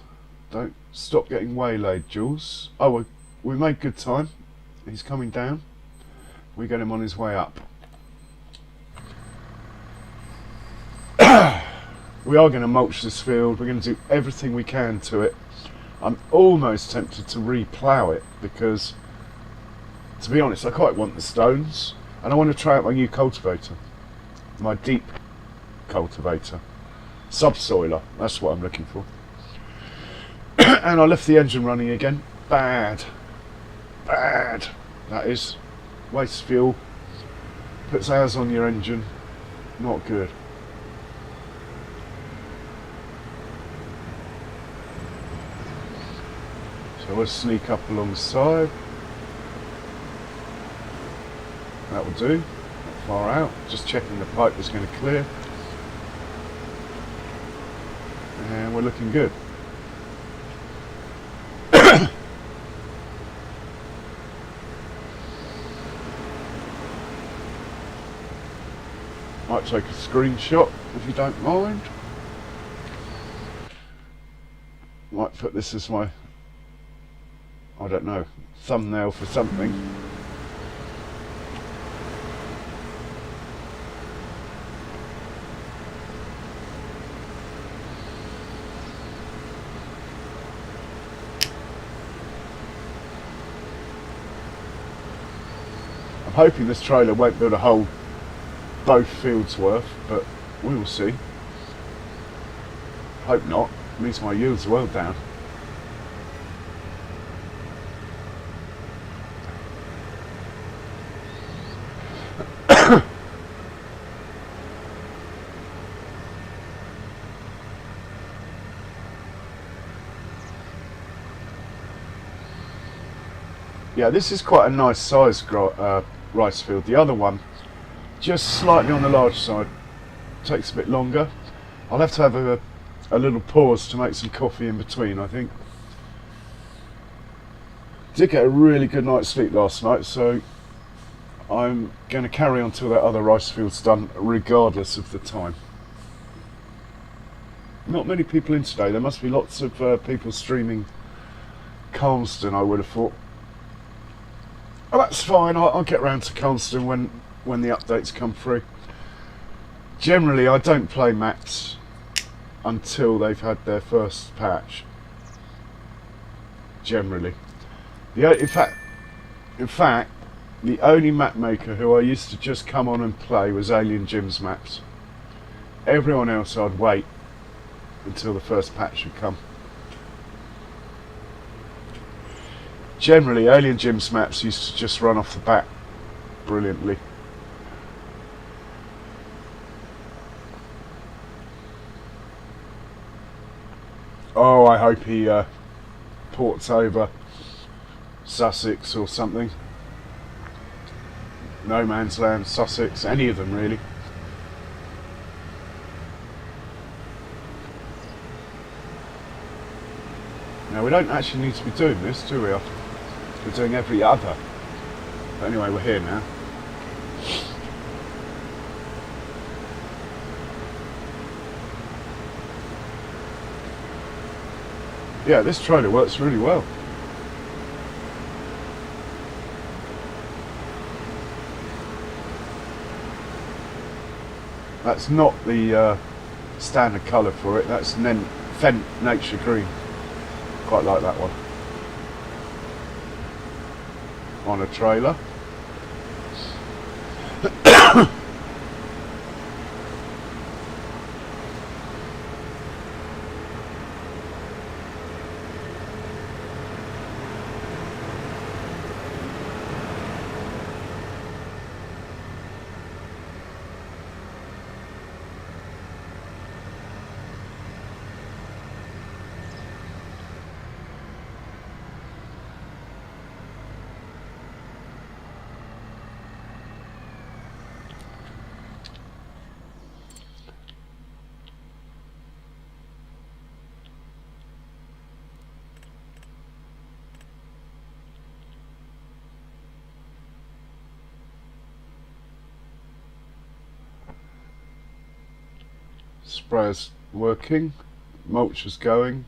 Don't stop getting waylaid, Jules. Oh, we made good time. He's coming down. We get him on his way up. We are going to mulch this field. We're going to do everything we can to it. I'm almost tempted to re-plough it because, to be honest, I quite want the stones, and I want to try out my new cultivator, my deep cultivator, subsoiler. That's what I'm looking for. And I left the engine running again. Bad. That is. Waste fuel. Puts hours on your engine. Not good. So we'll sneak up alongside. That will do. Not far out. Just checking the pipe is going to clear. And we're looking good. Might take a screenshot if you don't mind. Might put this as my, I don't know, thumbnail for something. I'm hoping this trailer won't build a hole both fields worth, but we will see. Hope not. It means my yield's well down. Yeah, this is quite a nice size rice field. The other one, just slightly on the large side, takes a bit longer. I'll have to have a little pause to make some coffee in between, I think. Did get a really good night's sleep last night, so I'm going to carry on till that other rice field's done, regardless of the time. Not many people in today. There must be lots of people streaming Carlston, I would have thought. Oh, that's fine. I'll get round to Carlston when the updates come through. Generally, I don't play maps until they've had their first patch. Generally, in fact, the only map maker who I used to just come on and play was Alien Jim's maps. Everyone else I'd wait until the first patch would come. Generally, Alien Jim's maps used to just run off the bat brilliantly. Oh, I hope he ports over Sussex or something. No Man's Land, Sussex, any of them really. Now, we don't actually need to be doing this, do we? We're doing every other. But anyway, we're here now. Yeah, this trailer works really well. That's not the standard colour for it. That's Fent Nature Green. Quite like that one. On a trailer. Sprayer's working. mulcher's going.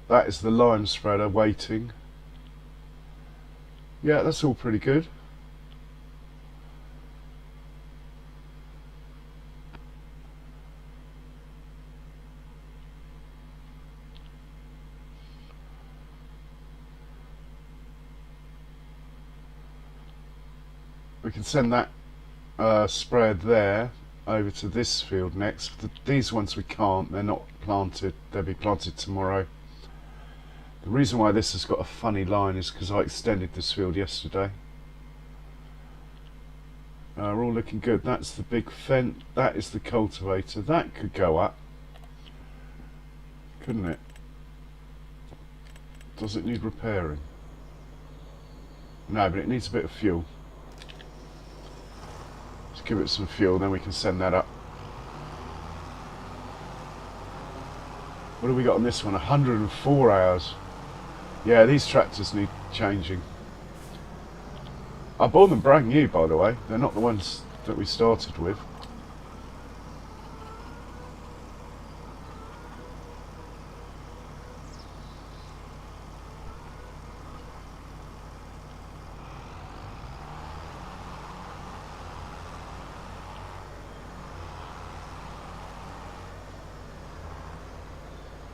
That is the lime spreader waiting. Yeah, that's all pretty good. We can send that spread there over to this field next. These ones we can't, they're not planted, they'll be planted tomorrow. The reason why this has got a funny line is because I extended this field yesterday. We're all looking good. That's the big fence, that is the cultivator. That could go up, couldn't it? Does it need repairing? No, but it needs a bit of fuel. Let's give it some fuel, then we can send that up. What have we got on this one? 104 hours. Yeah, these tractors need changing. I bought them brand new, by the way. They're not the ones that we started with.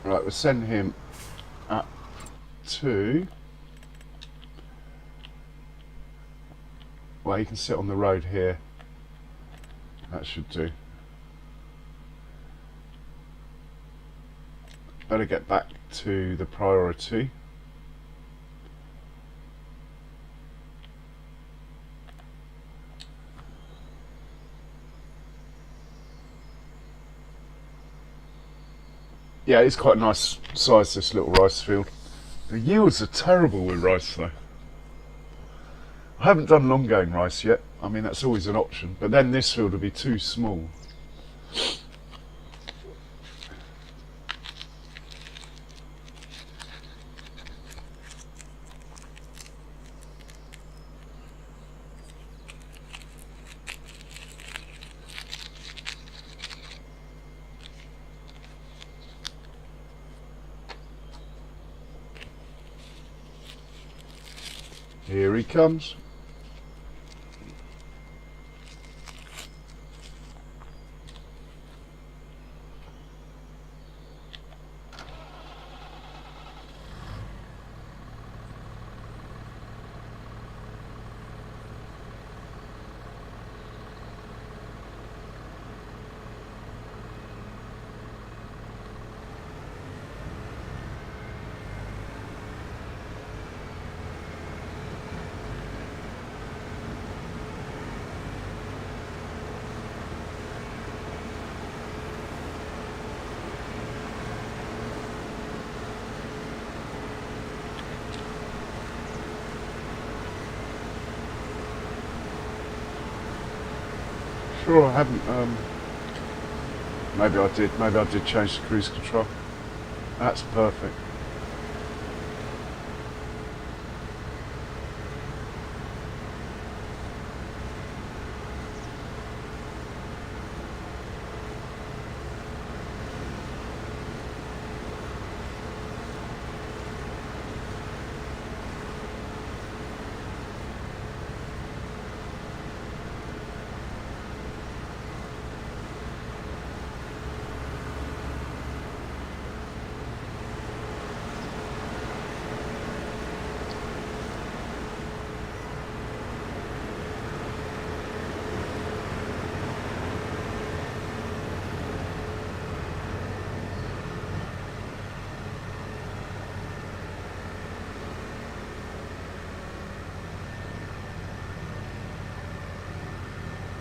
Right, we'll send him up to... Well, he can sit on the road here. That should do. Better get back to the priority. Yeah, it's quite a nice size, this little rice field. The yields are terrible with rice though. I haven't done long game rice yet. I mean, that's always an option, but then this field would be too small. Here he comes. Sure, I haven't. Maybe I did. Maybe I did change the cruise control. That's perfect.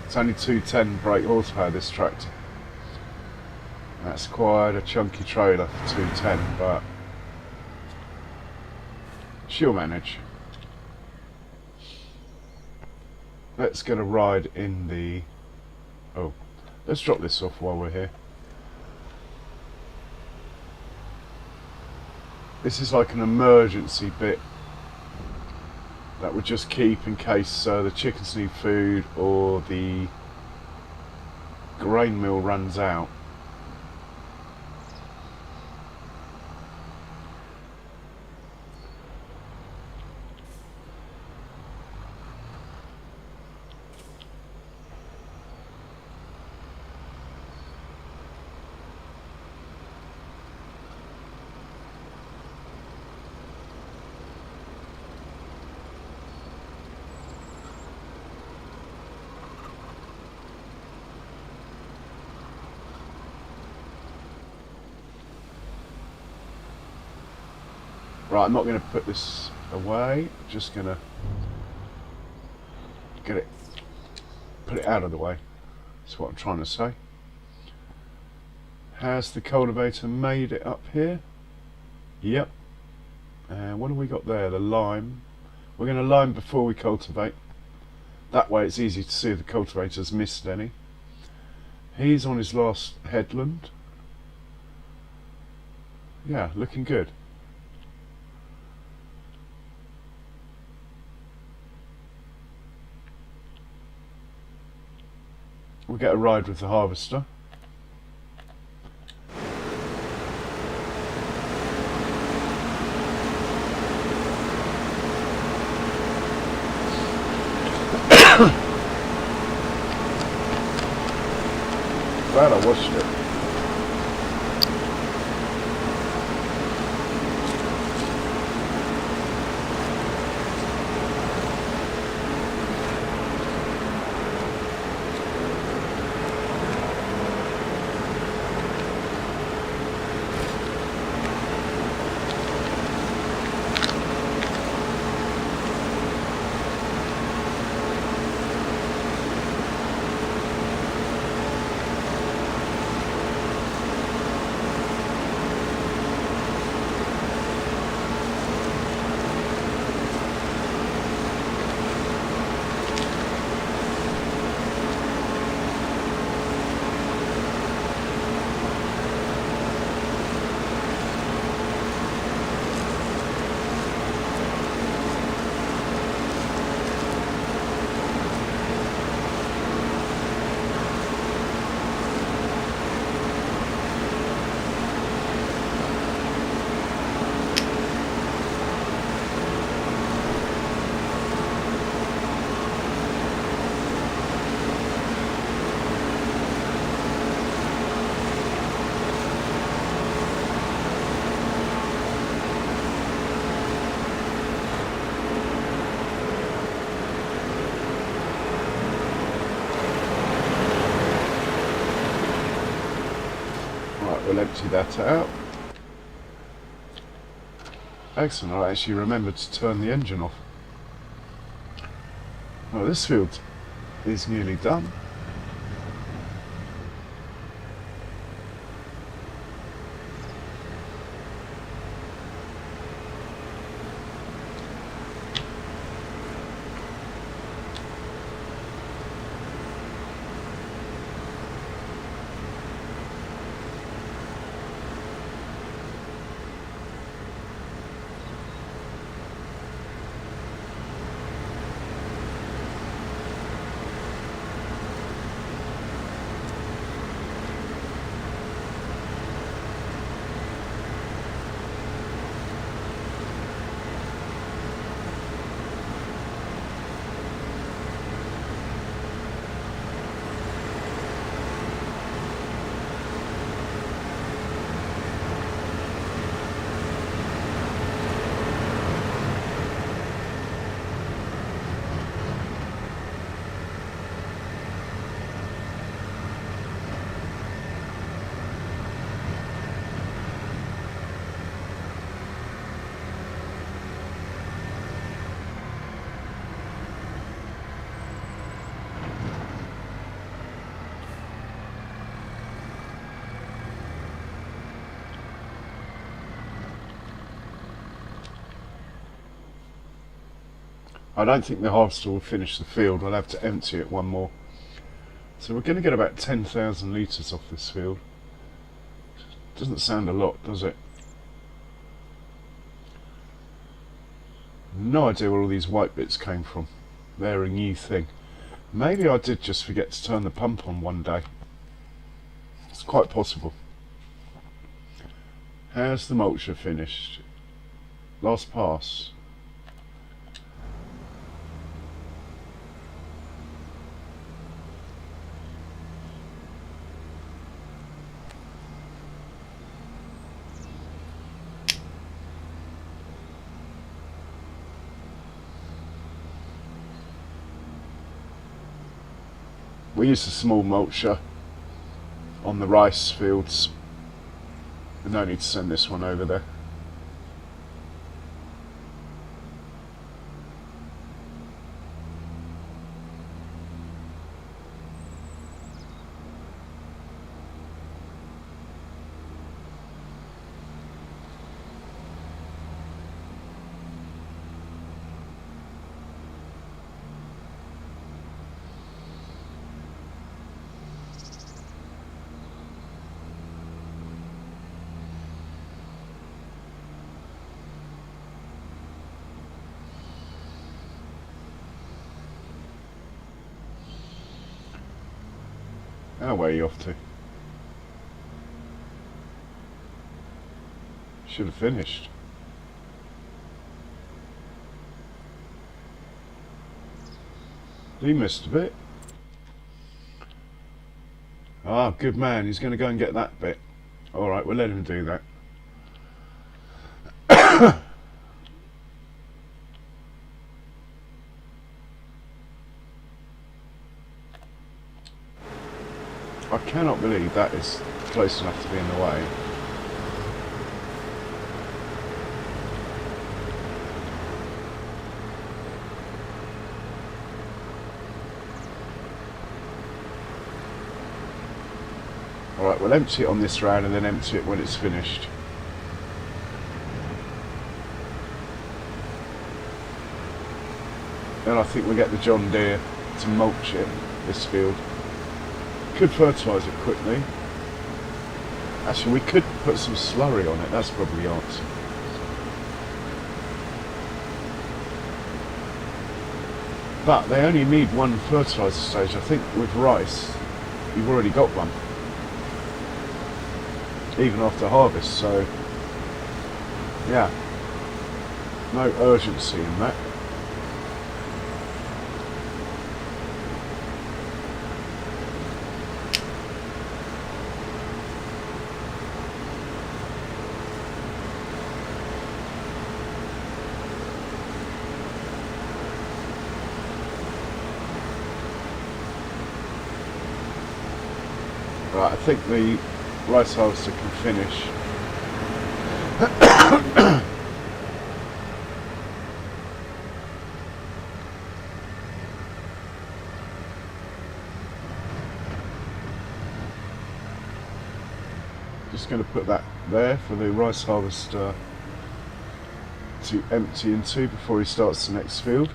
It's only 210 brake horsepower, this tractor. That's quite a chunky trailer for 210, but she'll manage. Let's get a ride in the... Oh, let's drop this off while we're here. This is like an emergency bit that would just keep in case the chickens need food or the grain mill runs out. Right, I'm not going to put this away, just going to put it out of the way. That's what I'm trying to say. Has the cultivator made it up here? Yep. And what have we got there? The lime. We're going to lime before we cultivate. That way it's easy to see if the cultivator's missed any. He's on his last headland. Yeah, looking good. We'll get a ride with the harvester. Glad I watched it. We'll empty that out. Excellent, I actually remembered to turn the engine off. Well, this field is nearly done. I don't think the harvester will finish the field. We'll have to empty it one more. So we're going to get about 10,000 litres off this field. Doesn't sound a lot, does it? No idea where all these white bits came from. They're a new thing. Maybe I did just forget to turn the pump on one day. It's quite possible. How's the mulcher finished? Last pass. We use a small mulcher on the rice fields. No need to send this one over there. Now where are you off to? Should have finished. He missed a bit. Ah, good man. He's going to go and get that bit. Alright, we'll let him do that. I cannot believe that is close enough to be in the way. Alright, we'll empty it on this round and then empty it when it's finished. Then I think we'll get the John Deere to mulch it, this field. Could fertilise it quickly. Actually, we could put some slurry on it, that's probably the answer. But they only need one fertiliser stage. I think with rice, you've already got one. Even after harvest, so yeah, no urgency in that. Right, I think the rice harvester can finish. Just going to put that there for the rice harvester to empty into before he starts the next field.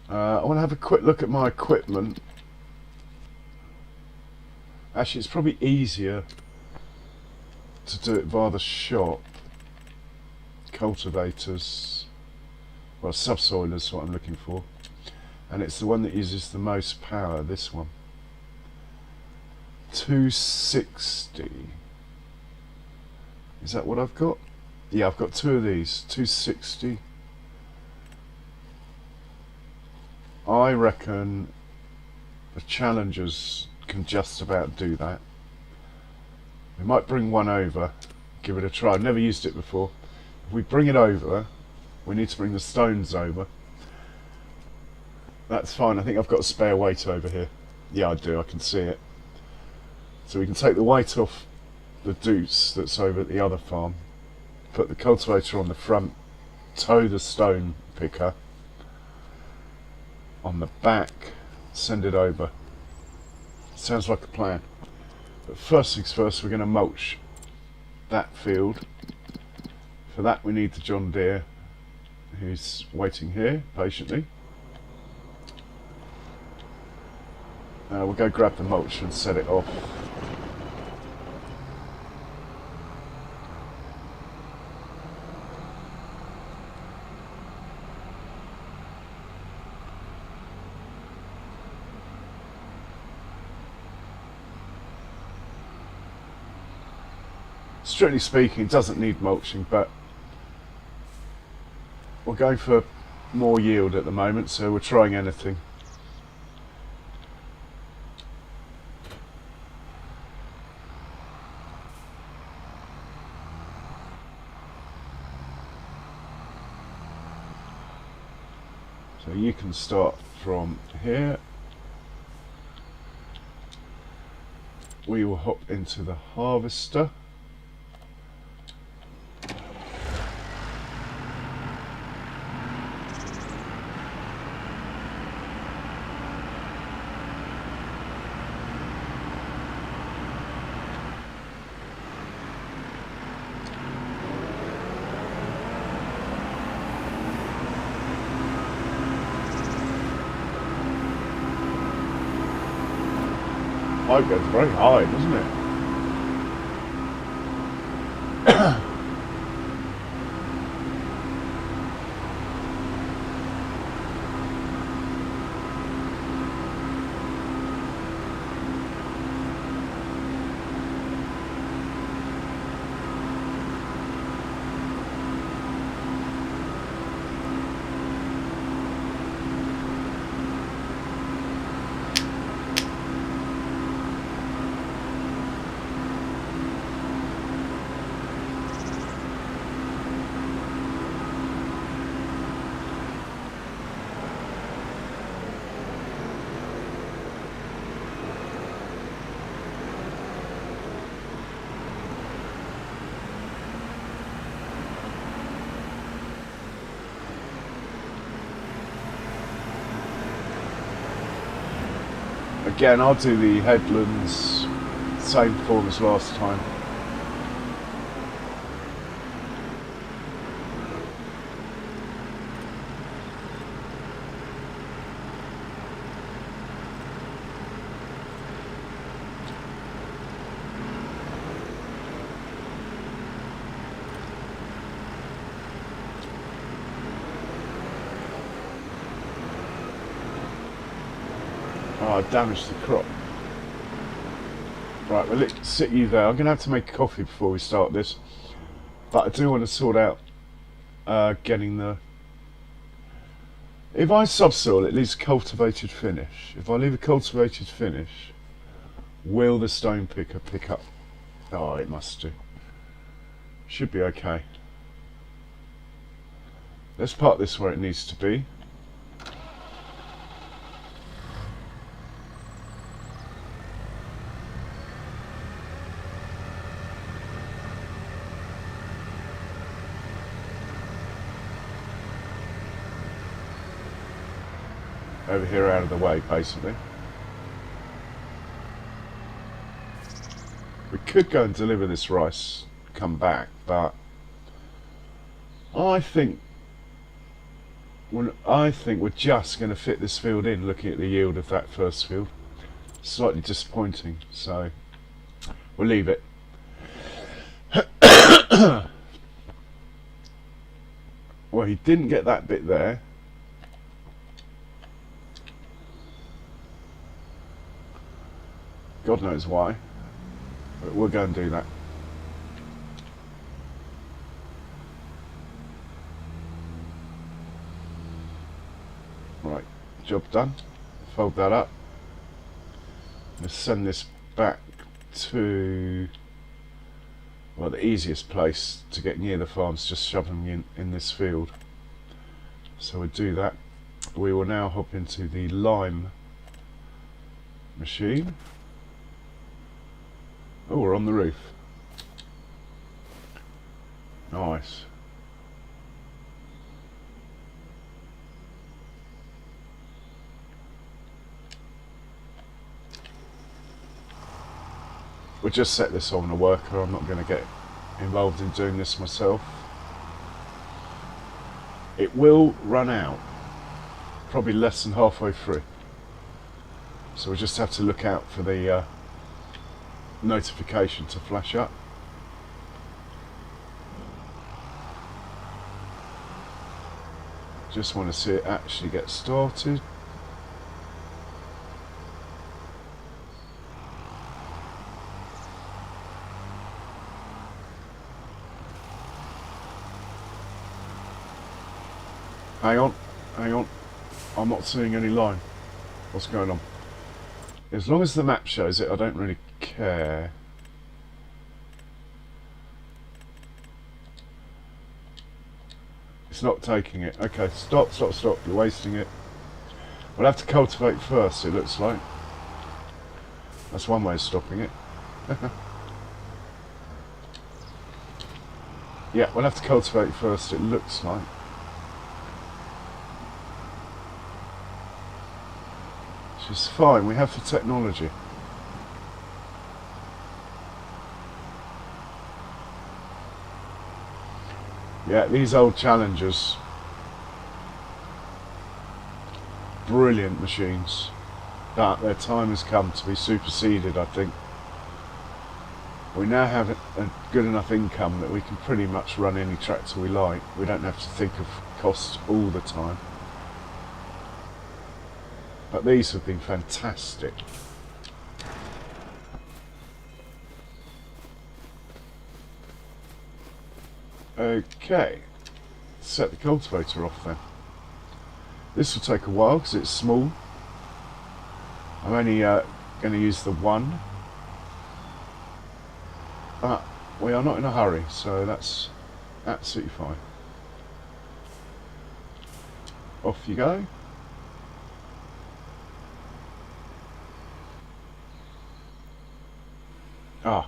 I want to have a quick look at my equipment. Actually, it's probably easier to do it via the shop. Cultivators, well, subsoilers is what I'm looking for, and it's the one that uses the most power, this one. 260. Is that what I've got? Yeah, I've got two of these, 260. I reckon the Challengers can just about do that. We might bring one over, give it a try. I've never used it before. If we bring it over, we need to bring the stones over. That's fine. I think I've got a spare weight over here. Yeah, I do. I can see it. So we can take the weight off the deuce that's over at the other farm, put the cultivator on the front, tow the stone picker on the back, send it over. Sounds like a plan. But first things first, we're going to mulch that field. For that we need the John Deere, who's waiting here patiently. We'll go grab the mulch and set it off. Strictly speaking, it doesn't need mulching, but we're going for more yield at the moment, so we're trying anything. So you can start from here. We will hop into the harvester. It goes very high, doesn't it? Again, I'll do the headlands same form as last time. Oh, I damaged the crop. Right, well, let's sit you there. I'm going to have to make a coffee before we start this. But I do want to sort out getting the... If I subsoil, it leaves cultivated finish. If I leave a cultivated finish, will the stone picker pick up? Oh, it must do. Should be okay. Let's park this where it needs to be. Over here out of the way, basically. We could go and deliver this rice, come back, but I think we're just going to fit this field in, looking at the yield of that first field. Slightly disappointing, so we'll leave it. Well, he didn't get that bit there. God knows why, but we'll go and do that. Right, job done. Fold that up. Let's send this back to, well, the easiest place to get near the farm is just shove them in this field. So we'll do that. We will now hop into the lime machine. Oh, we're on the roof. Nice. We'll just set this on a worker. I'm not going to get involved in doing this myself. It will run out probably less than halfway through. So we just have to look out for the notification to flash up. Just want to see it actually get started. Hang on, I'm not seeing any line. What's going on? As long as the map shows it, I don't really care. It's not taking it. Okay, stop. You're wasting it. We'll have to cultivate first, it looks like. That's one way of stopping it. Yeah, we'll have to cultivate first, it looks like. Which is fine, we have the technology. Yeah, these old Challengers, brilliant machines, but their time has come to be superseded, I think. We now have a good enough income that we can pretty much run any tractor we like. We don't have to think of costs all the time. But these have been fantastic. Okay, set the cultivator off then. This will take a while because it's small. I'm only going to use the one, but we are not in a hurry, so that's absolutely fine. Off you go. Ah,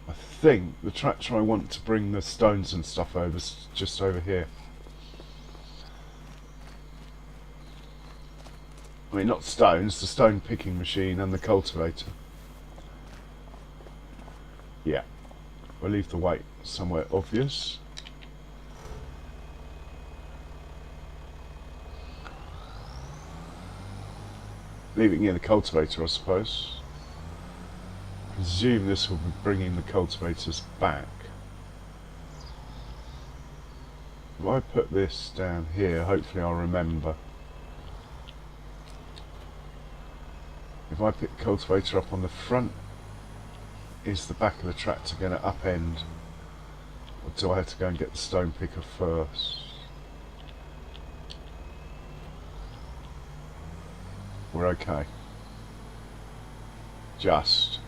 I think the tractor I want to bring the stones and stuff over is just over here. I mean, not stones, the stone picking machine and the cultivator. Yeah, we'll leave the weight somewhere obvious. Leave it near the cultivator, I suppose. I presume this will be bringing the cultivators back. If I put this down here, hopefully I'll remember. If I pick the cultivator up on the front, is the back of the tractor going to upend? Or do I have to go and get the stone picker first? We're okay. Just.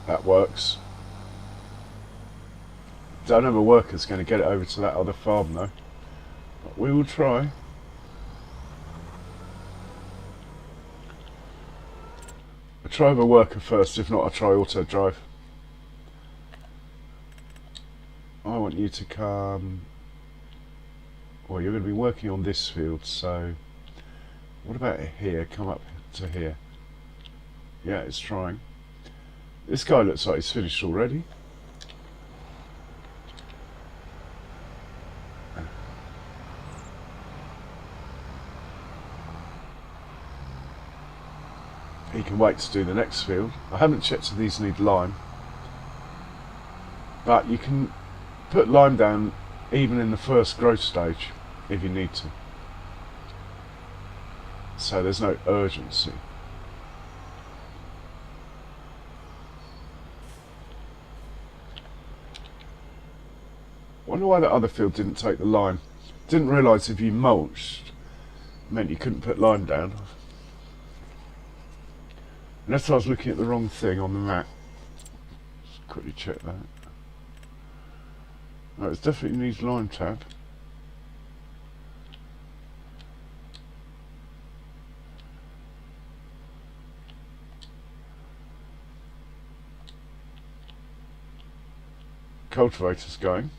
That works. Don't have a worker's going to get it over to that other farm though. But we will try. I'll try with a worker first, if not I'll try auto drive. I want you to come... Well, you're going to be working on this field, so... What about here? Come up to here. Yeah, it's trying. This guy looks like he's finished already. He can wait to do the next field. I haven't checked if these need lime. But you can put lime down even in the first growth stage if you need to. So there's no urgency. Wonder why that other field didn't take the lime. Didn't realise if you mulched meant you couldn't put lime down. Unless I was looking at the wrong thing on the map. Just quickly check that. No, it definitely needs lime tab. Cultivator's going.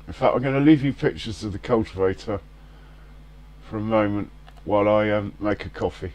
In fact, I'm going to leave you pictures of the cultivator for a moment while I make a coffee.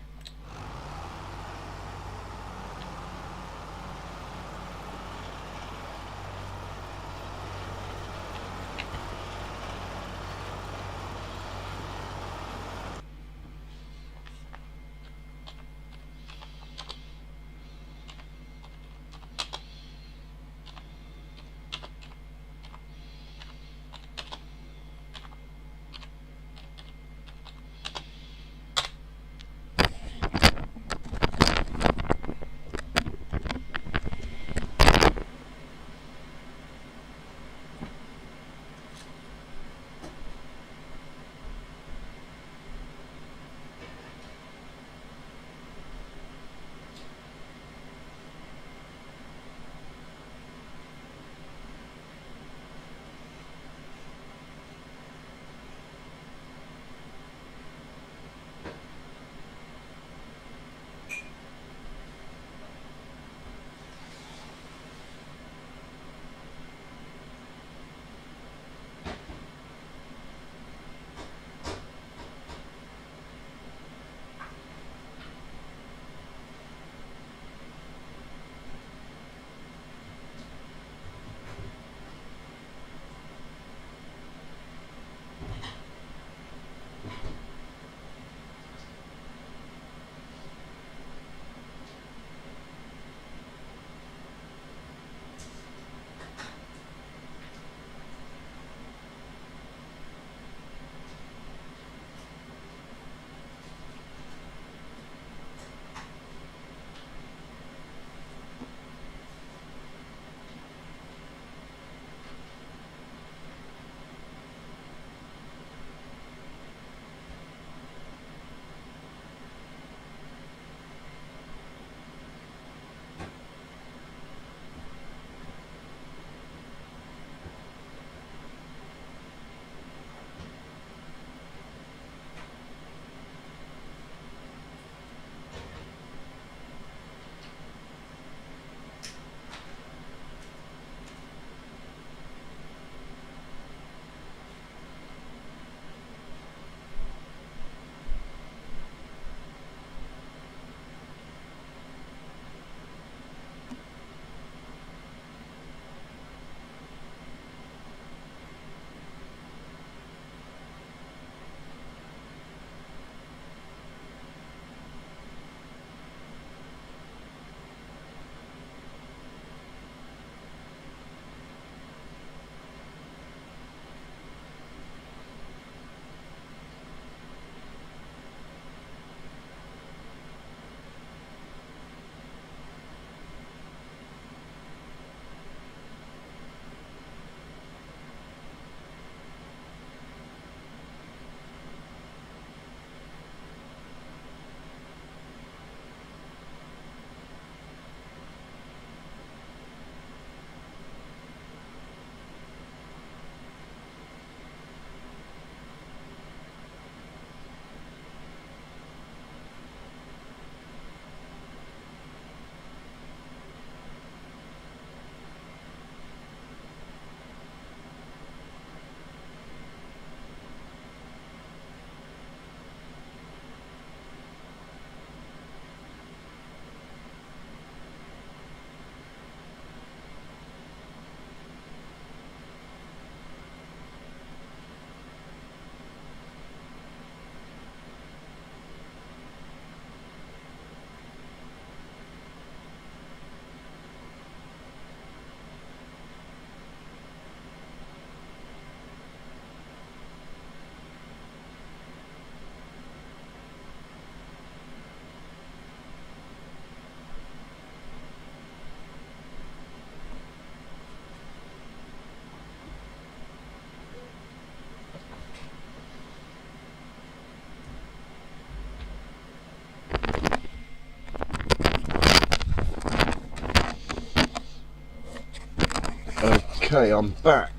Okay, I'm back.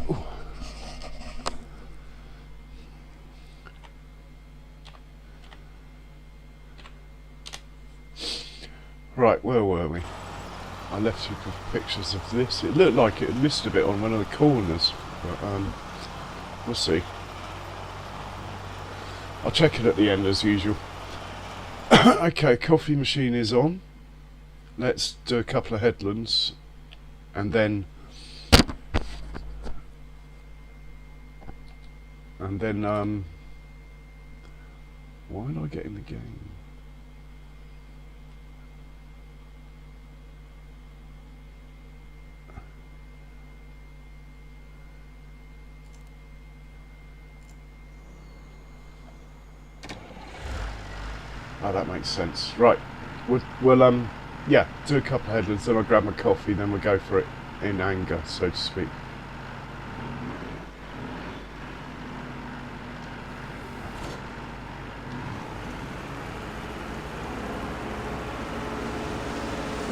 Ooh. Right, where were we? I left you pictures of this. It looked like it had missed a bit on one of the corners, but we'll see. I'll check it at the end as usual. Okay, coffee machine is on. Let's do a couple of headlands, and then why did I get in the game? Oh, that makes sense. Right, we'll yeah, do a couple of headlands, then I'll grab my coffee, then we'll go for it in anger, so to speak.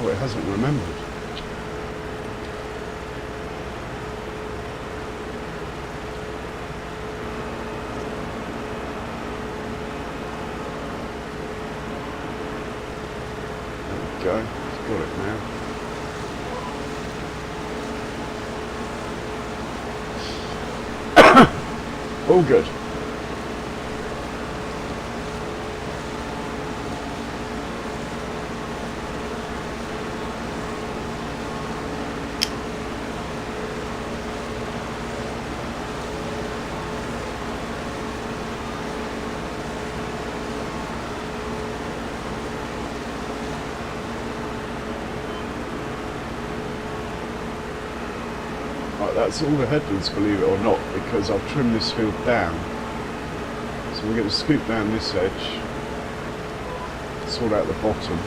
Oh, it hasn't remembered. Go. It's got it now. All good. Right, that's all the headlands, believe it or not, because I've trimmed this field down. So we're going to scoop down this edge, sort out the bottom.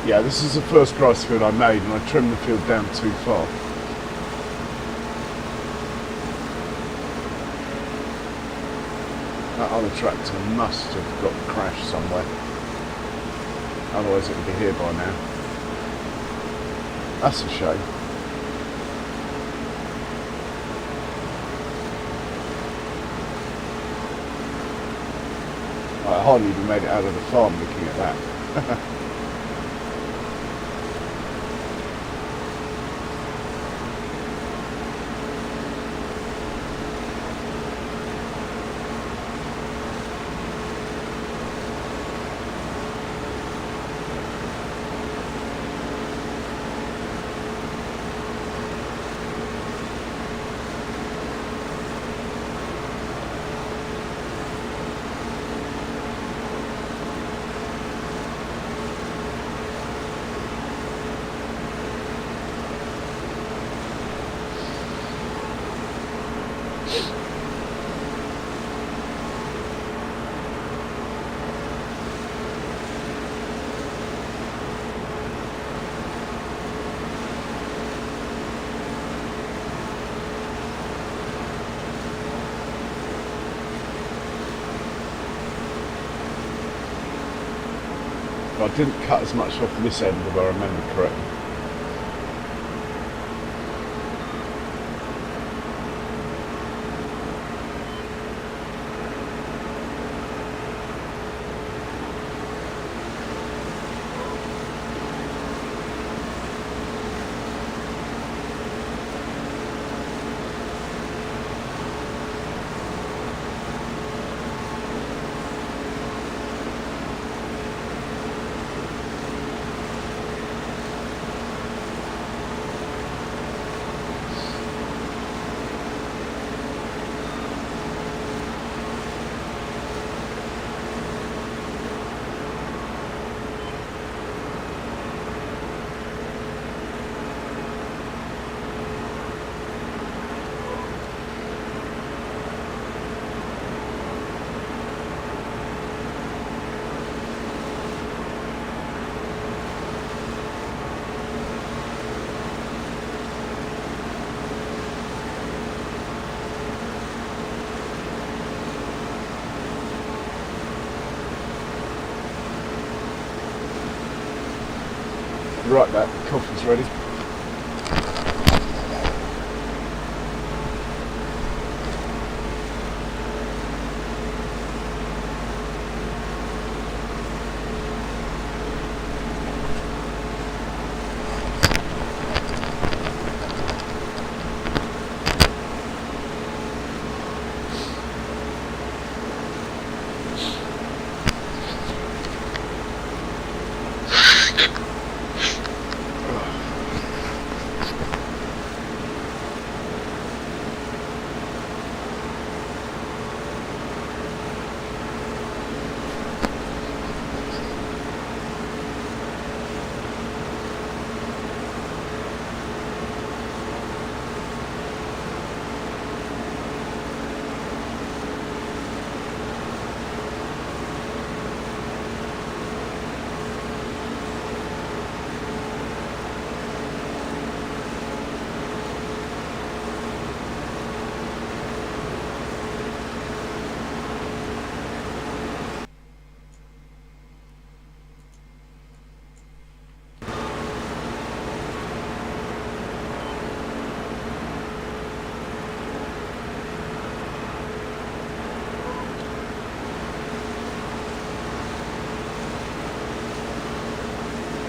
Yeah, this is the first grass field I made, and I trimmed the field down too far. That other tractor must have got crashed somewhere. Otherwise it would be here by now. That's a shame. I hardly even made it out of the farm looking at that. I didn't cut as much off this end if I remember correctly. Right, that coffee's ready.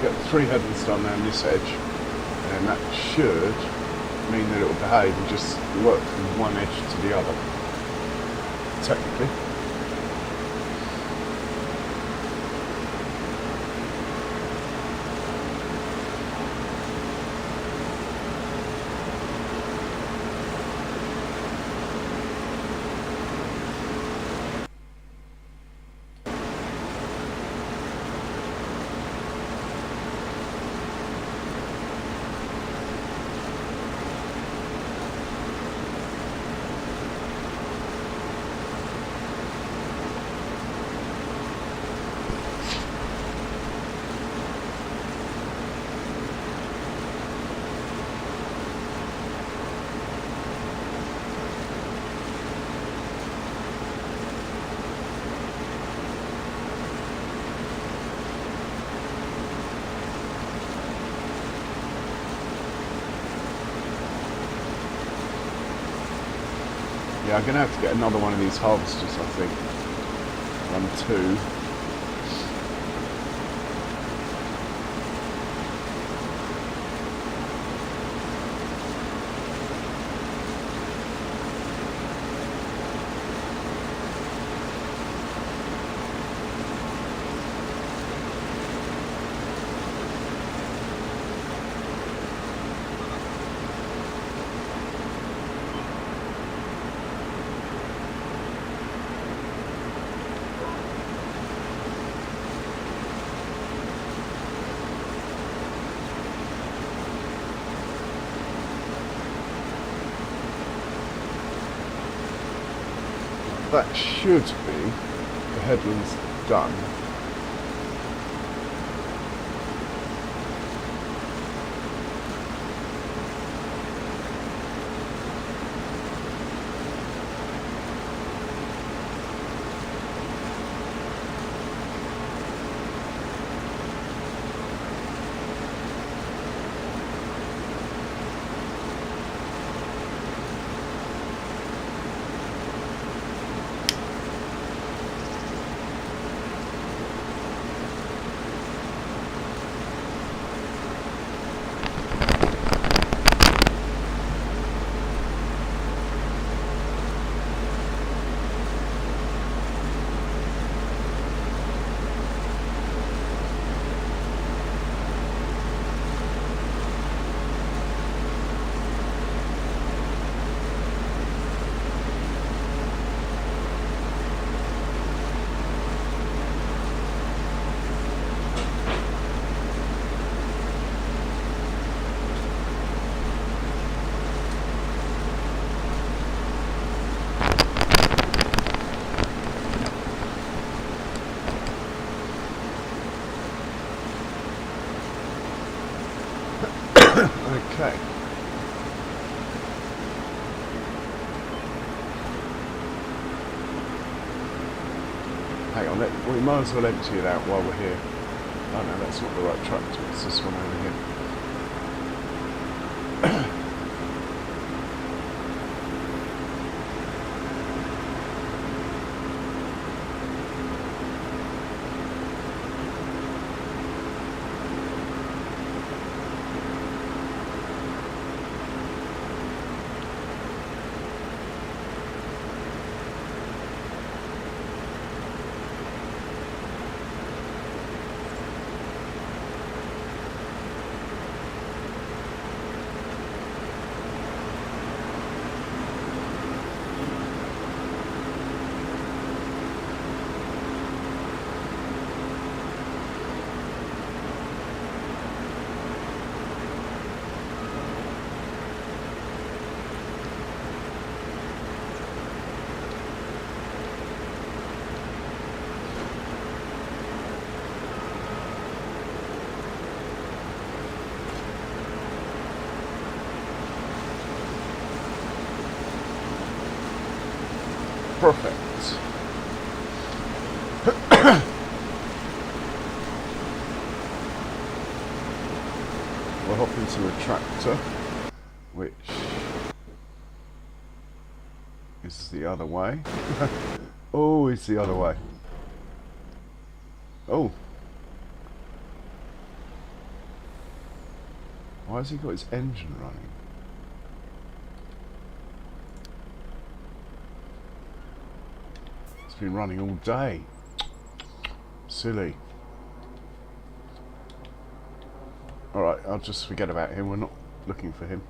Get 3 headlands done down this edge, and that should mean that it will behave and just work from one edge to the other, technically. Yeah, I'm going to have to get another one of these harvesters, I think. Run 2. That should be the headlands done. Okay. Hang on, we might as well empty it out while we're here. Oh no, that's not the right tractor, it's this one over here. Perfect. We'll hop into the tractor, which is the other way. Oh, it's the other way. Oh. Why has he got his engine running? It's been running all day. Silly. Alright, I'll just forget about him. We're not looking for him.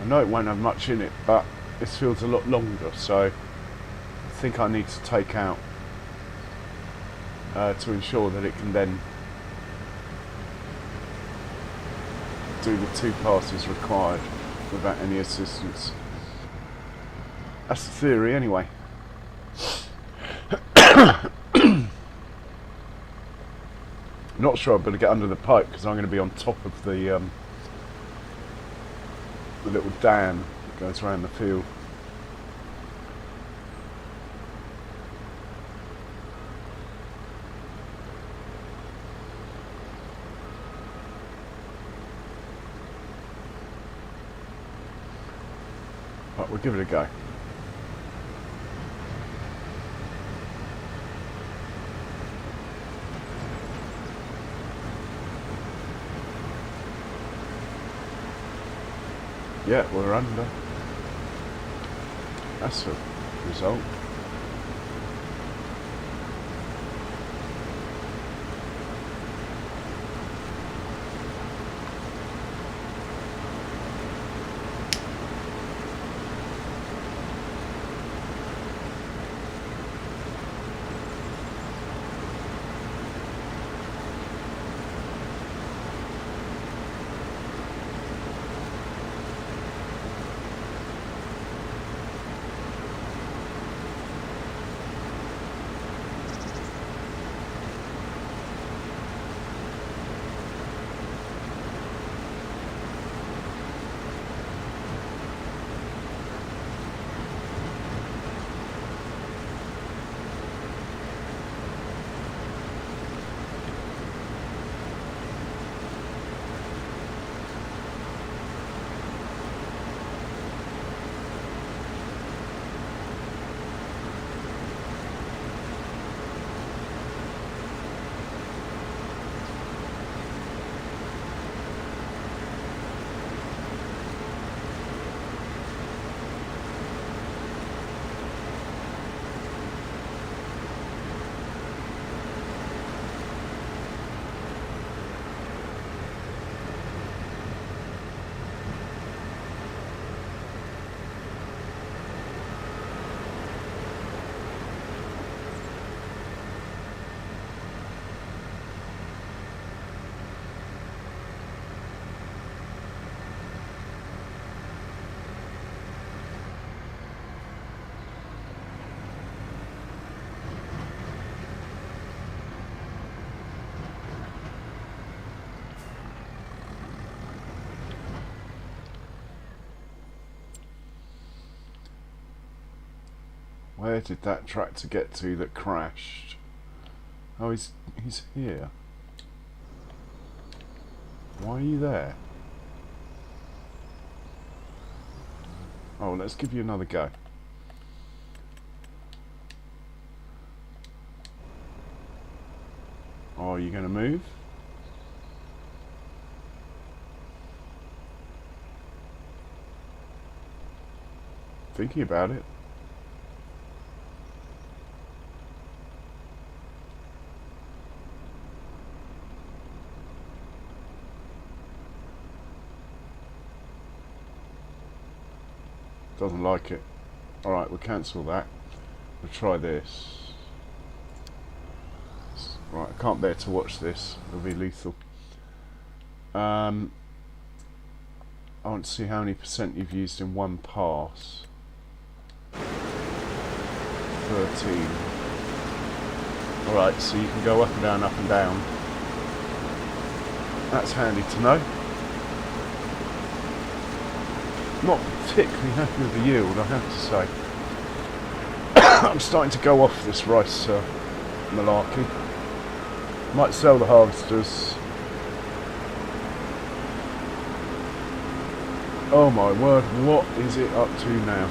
I know it won't have much in it, but this field's a lot longer, so I think I need to take out to ensure that it can then do the 2 passes required without any assistance. That's the theory anyway. Not sure I'm going to get under the pipe because I'm going to be on top of the little dam that goes around the field. Right, we'll give it a go. Yeah, we're under. That's a result. Where did that tractor get to that crashed? Oh, he's here. Why are you there? Oh, let's give you another go. Oh, are you going to move? Thinking about it. Doesn't like it. Alright, we'll cancel that. We'll try this. Right, I can't bear to watch this. It'll be lethal. I want to see how many % you've used in one pass. 13. Alright, so you can go up and down, up and down. That's handy to know. Not particularly happy with the yield, I have to say. I'm starting to go off this rice malarkey. Might sell the harvesters. Oh my word, what is it up to now?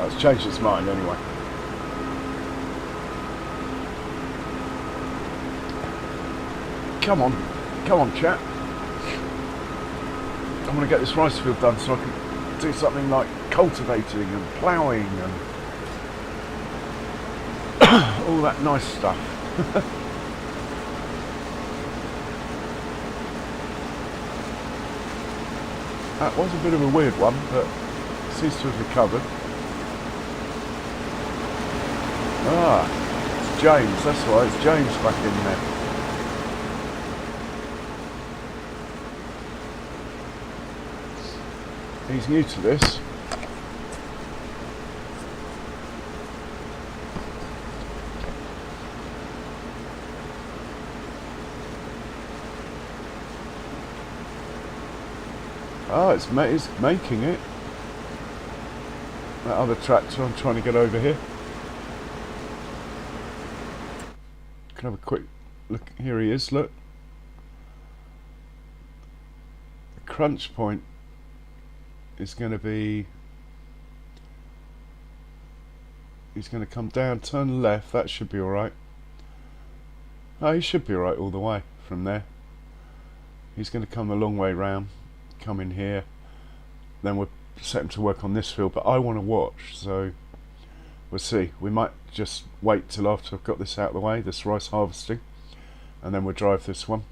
Oh, it's changed its mind anyway. Come on chap. I want to get this rice field done so I can do something like cultivating and ploughing and all that nice stuff. That was a bit of a weird one, but seems to have recovered. Ah, it's James, that's right, it's James back in there. He's new to this. Oh, it's making it. That other tractor I'm trying to get over here. Can have a quick look. Here he is, look. The crunch point is going to be... He's going to come down, turn left, that should be alright. Oh, he should be alright all the way from there. He's going to come a long way round, come in here, then we'll set him to work on this field, but I want to watch, so we'll see. We might just wait till after I've got this out of the way, this rice harvesting, and then we'll drive this one.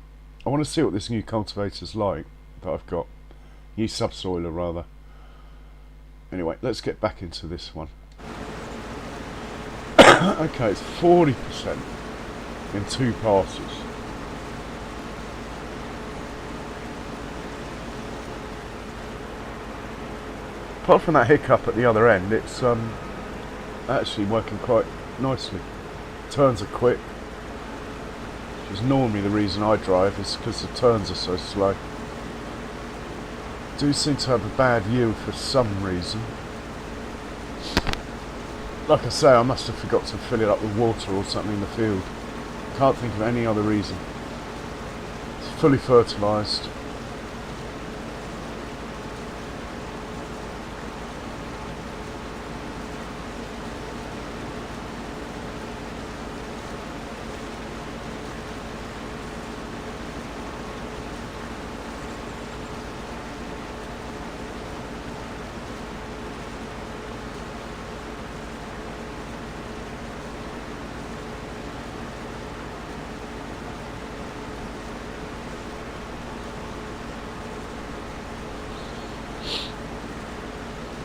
I want to see what this new cultivator's like that I've got. New subsoiler rather. Anyway, let's get back into this one. Okay, it's 40% in 2 passes. Apart from that hiccup at the other end, it's actually working quite nicely. Turns are quick, which is normally the reason I drive, is because the turns are so slow. Do seem to have a bad yield for some reason. Like I say, I must have forgot to fill it up with water or something in the field. Can't think of any other reason. It's fully fertilised.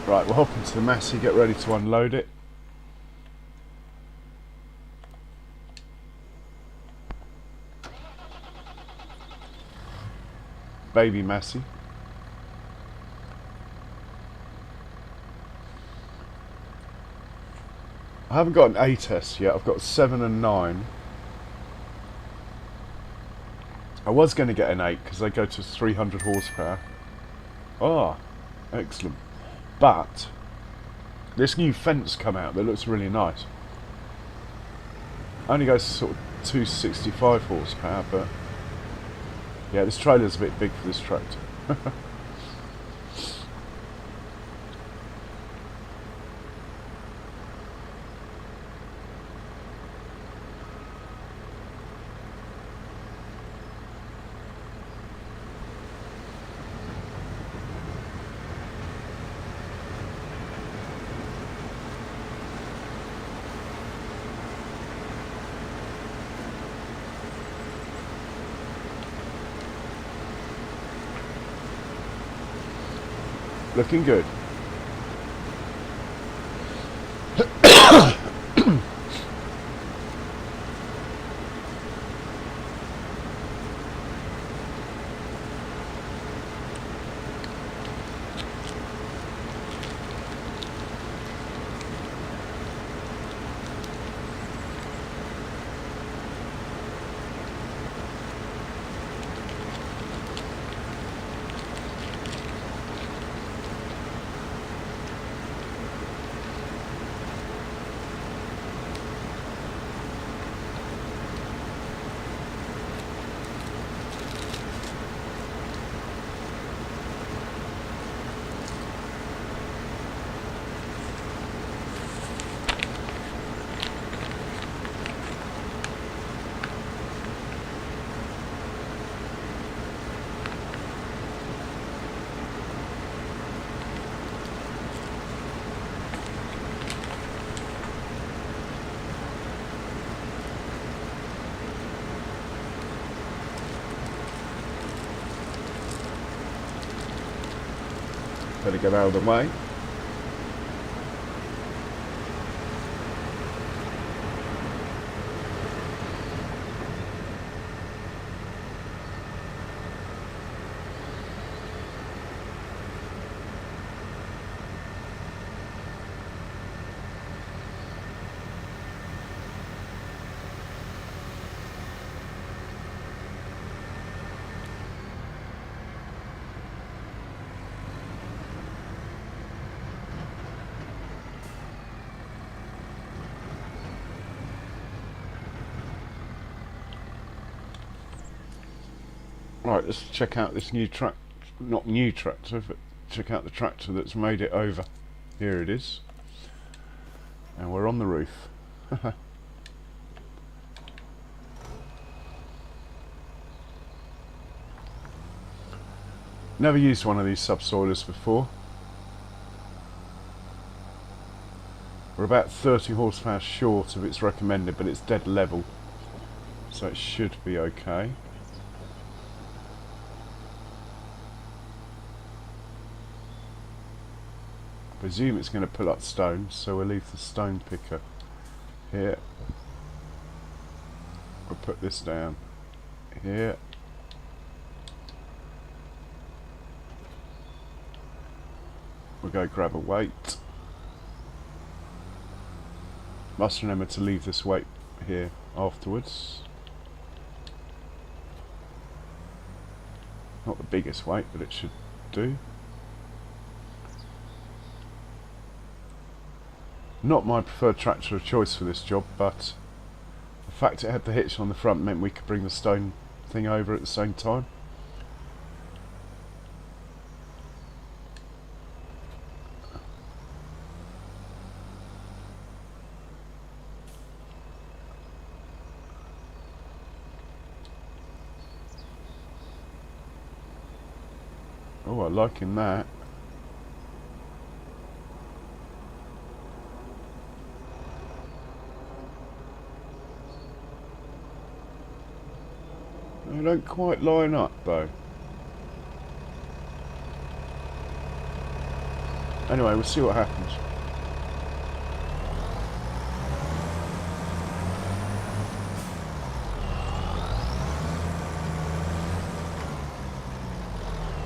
Right, we'll hop into the Massey, get ready to unload it. Baby Massey. I haven't got an A test yet. I've got 7 and 9. I was going to get an 8 because they go to 300 horsepower. Ah, excellent. But this new fence come out that looks really nice. Only goes to sort of 265 horsepower, but yeah, this trailer's a bit big for this tractor. Looking good. Better get out of the way. Right, let's check out this new track, not new tractor, but check out the tractor that's made it over. Here it is. And we're on the roof. Never used one of these subsoilers before. We're about 30 horsepower short of its recommended, but it's dead level, so it should be okay. I presume it's going to pull up stones, so we'll leave the stone picker here. We'll put this down here. We'll go grab a weight. Must remember to leave this weight here afterwards. Not the biggest weight, but it should do. Not my preferred tractor of choice for this job, but the fact it had the hitch on the front meant we could bring the stone thing over at the same time. Oh, I like him that. They don't quite line up though. Anyway, we'll see what happens.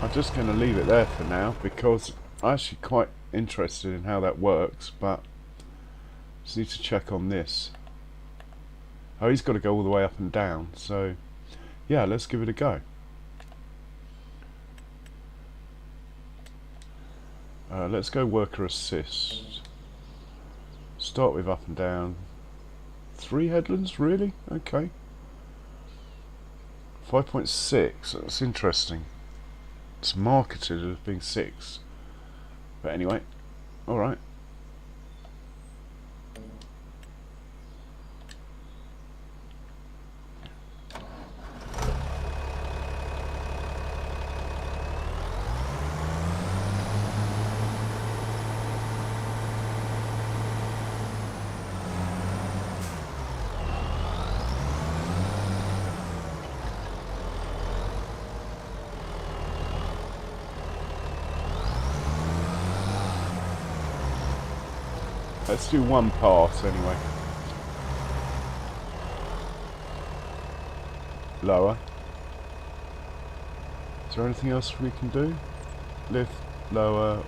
I'm just going to leave it there for now because I'm actually quite interested in how that works, but Just need to check on this. Oh, he's got to go all the way up and down, so yeah, let's give it a go. Let's go worker assist. Start with up and down. 3 headlands, really? Okay. 5.6, that's interesting. It's marketed as being 6. But anyway, alright. Let's do one pass anyway. Lower. Is there anything else we can do? Lift, lower.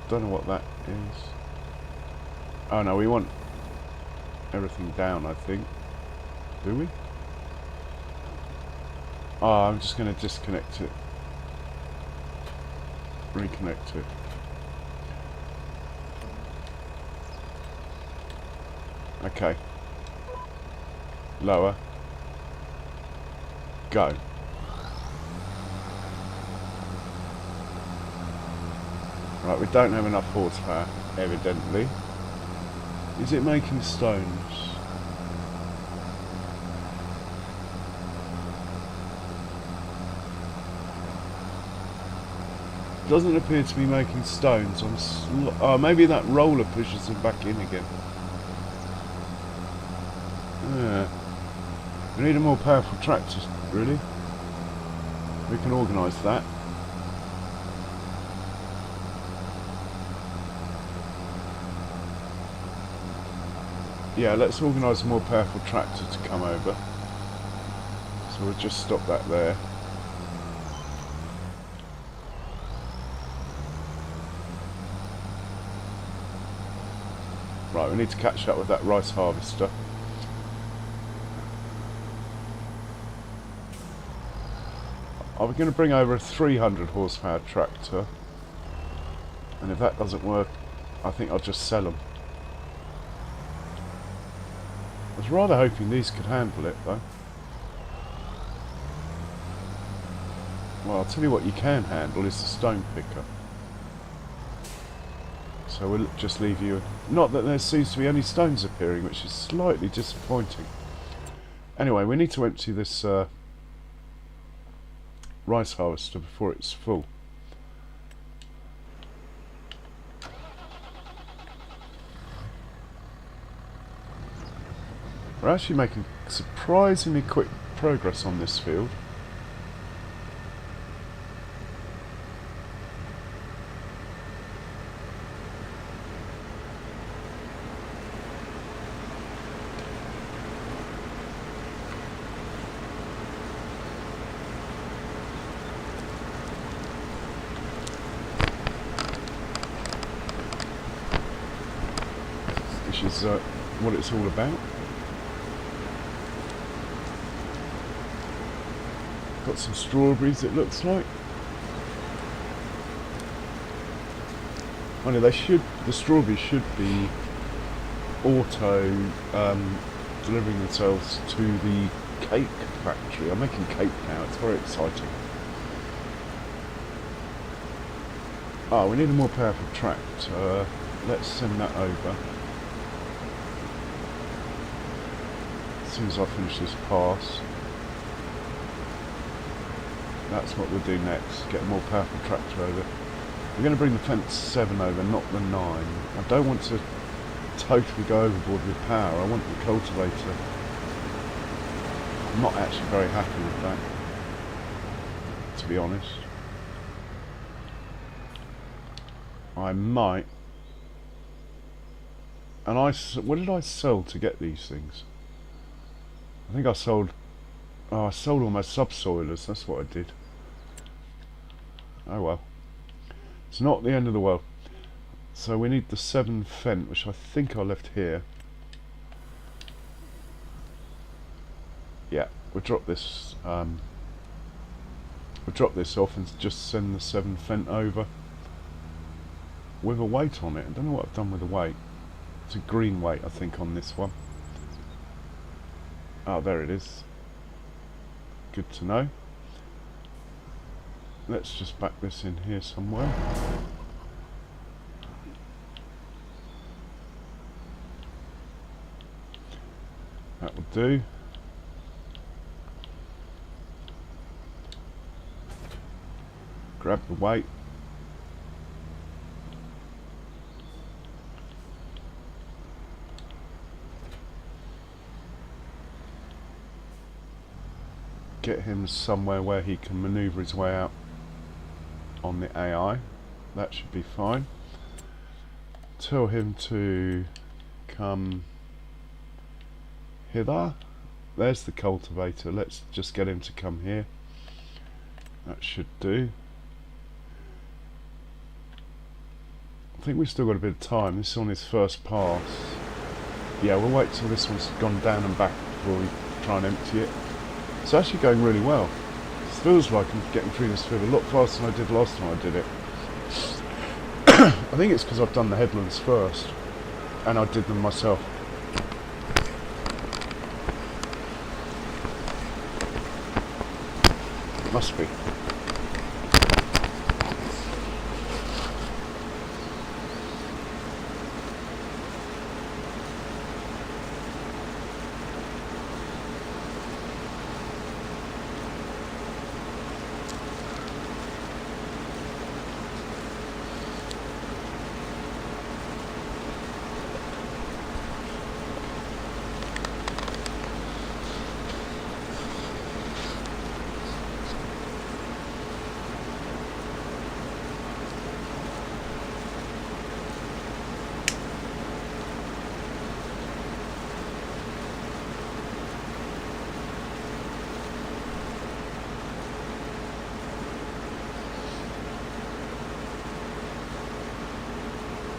Don't know what that is. Oh no, we want everything down, I think. Do we? Oh, I'm just going to disconnect it. Reconnect it. Okay. Lower. Go. Right, we don't have enough horsepower, evidently. Is it making stones? Doesn't appear to be making stones. Oh, maybe that roller pushes them back in again. Yeah. We need a more powerful tractor, really. We can organise that. Yeah, let's organise a more powerful tractor to come over. So we'll just stop that there. Right, we need to catch up with that rice harvester. Are we going to bring over a 300 horsepower tractor? And if that doesn't work, I think I'll just sell them. I was rather hoping these could handle it, though. Well, I'll tell you what you can handle is the stone picker. So we'll just leave you... Not that there seems to be any stones appearing, which is slightly disappointing. Anyway, we need to empty this rice harvester before it's full. We're actually making surprisingly quick progress on this field. Which is what it's all about. Got some strawberries, it looks like. I know the strawberries should be auto delivering themselves to the cake factory. I'm making cake now, it's very exciting. Oh, we need a more powerful tractor. Let's send that over. As soon as I finish this pass. That's what we'll do next, get a more powerful tractor over. We're going to bring the fence 7 over, not the 9. I don't want to totally go overboard with power, I want the cultivator. I'm not actually very happy with that, to be honest. I might... And what did I sell to get these things? I think I sold... Oh, I sold all my subsoilers, that's what I did. Oh well. It's not the end of the world. So we need the 7 fent, which I think I left here. Yeah, we'll drop this. We'll drop this off and just send the 7 Fent over with a weight on it. I don't know what I've done with the weight. It's a green weight, I think, on this one. Oh, there it is. Good to know. Let's just back this in here somewhere. That will do. Grab the weight. Get him somewhere where he can maneuver his way out on the AI. That should be fine. Tell him to come hither. There's the cultivator. Let's just get him to come here. That should do. I think we've still got a bit of time. This is on his first pass. Yeah, we'll wait till this one's gone down and back before we try and empty it. It's actually going really well. It feels like I'm getting through this field a lot faster than I did last time I did it. I think it's because I've done the headlands first, and I did them myself. Must be.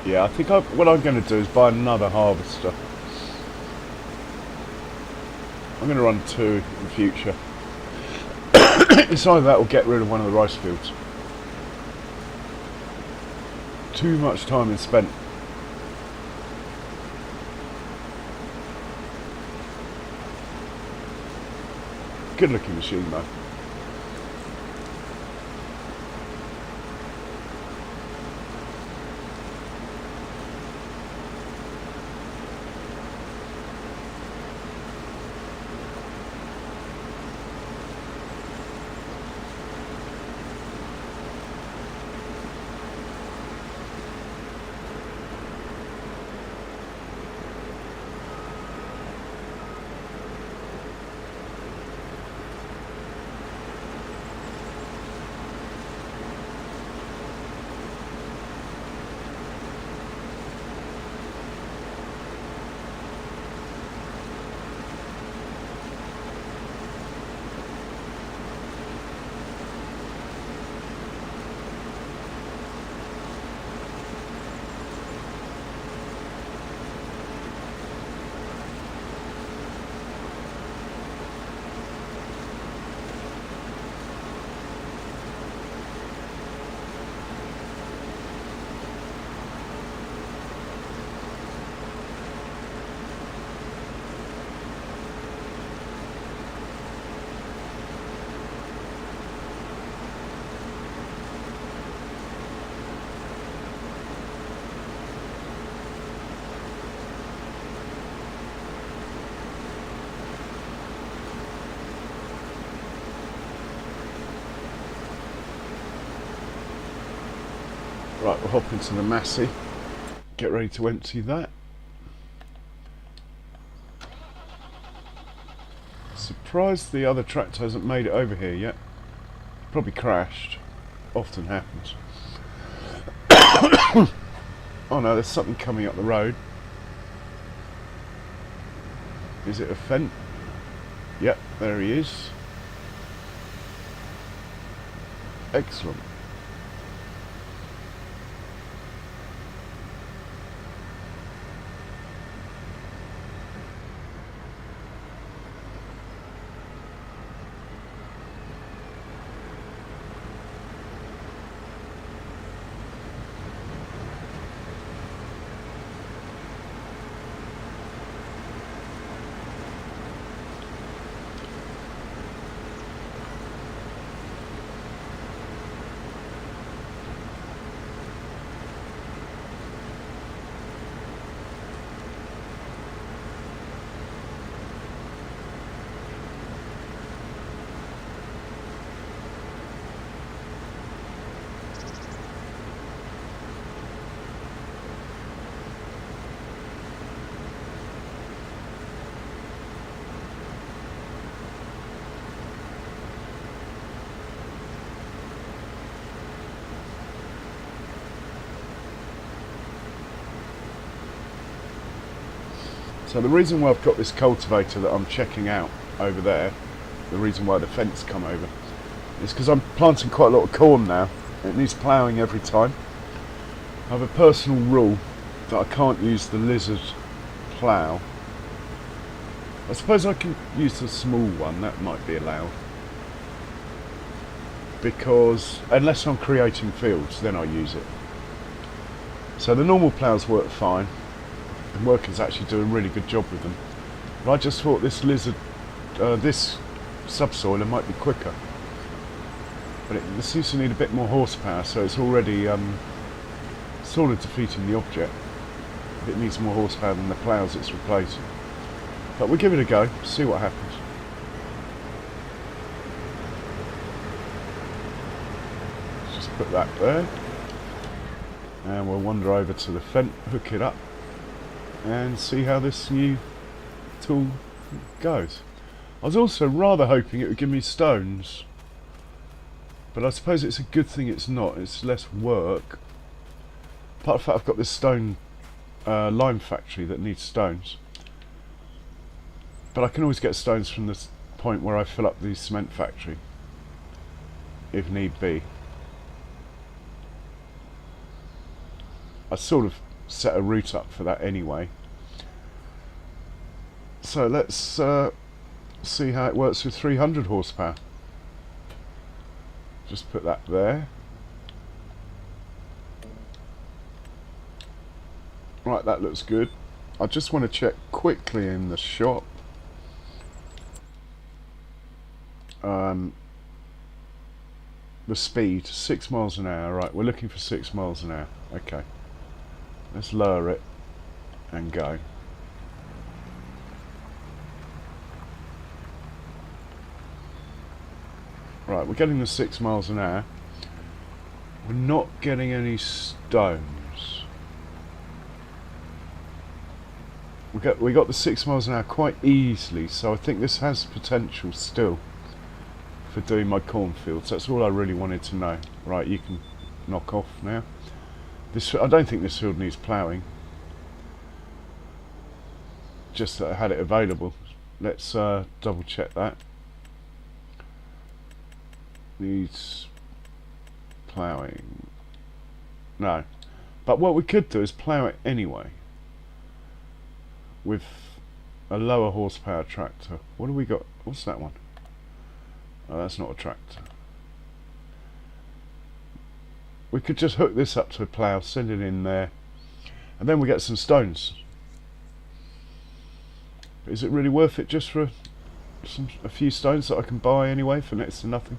Yeah, I think what I'm going to do is buy another harvester. I'm going to run 2 in the future. It's either that or get rid of one of the rice fields. Too much time is spent. Good looking machine though. Right, we'll hop into the Massey, get ready to empty that. Surprised the other tractor hasn't made it over here yet. Probably crashed. Often happens. Oh no, there's something coming up the road. Is it a Fent? Yep, there he is. Excellent. So the reason why I've got this cultivator that I'm checking out over there, the reason why the fence come over, is because I'm planting quite a lot of corn now. It needs ploughing every time. I have a personal rule that I can't use the lizard plough. I suppose I can use the small one, that might be allowed. Because, unless I'm creating fields, then I use it. So the normal ploughs work fine, and workers actually do a really good job with them. But I just thought this lizard, this subsoiler might be quicker. But it seems to need a bit more horsepower, so it's already sort of defeating the object. It needs more horsepower than the ploughs it's replacing. But we'll give it a go, see what happens. Just put that there. And we'll wander over to the fence, hook it up, and see how this new tool goes. I was also rather hoping it would give me stones. But I suppose it's a good thing it's not, it's less work. Apart from that, I've got this stone lime factory that needs stones. But I can always get stones from the point where I fill up the cement factory, if need be. I sort of set a route up for that anyway. So let's see how it works with 300 horsepower. Just put that there. Right, that looks good. I just want to check quickly in the shop. The speed, 6 miles an hour. Right, we're looking for 6 miles an hour. Okay. Let's lower it and go. Right, we're getting the 6 miles an hour. We're not getting any stones. We got the 6 miles an hour quite easily, so I think this has potential still for doing my cornfields. That's all I really wanted to know. Right, you can knock off now. I don't think this field needs ploughing. Just that I had it available. Let's double check that. Needs ploughing. No. But what we could do is plough it anyway with a lower horsepower tractor. What have we got? What's that one? Oh, that's not a tractor. We could just hook this up to a plough, send it in there, and then we get some stones. Is it really worth it just for a few stones that I can buy anyway for next to nothing?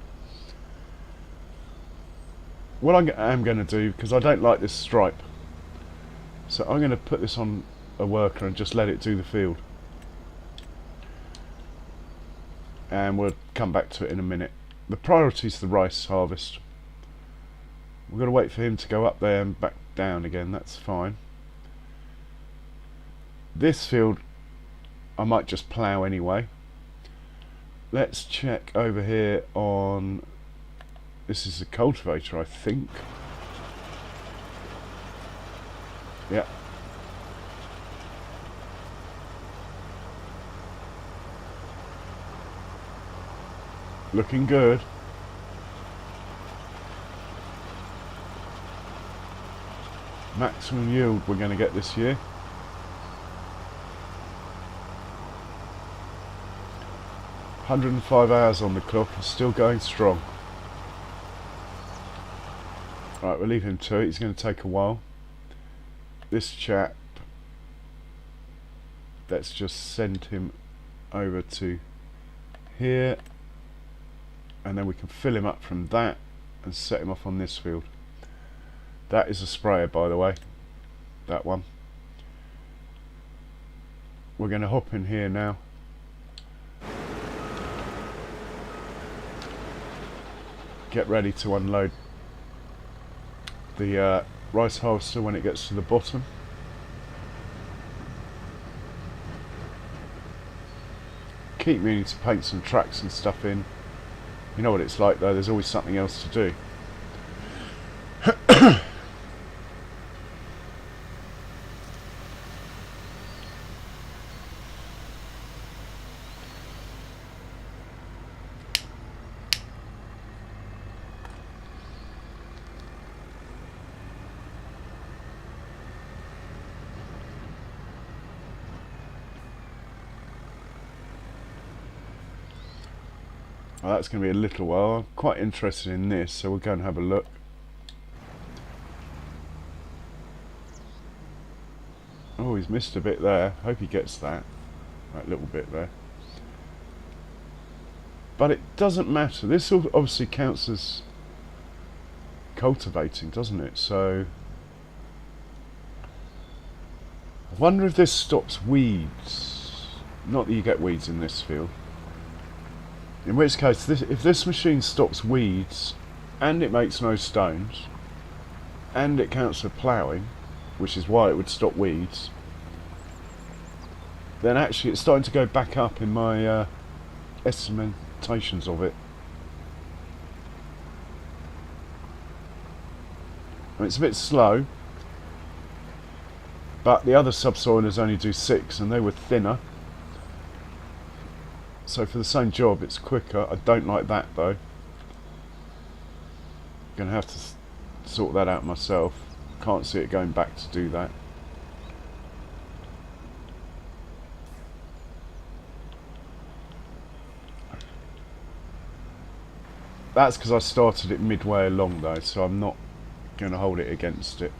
What I am going to do, because I don't like this stripe, so I'm going to put this on a worker and just let it do the field. And we'll come back to it in a minute. The priority is the rice harvest. We've got to wait for him to go up there and back down again, that's fine. This field I might just plough anyway. Let's check over here on... This is a cultivator, I think. Yeah. Looking good. Maximum yield we're going to get this year. $105 on the clock and still going strong. Right, we'll leave him to it. He's going to take a while. This chap, let's just send him over to here, and then we can fill him up from that and set him off on this field. That is a sprayer, by the way, that one. We're going to hop in here now. Get ready to unload the rice harvester when it gets to the bottom. Keep meaning to paint some tracks and stuff in. You know what it's like though, there's always something else to do. Well, that's going to be a little while. I'm quite interested in this, so we'll go and have a look. Oh, he's missed a bit there. Hope he gets that little bit there. But it doesn't matter. This obviously counts as cultivating, doesn't it? So I wonder if this stops weeds. Not that you get weeds in this field. In which case, if this machine stops weeds and it makes no stones and it counts for ploughing, which is why it would stop weeds, then actually it's starting to go back up in my estimations of it. I mean, it's a bit slow, but the other subsoilers only do 6 and they were thinner. So for the same job it's quicker. I don't like that though. Gonna have to sort that out myself. Can't see it going back to do that. That's because I started it midway along though, so I'm not going to hold it against it.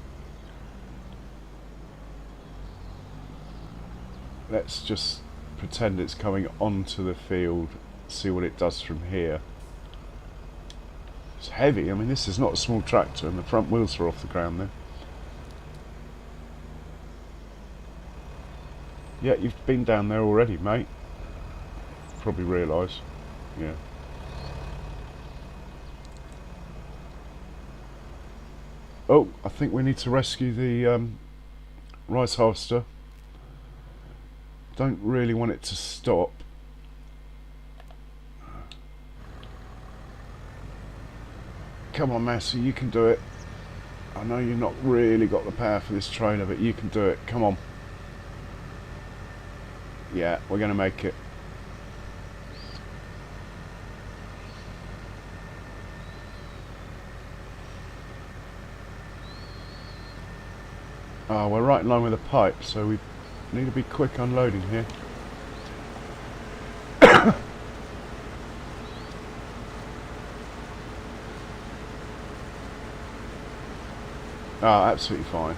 Let's just pretend it's coming onto the field, see what it does from here. It's heavy. I mean, this is not a small tractor, and the front wheels are off the ground there. Yeah, you've been down there already, mate. Probably realise. Yeah. Oh, I think we need to rescue the rice harvester. Don't really want it to stop. Come on, Massey, you can do it. I know you've not really got the power for this trailer, but you can do it. Come on. Yeah, we're going to make it. We're right in line with the pipe, so we need to be quick unloading here. Absolutely fine.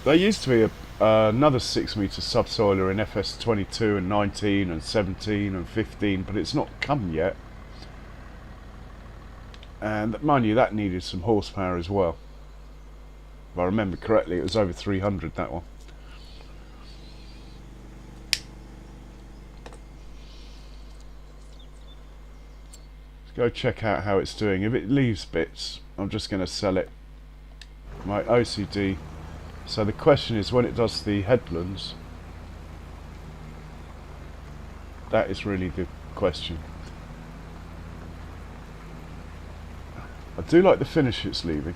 There used to be another 6-metre subsoiler in FS22 and 19 and 17 and 15, but it's not come yet. And mind you, that needed some horsepower as well. If I remember correctly, it was over 300, that one. Let's go check out how it's doing. If it leaves bits, I'm just going to sell it. My OCD. So the question is, when it does the headlands, that is really the question. I do like the finish it's leaving.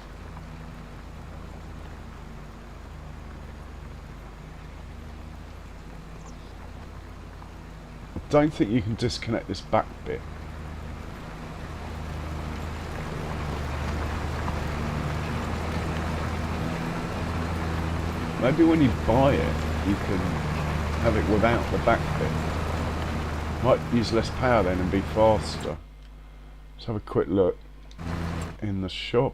I don't think you can disconnect this back bit. Maybe when you buy it, you can have it without the back bit. Might use less power then and be faster. Let's have a quick look in the shop.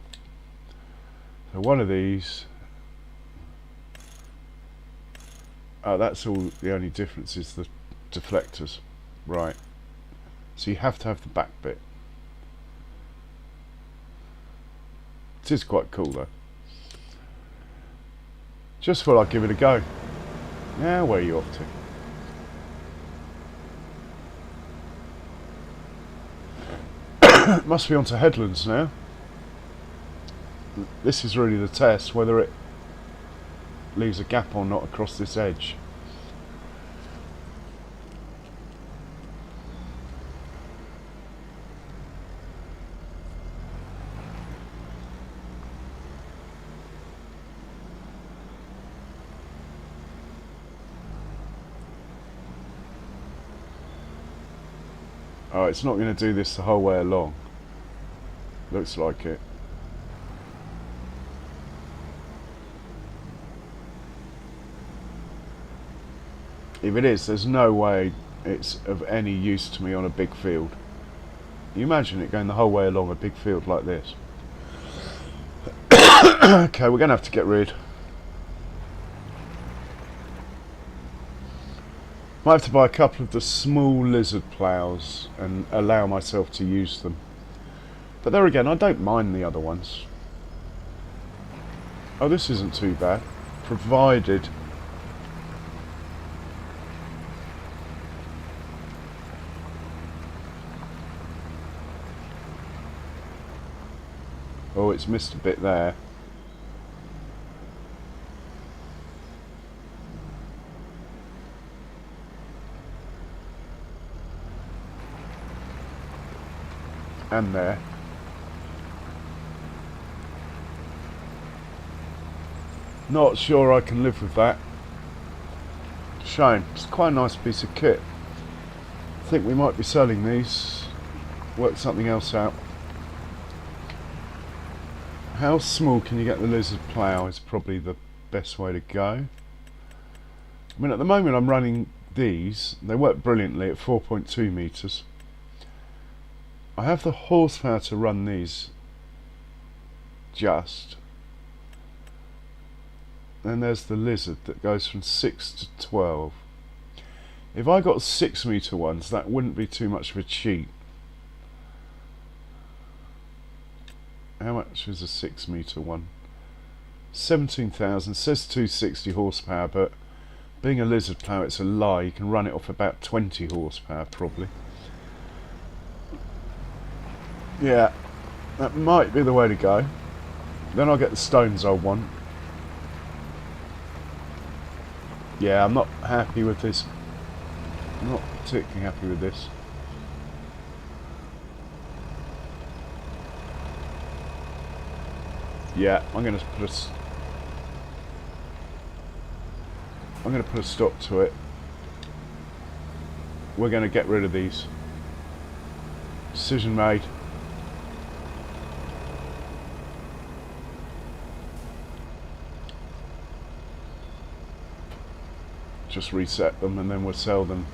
So one of these, that's all. The only difference is the deflectors, right? So you have to have the back bit. It is quite cool though. Just thought I'd give it a go. Now where are you off to? Must be onto headlands now. This is really the test, whether it leaves a gap or not across this edge. Oh, it's not going to do this the whole way along. Looks like it. If it is, there's no way it's of any use to me on a big field. You imagine it going the whole way along a big field like this. Okay, we're going to have to get rid. Might have to buy a couple of the small lizard ploughs and allow myself to use them. But there again, I don't mind the other ones. Oh, this isn't too bad. Provided... Oh, it's missed a bit there. And there. Not sure I can live with that. Shame. It's quite a nice piece of kit. I think we might be selling these. Work something else out. How small can you get the lizard plough is probably the best way to go. I mean, at the moment I'm running these. They work brilliantly at 4.2 metres. I have the horsepower to run these just. Then there's the lizard that goes from 6 to 12. If I got 6 metre ones, that wouldn't be too much of a cheat. How much is a 6 metre one? 17,000. Says 260 horsepower, but being a lizard plough, it's a lie. You can run it off about 20 horsepower probably. Yeah, that might be the way to go. Then I'll get the stones I want. Yeah, I'm not happy with this. I'm not particularly happy with this. Yeah, I'm going to put a stop to it. We're going to get rid of these. Decision made. Just reset them and then we'll sell them.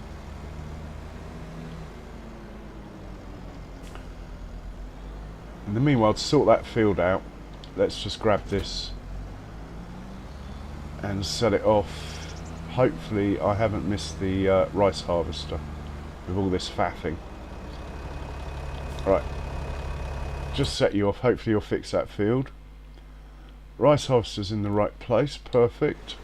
In the meanwhile, to sort that field out, let's just grab this and sell it off. Hopefully I haven't missed the rice harvester with all this faffing. Right, just set you off. Hopefully you'll fix that field. Rice harvester's in the right place. Perfect.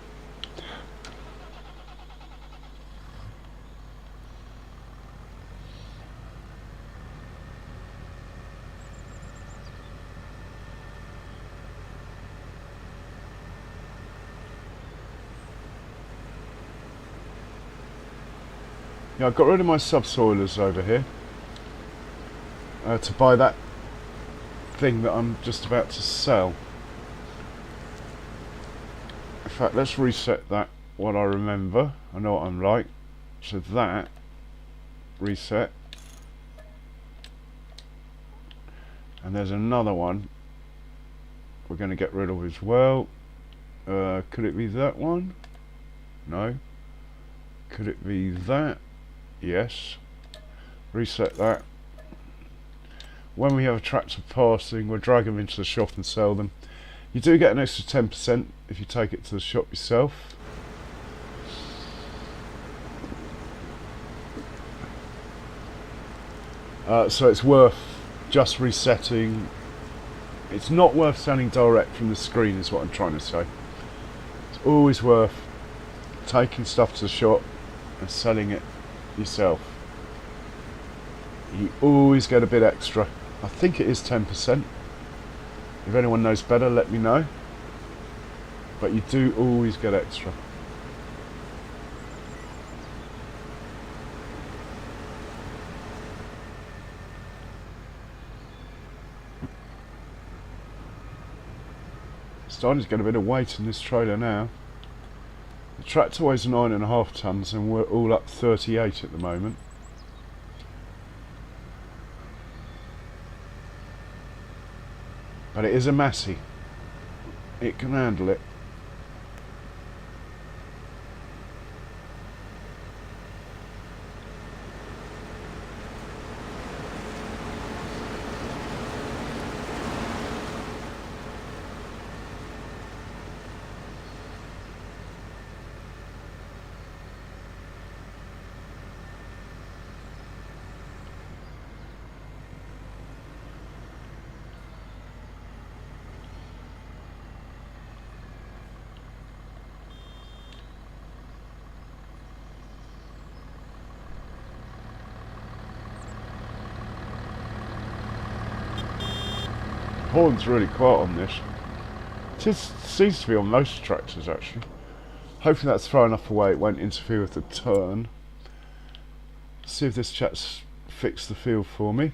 Yeah, I got rid of my subsoilers over here to buy that thing that I'm just about to sell. In fact, let's reset that while I remember. I know what I'm like. So that, reset. And there's another one we're going to get rid of as well. Could it be that one? No. Could it be that? Yes. Reset that. When we have a tractor passing, we'll drag them into the shop and sell them. You do get an extra 10% if you take it to the shop yourself. So it's worth just resetting. It's not worth selling direct from the screen is what I'm trying to say. It's always worth taking stuff to the shop and selling it yourself. You always get a bit extra. I think it is 10%. If anyone knows better, let me know. But you do always get extra. Starting to get a bit of weight in this trailer now. The tractor weighs 9.5 tons and we're all up 38 at the moment. But it is a Massey. It can handle it. Horn's really quiet on this. It seems to be on most tractors actually. Hopefully that's far enough away it won't interfere with the turn. See if this chat's fixed the field for me.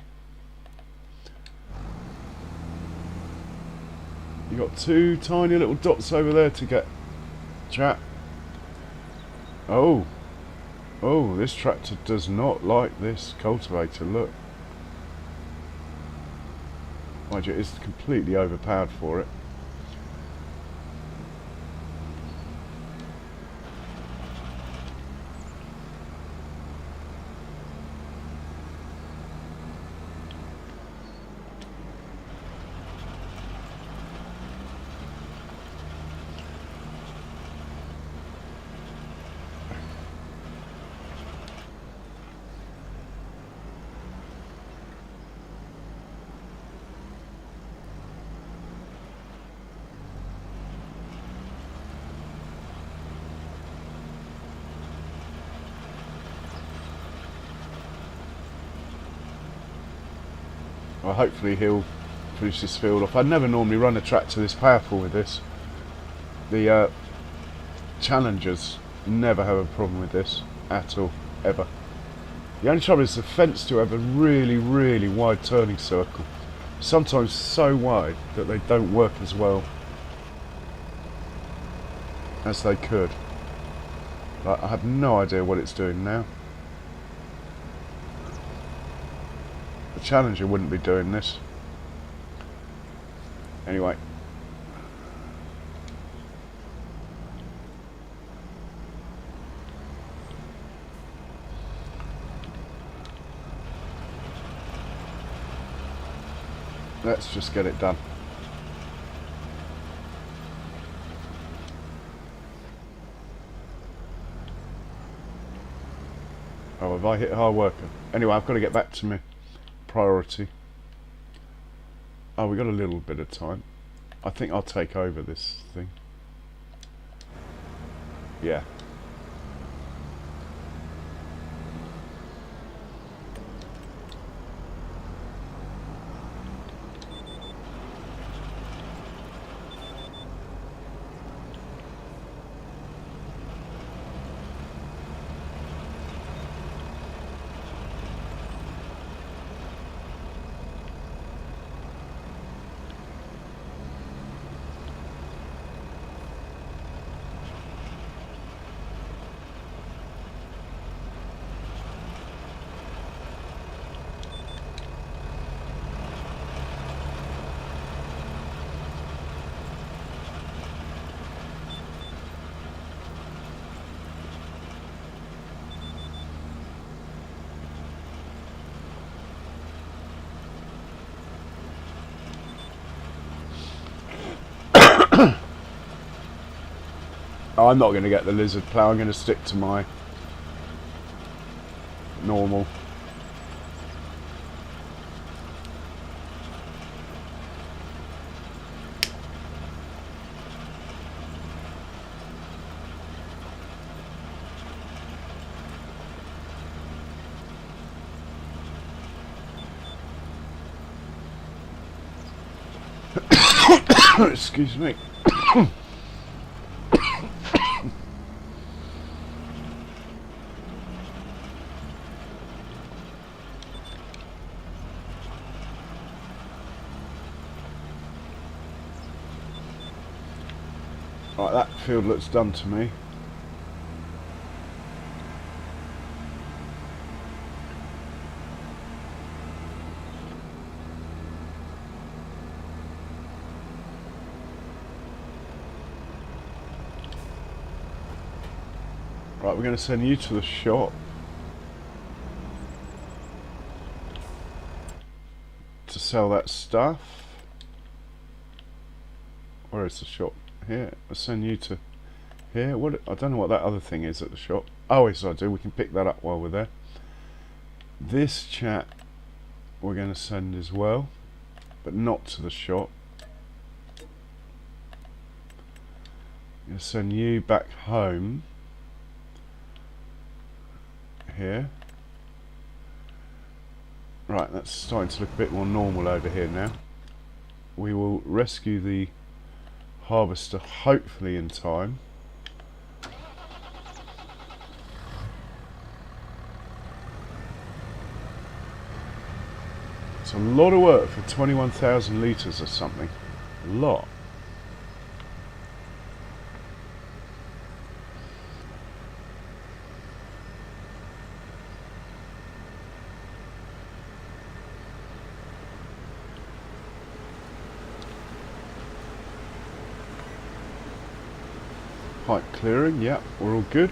You got two tiny little dots over there to get, chat. Oh, this tractor does not like this cultivator. Look. Mind you, it's completely overpowered for it. Well, hopefully he'll finish this field off. I'd never normally run a tractor this powerful with this. The Challengers never have a problem with this at all, ever. The only trouble is the fence do have a really, really wide turning circle. Sometimes so wide that they don't work as well as they could. But I have no idea what it's doing now. The Challenger wouldn't be doing this. Anyway. Let's just get it done. Oh, have I hit hard worker? Anyway, I've got to get back to me. Priority. Oh, we got a little bit of time. I think I'll take over this thing. Yeah. Oh, I'm not going to get the lizard plough. I'm going to stick to my normal. Excuse me. Right, that field looks done to me. Right, we're going to send you to the shop to sell that stuff. Where is the shop? Here. I'll send you to here. What? I don't know what that other thing is at the shop. Oh, yes, I do. We can pick that up while we're there. This chap we're going to send as well, but not to the shop. I'm going to send you back home. Here. Right, that's starting to look a bit more normal over here now. We will rescue the harvester hopefully in time. It's a lot of work for 21,000 litres or something. A lot. Pipe clearing, yeah, we're all good.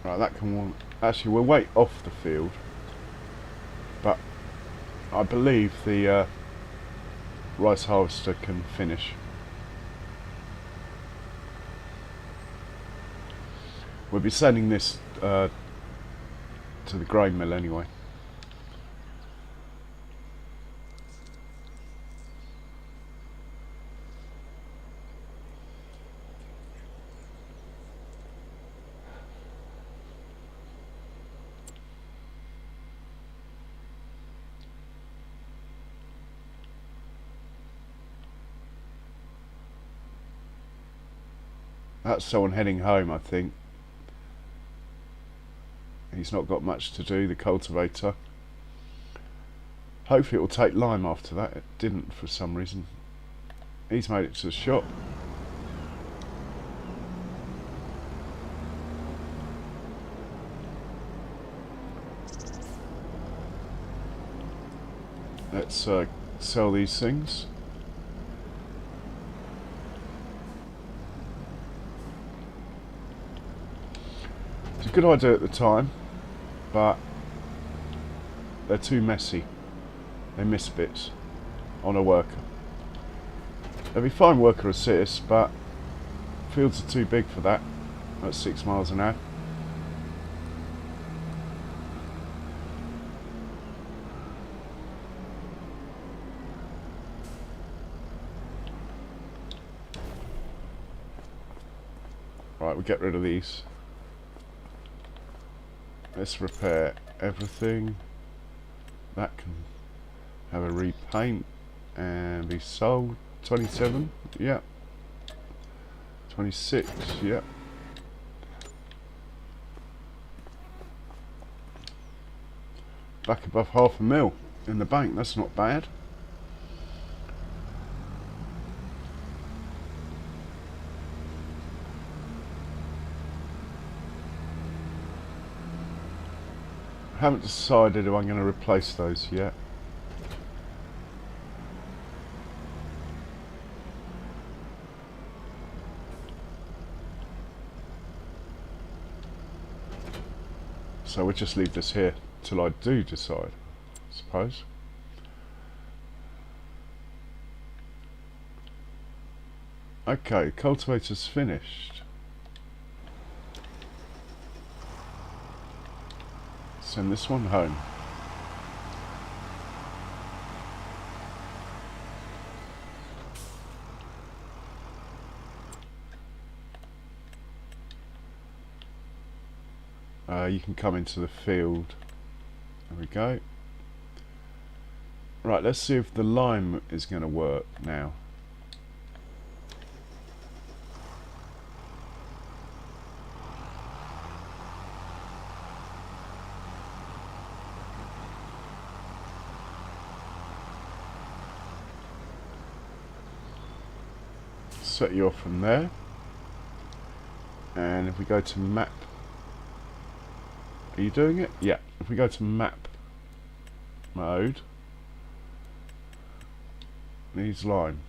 Right, that can actually we'll wait off the field, but I believe the rice harvester can finish. We'll be sending this to the grain mill anyway. That's someone heading home, I think. He's not got much to do, the cultivator. Hopefully it will take lime after that. It didn't for some reason. He's made it to the shop. Let's sell these things. It's a good idea at the time, but they're too messy. They miss bits on a worker. They'll be fine worker assist, but fields are too big for that at 6 miles an hour. Right, we get rid of these. Let's repair everything. That can have a repaint and be sold. 27, yeah. 26, yeah. Back above £500,000 in the bank, that's not bad. I haven't decided if I'm going to replace those yet. So we'll just leave this here till I do decide, I suppose. Okay, cultivator's finished. Send this one home. You can come into the field. There we go. Right, let's see if the lime is going to work now. Set you off from there, and if we go to map, are you doing it? Yeah. If we go to map mode, needs lime.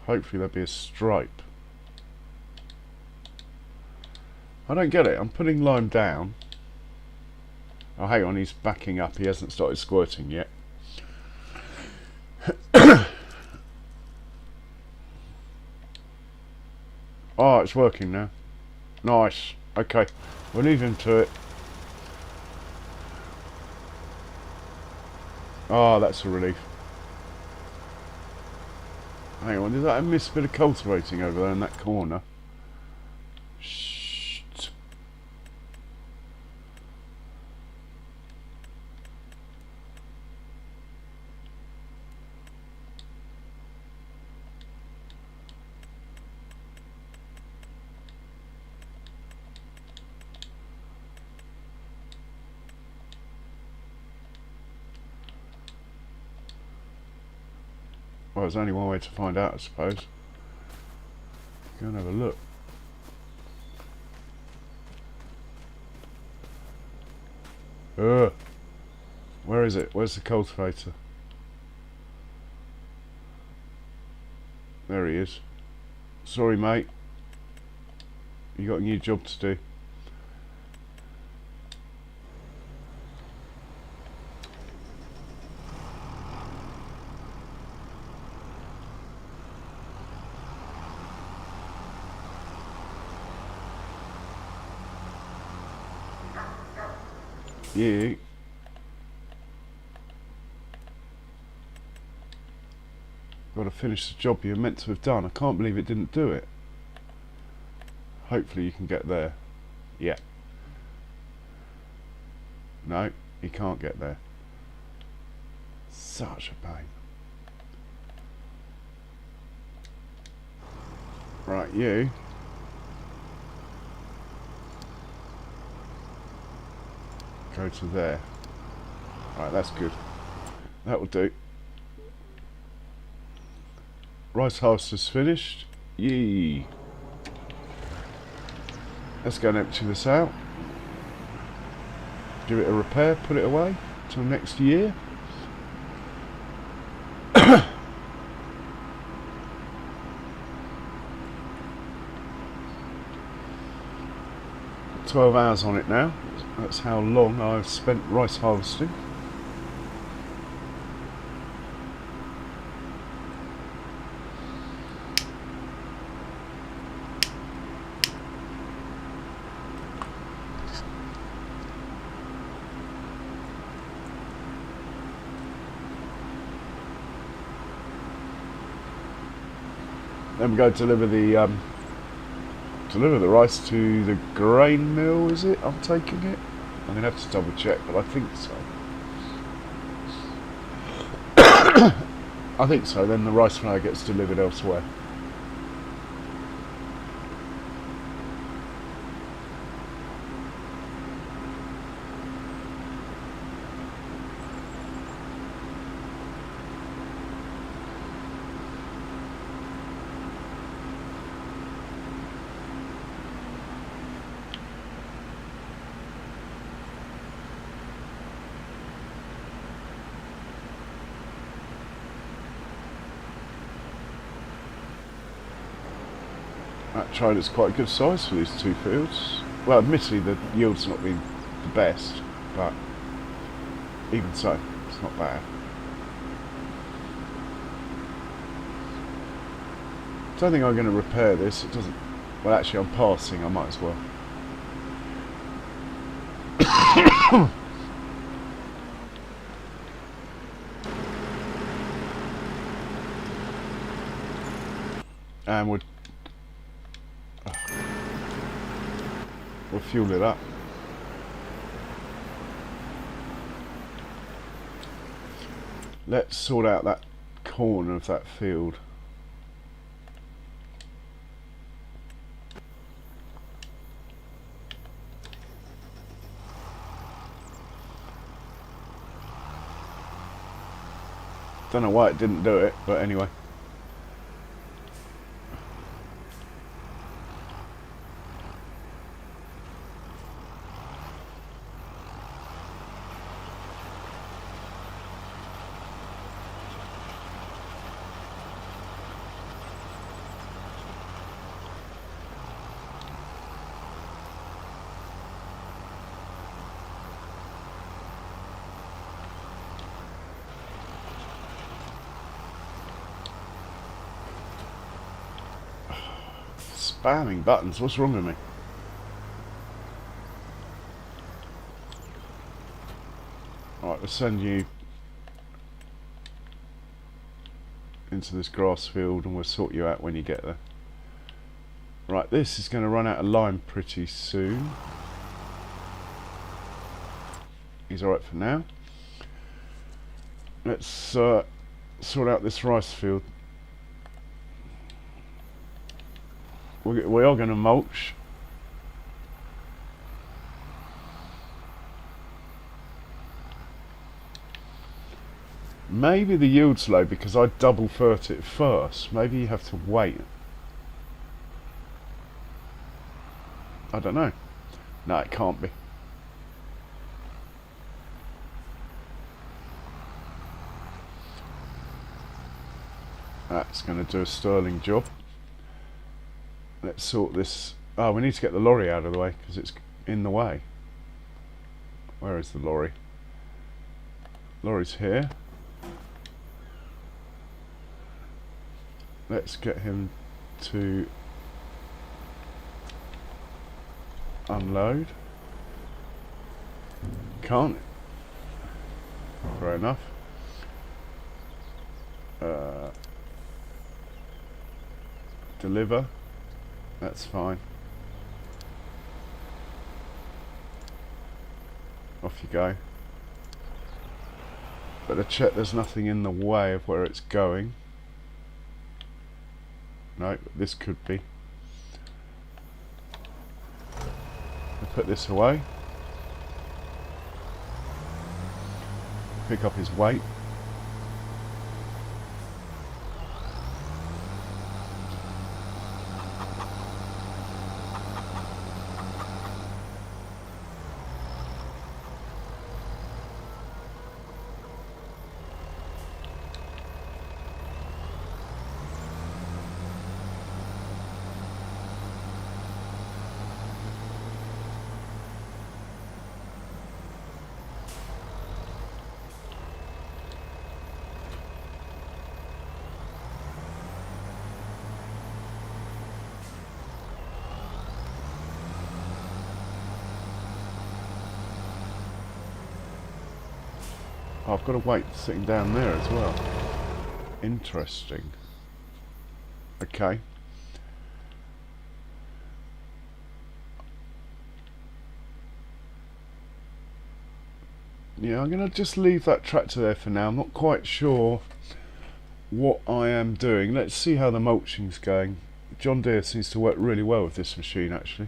Hopefully there'll be a stripe. I don't get it. I'm putting lime down. Oh, hang on, he's backing up. He hasn't started squirting yet. Oh, it's working now. Nice. Okay, we'll leave him to it. Oh, that's a relief. Hang on, did I miss a bit of cultivating over there in that corner? Shh. Well, there's only one way to find out, I suppose. Go and have a look. Where is it? Where's the cultivator? There he is. Sorry, mate. You got a new job to do. You got to finish the job you're meant to have done. I can't believe it didn't do it. Hopefully you can get there. Yeah. No, he can't get there. Such a pain. Right, you. Go to there. Right, that's good. That will do. Rice harvester's finished. Yee. Let's go and empty this out. Give it a repair, put it away till next year. 12 hours on it now. That's how long I've spent rice harvesting. Then we go deliver the rice to the grain mill, is it? I'm taking it. I'm going to have to double check, but I think so. I think so, then the rice flour gets delivered elsewhere. That trailer's quite a good size for these two fields. Well, admittedly the yield's not been the best, but even so, it's not bad. Don't think I'm going to repair this. It doesn't. Well, actually, I'm passing. I might as well. And we're We'll fuel it up. Let's sort out that corner of that field. Don't know why it didn't do it, but anyway. Spamming buttons, what's wrong with me? Alright, we'll send you into this grass field and we'll sort you out when you get there. Right, this is going to run out of lime pretty soon. He's alright for now. Let's sort out this rice field. We are going to mulch. Maybe the yield's low because I double fert it first. Maybe you have to wait. I don't know. No, it can't be. That's going to do a sterling job. Let's sort this. Oh, we need to get the lorry out of the way because it's in the way. Where is the lorry? Lorry's here. Let's get him to unload. Can't. Fair enough. Deliver. That's fine. Off you go. Better check there's nothing in the way of where it's going. No, this could be. I'll put this away. Pick up his weight. Oh, I've got a weight sitting down there as well. Interesting. Okay. Yeah, I'm going to just leave that tractor there for now. I'm not quite sure what I am doing. Let's see how the mulching's going. John Deere seems to work really well with this machine, actually.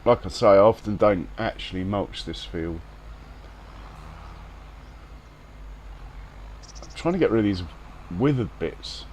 Like I say, I often don't actually mulch this field. I'm trying to get rid of these withered bits.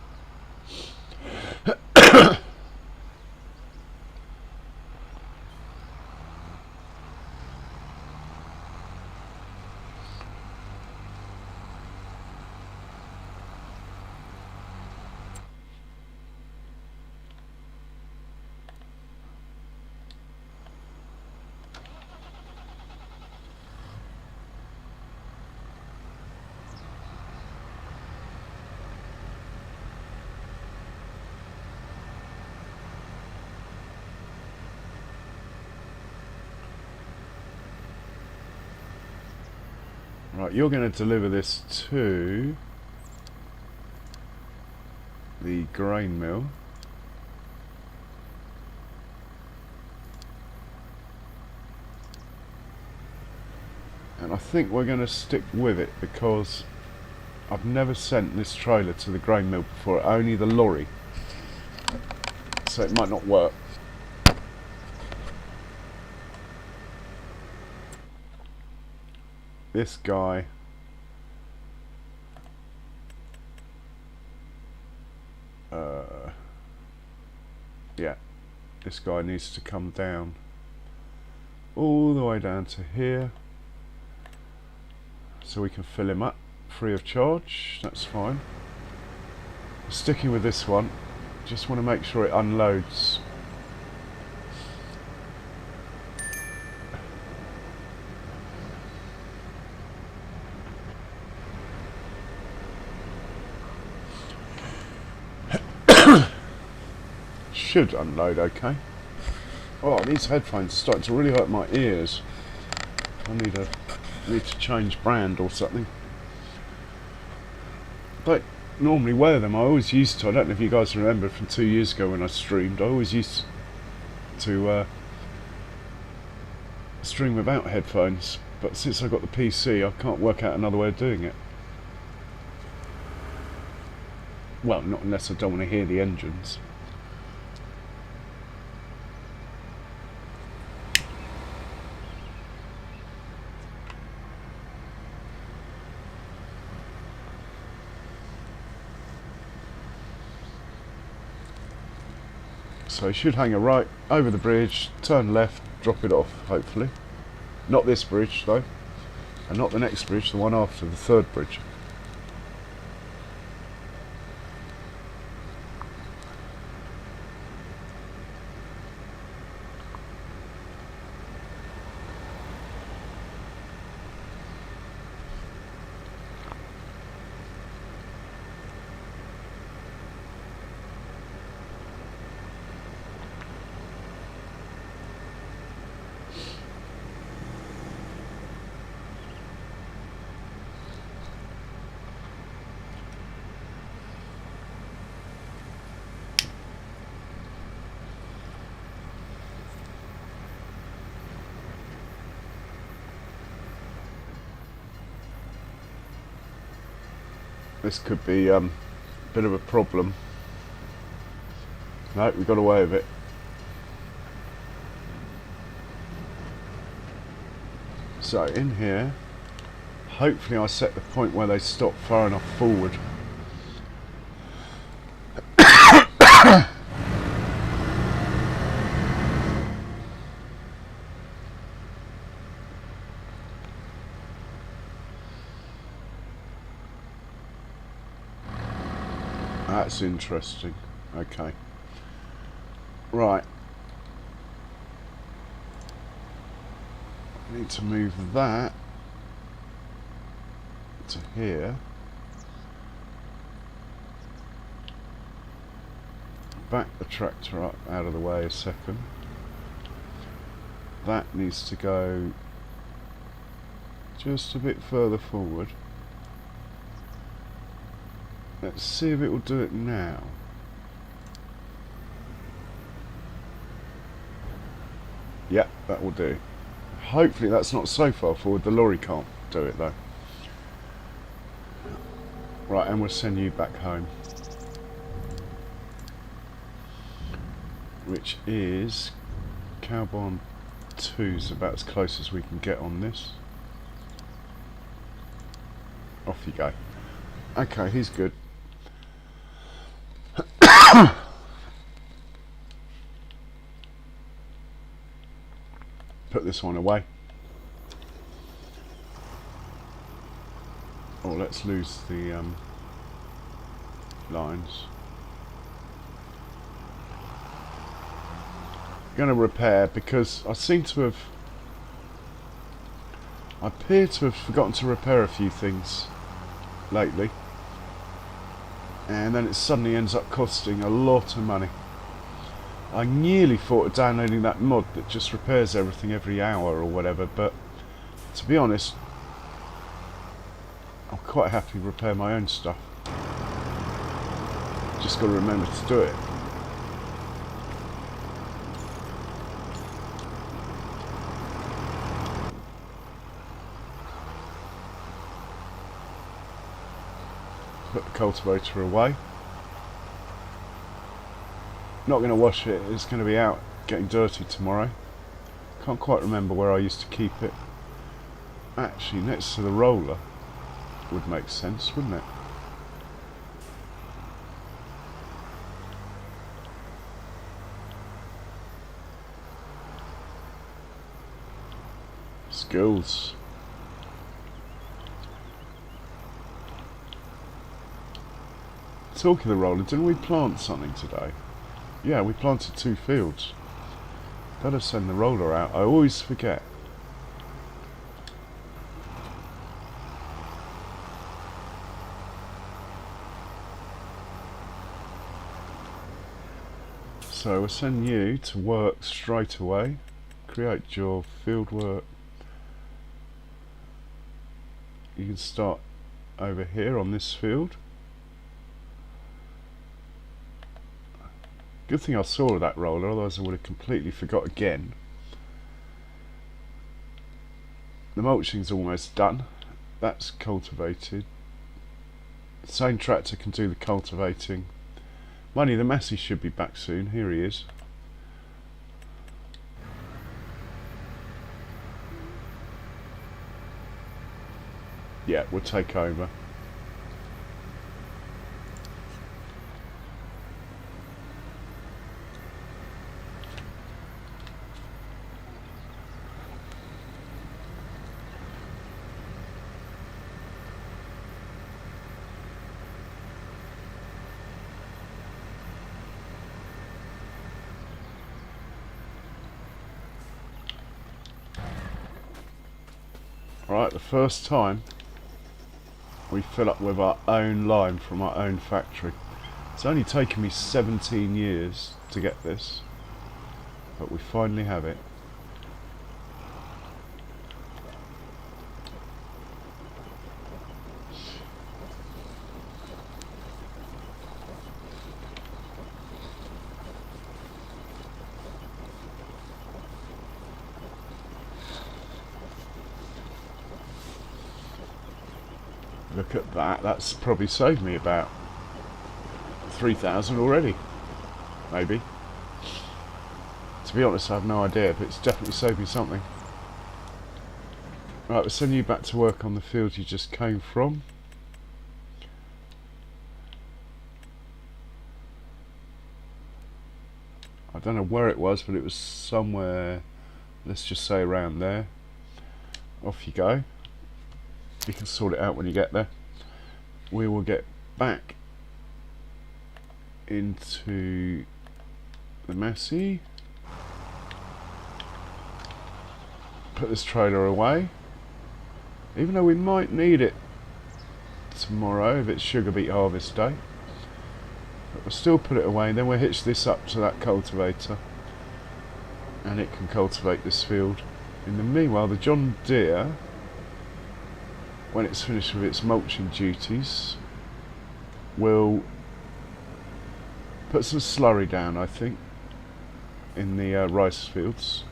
Right, you're going to deliver this to the grain mill. And I think we're going to stick with it because I've never sent this trailer to the grain mill before, only the lorry. So it might not work. This guy yeah, this guy needs to come down all the way down to here so we can fill him up free of charge. That's fine. Sticking with this one, just want to make sure it unloads. Should unload okay. Oh, these headphones are starting to really hurt my ears. I need to change brand or something. Don't normally wear them. I always used to. I don't know if you guys remember from 2 years ago when I streamed. I always used to stream without headphones, but since I got the PC, I can't work out another way of doing it. Well, not unless I don't want to hear the engines. So you should hang a right over the bridge, turn left, drop it off, hopefully. Not this bridge though, and not the next bridge, the one after, the third bridge. This could be a bit of a problem. No, we got away with it. So in here, hopefully I set the point where they stop far enough forward. That's interesting. Okay. Right. I need to move that to here. Back the tractor up out of the way a second. That needs to go just a bit further forward. Let's see if it will do it now. Yep, that will do. Hopefully that's not so far forward the lorry can't do it though. Right, and we'll send you back home. Which is Cowbarn 2 is about as close as we can get on this. Off you go. Okay, he's good. Put this one away. Oh, let's lose the lines. Going to repair because I seem to have, I appear to have forgotten to repair a few things lately, and then it suddenly ends up costing a lot of money. I nearly thought of downloading that mod that just repairs everything every hour or whatever, but to be honest, quite happily repair my own stuff. Just got to remember to do it. Put the cultivator away. Not going to wash it, it's going to be out getting dirty tomorrow. Can't quite remember where I used to keep it. Actually, next to the roller would make sense, wouldn't it? Skills. Talking of the roller, didn't we plant something today? Yeah, we planted 2 fields. Better send the roller out. I always forget. So we'll send you to work straight away. Create your field work. You can start over here on this field. Good thing I saw that roller, otherwise I would have completely forgot again. The mulching's almost done. That's cultivated. The same tractor can do the cultivating. Money, the Massey should be back soon. Here he is. Yeah, we'll take over. Right, the first time we fill up with our own lime from our own factory. It's only taken me 17 years to get this, but we finally have it. Look at that, that's probably saved me about 3,000 already, maybe. To be honest, I have no idea, but it's definitely saved me something. Right, we'll send you back to work on the field you just came from. I don't know where it was, but it was somewhere, let's just say around there. Off you go. You can sort it out when you get there. We will get back into the Massey. Put this trailer away. Even though we might need it tomorrow if it's sugar beet harvest day. But we'll still put it away, and then we'll hitch this up to that cultivator. And it can cultivate this field. In the meanwhile, the John Deere, when it's finished with its mulching duties, will put some slurry down, I think, in the rice fields.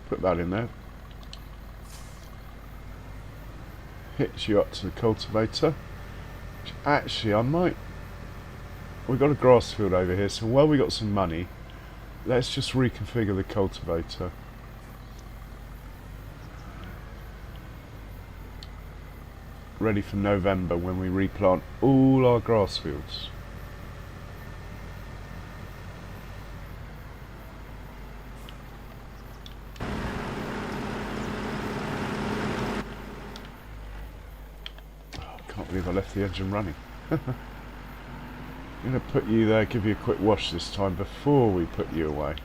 Put that in there. Hitch you up to the cultivator. Which actually, I might... We've got a grass field over here, so while we got some money, let's just reconfigure the cultivator. Ready for November when we replant all our grass fields. I can't believe I left the engine running. I'm going to put you there, give you a quick wash this time before we put you away.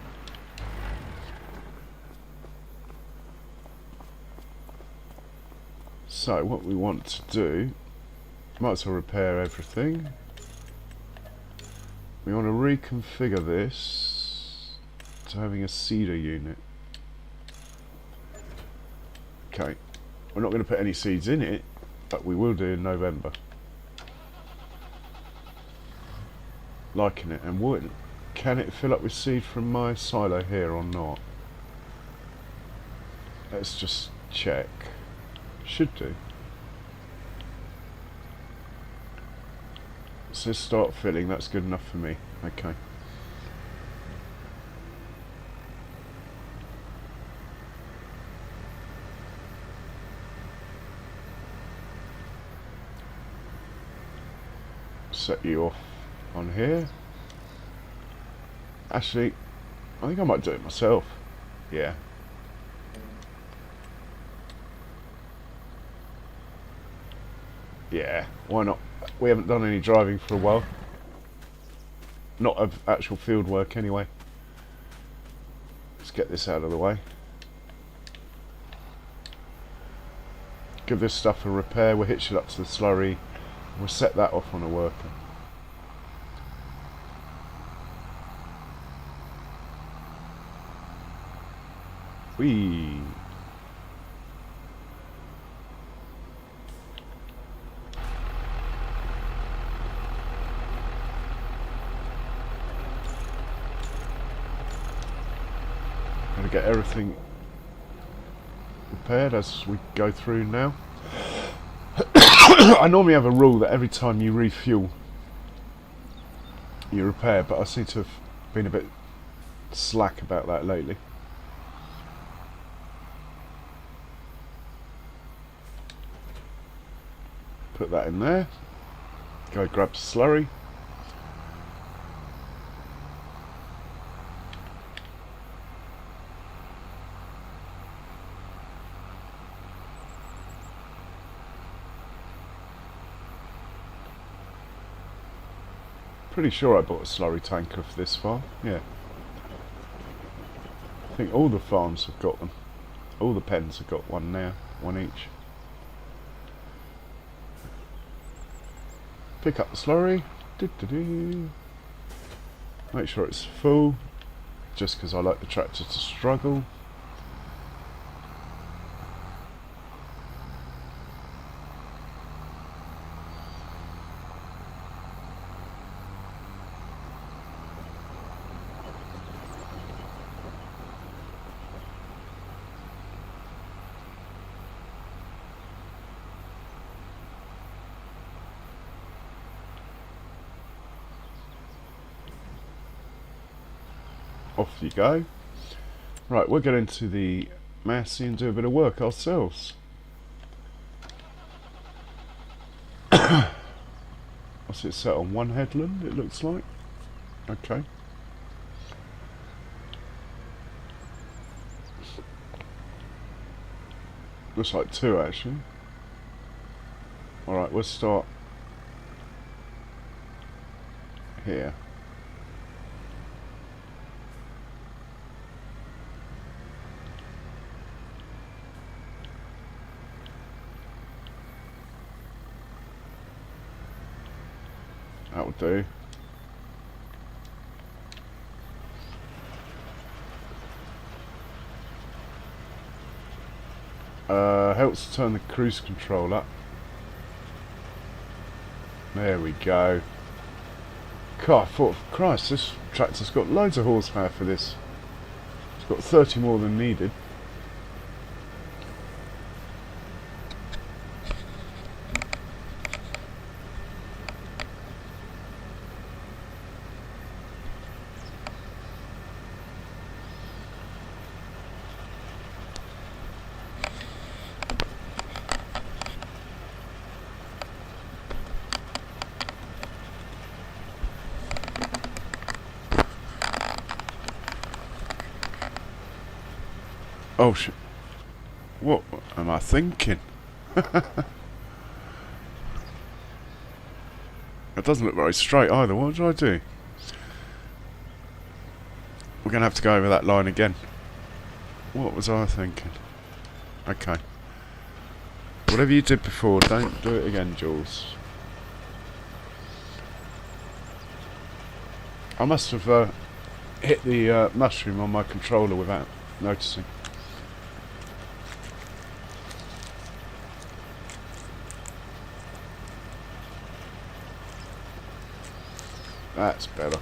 So what we want to do, might as well repair everything. We want to reconfigure this to having a cedar unit. Okay, we're not going to put any seeds in it, but we will do in November. Liking it. And wood. Can it fill up with seed from my silo here or not? Let's just check. Should do. So start filling, that's good enough for me. Okay. Set you off on here. Actually, I think I might do it myself. Yeah. Yeah, why not? We haven't done any driving for a while. Not of actual field work anyway. Let's get this out of the way. Give this stuff a repair, we'll hitch it up to the slurry. We'll set that off on a worker. Whee! Gotta get everything repaired as we go through now. I normally have a rule that every time you refuel, you repair, but I seem to have been a bit slack about that lately. Put that in there. Go grab the slurry. Pretty sure I bought a slurry tanker for this farm. Yeah. I think all the farms have got them. All the pens have got one now. One each. Pick up the slurry. Make sure it's full. Just because I like the tractor to struggle. Off you go. Right, we'll get into the Massey and do a bit of work ourselves. What's it set on? One headland, it looks like. Okay. Looks like two actually. Alright, we'll start here. That will do. Helps to turn the cruise control up. There we go. God, I thought, Christ, this tractor's got loads of horsepower for this. It's got 30 more than needed. Oh shit. What am I thinking? It doesn't look very straight either. What did I do? We're going to have to go over that line again. What was I thinking? Okay. Whatever you did before, don't do it again, Jules. I must have hit the mushroom on my controller without noticing. That's better.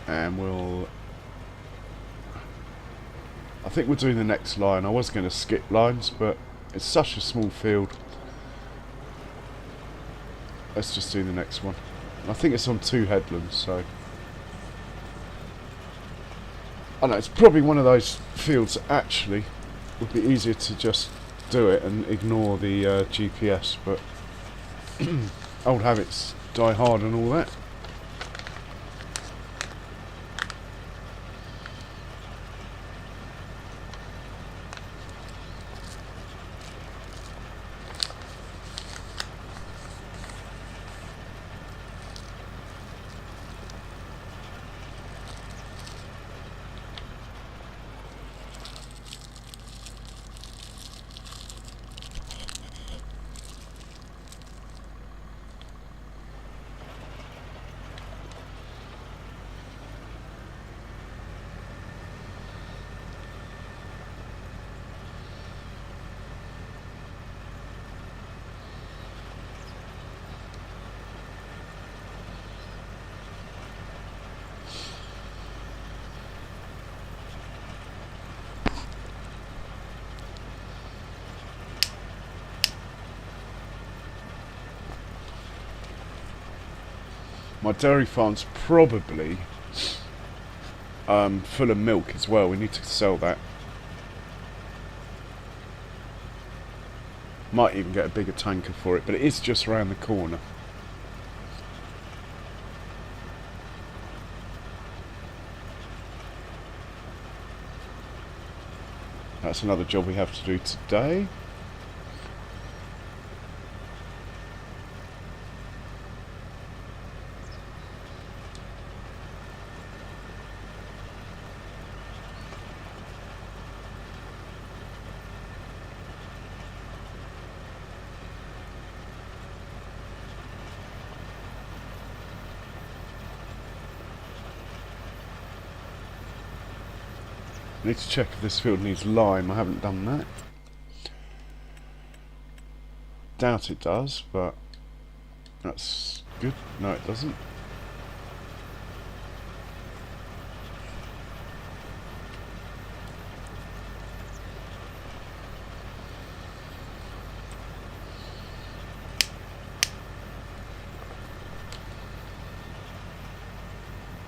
And I think we're doing the next line. I was going to skip lines, but it's such a small field. Let's just do the next one. I think it's on 2 headlands, so I know it's probably one of those fields that actually would be easier to just do it and ignore the GPS, but old habits die hard and all that. My dairy farm's probably full of milk as well. We need to sell that. Might even get a bigger tanker for it, but it is just around the corner. That's another job we have to do today. I need to check if this field needs lime. I haven't done that. Doubt it does, but that's good. No, it doesn't.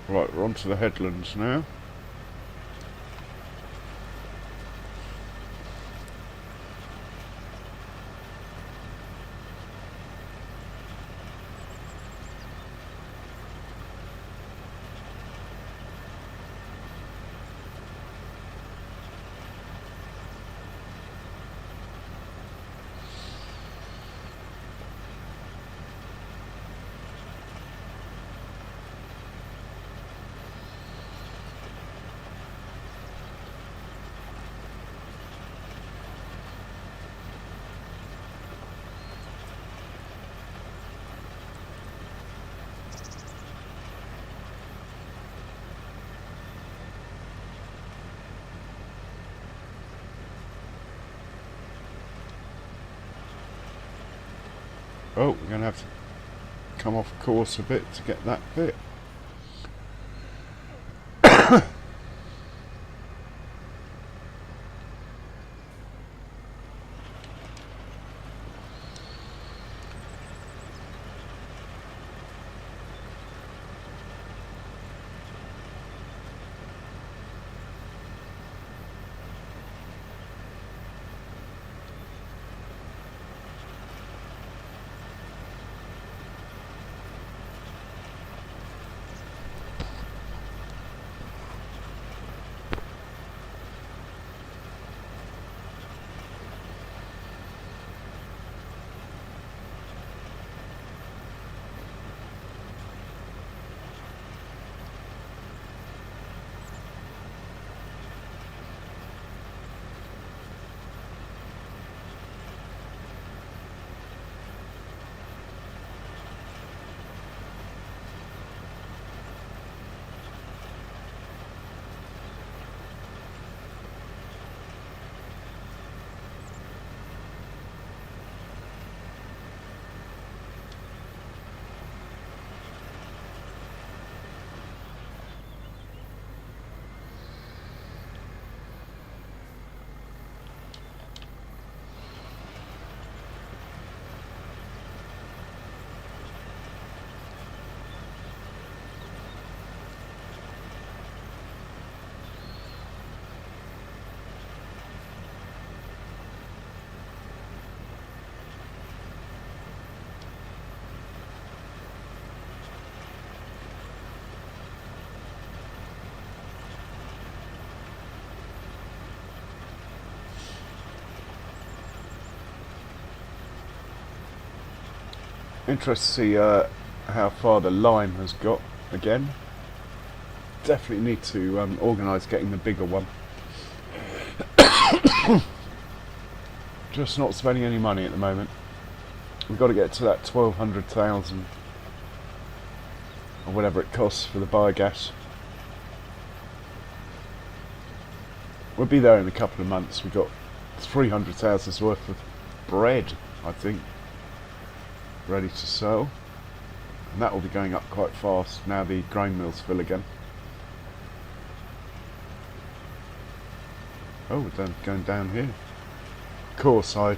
Right, we're on to the headlands now. Oh, we're going to have to come off course a bit to get that bit. Interested to see how far the lime has got again. Definitely need to organise getting the bigger one. Just not spending any money at the moment. We've got to get to that 1200,000 or whatever it costs for the biogas. We'll be there in a couple of months. We've got 300,000's worth of bread, I think, ready to sell. And that will be going up quite fast now the grain mill's full again. Oh, we're going down here. Of course, I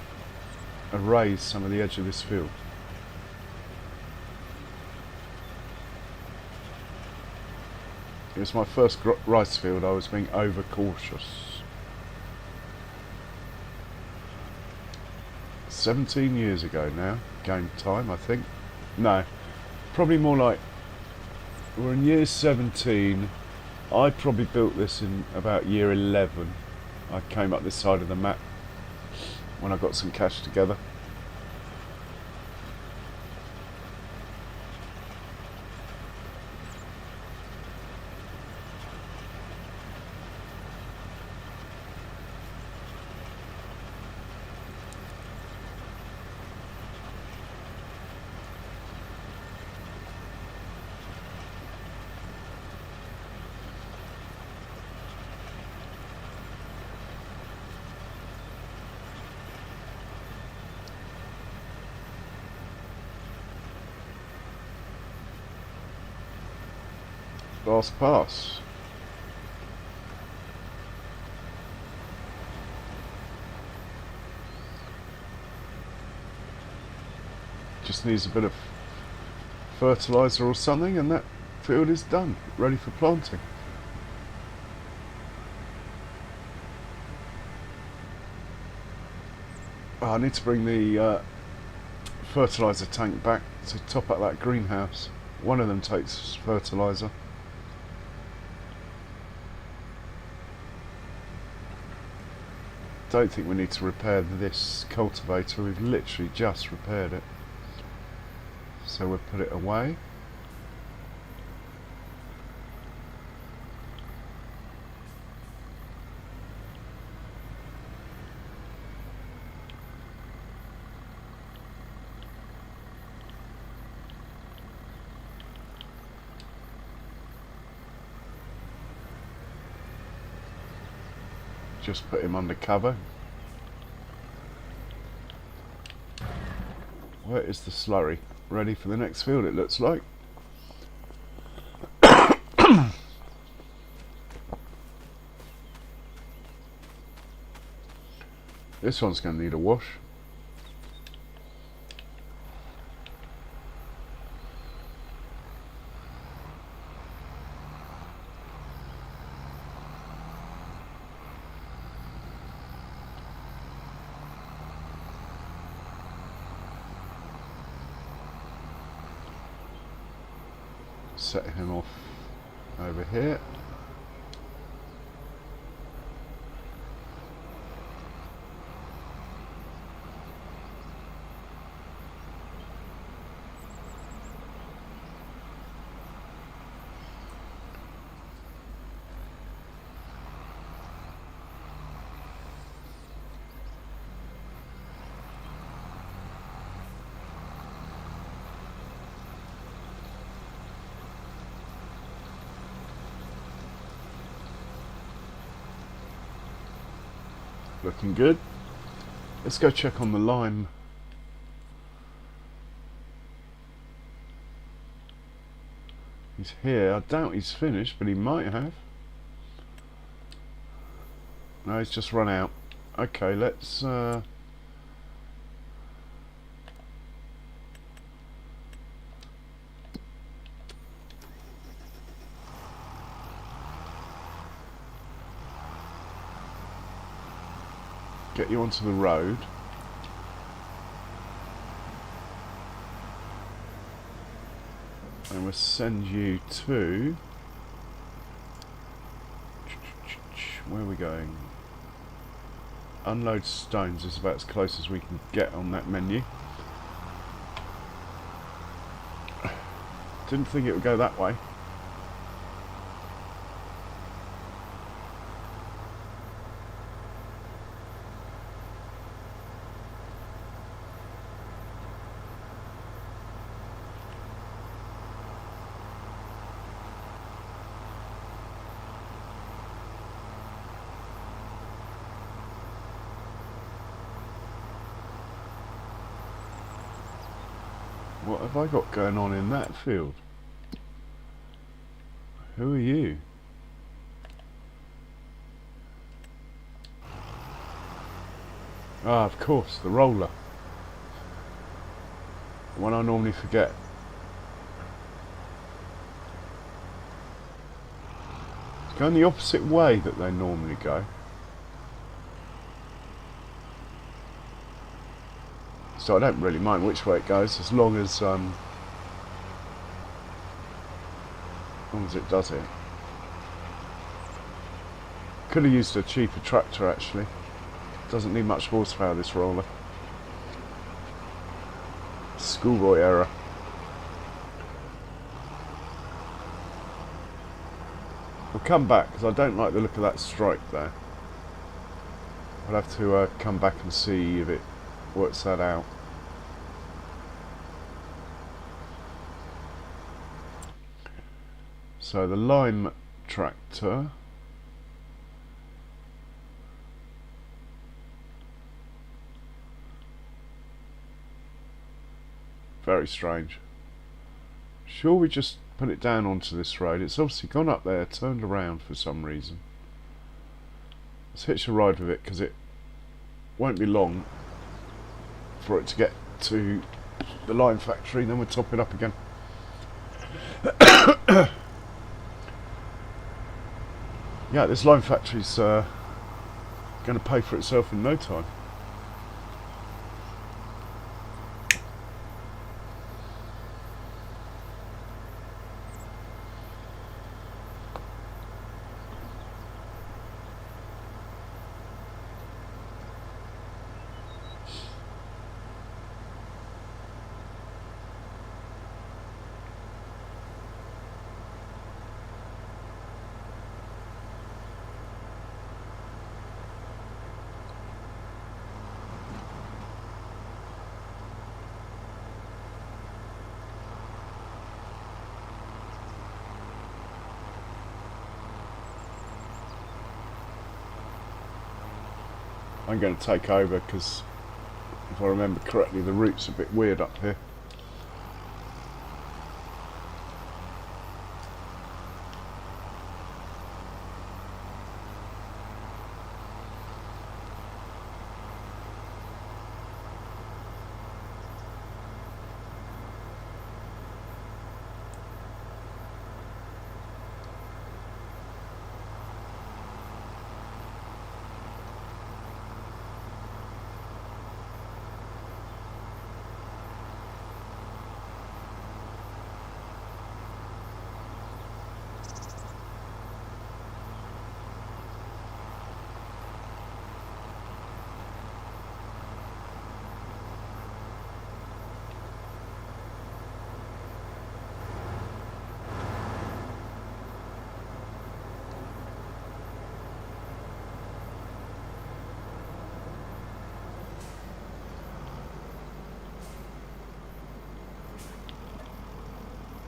erased some of the edge of this field. It was my first rice field. I was being overcautious. 17 years ago now, game time, I think. No, probably more like, we're in year 17. I probably built this in about year 11. I came up this side of the map when I got some cash together. Last pass. Just needs a bit of fertiliser or something and that field is done, ready for planting. Oh, I need to bring the fertiliser tank back to top up that greenhouse. One of them takes fertiliser. Don't think we need to repair this cultivator. We've literally just repaired it, so we'll put it away. Just put him under cover. Where is the slurry? Ready for the next field, it looks like. This one's going to need a wash. Set him off over here. Looking good. Let's go check on the lime. He's here. I doubt he's finished, but he might have. No, he's just run out. Okay, let's get you onto the road. And we'll send you to... Where are we going? Unload stones is about as close as we can get on that menu. Didn't think it would go that way. What have I got going on in that field? Who are you? Ah, of course, the roller. The one I normally forget. It's going the opposite way that they normally go. So I don't really mind which way it goes as long as it does it. Could have used a cheaper tractor actually. Doesn't need much horsepower, this roller. Schoolboy error. We'll come back because I don't like the look of that stripe there. I'll have to come back and see if it works that out. So the lime tractor very strange. Sure, we just put it down onto this road. It's obviously gone up there, turned around for some reason. Let's hitch a ride with it because it won't be long for it to get to the lime factory, then we'll top it up again. Yeah, this lime factory's going to pay for itself in no time. I'm going to take over because if I remember correctly the route's a bit weird up here.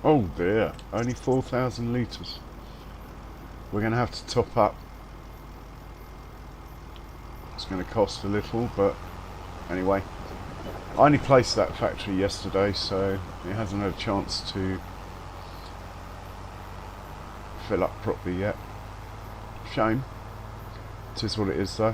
Oh dear, only 4,000 litres. We're going to have to top up. It's going to cost a little, but anyway. I only placed that factory yesterday, so it hasn't had a chance to fill up properly yet. Shame. It is what it is though.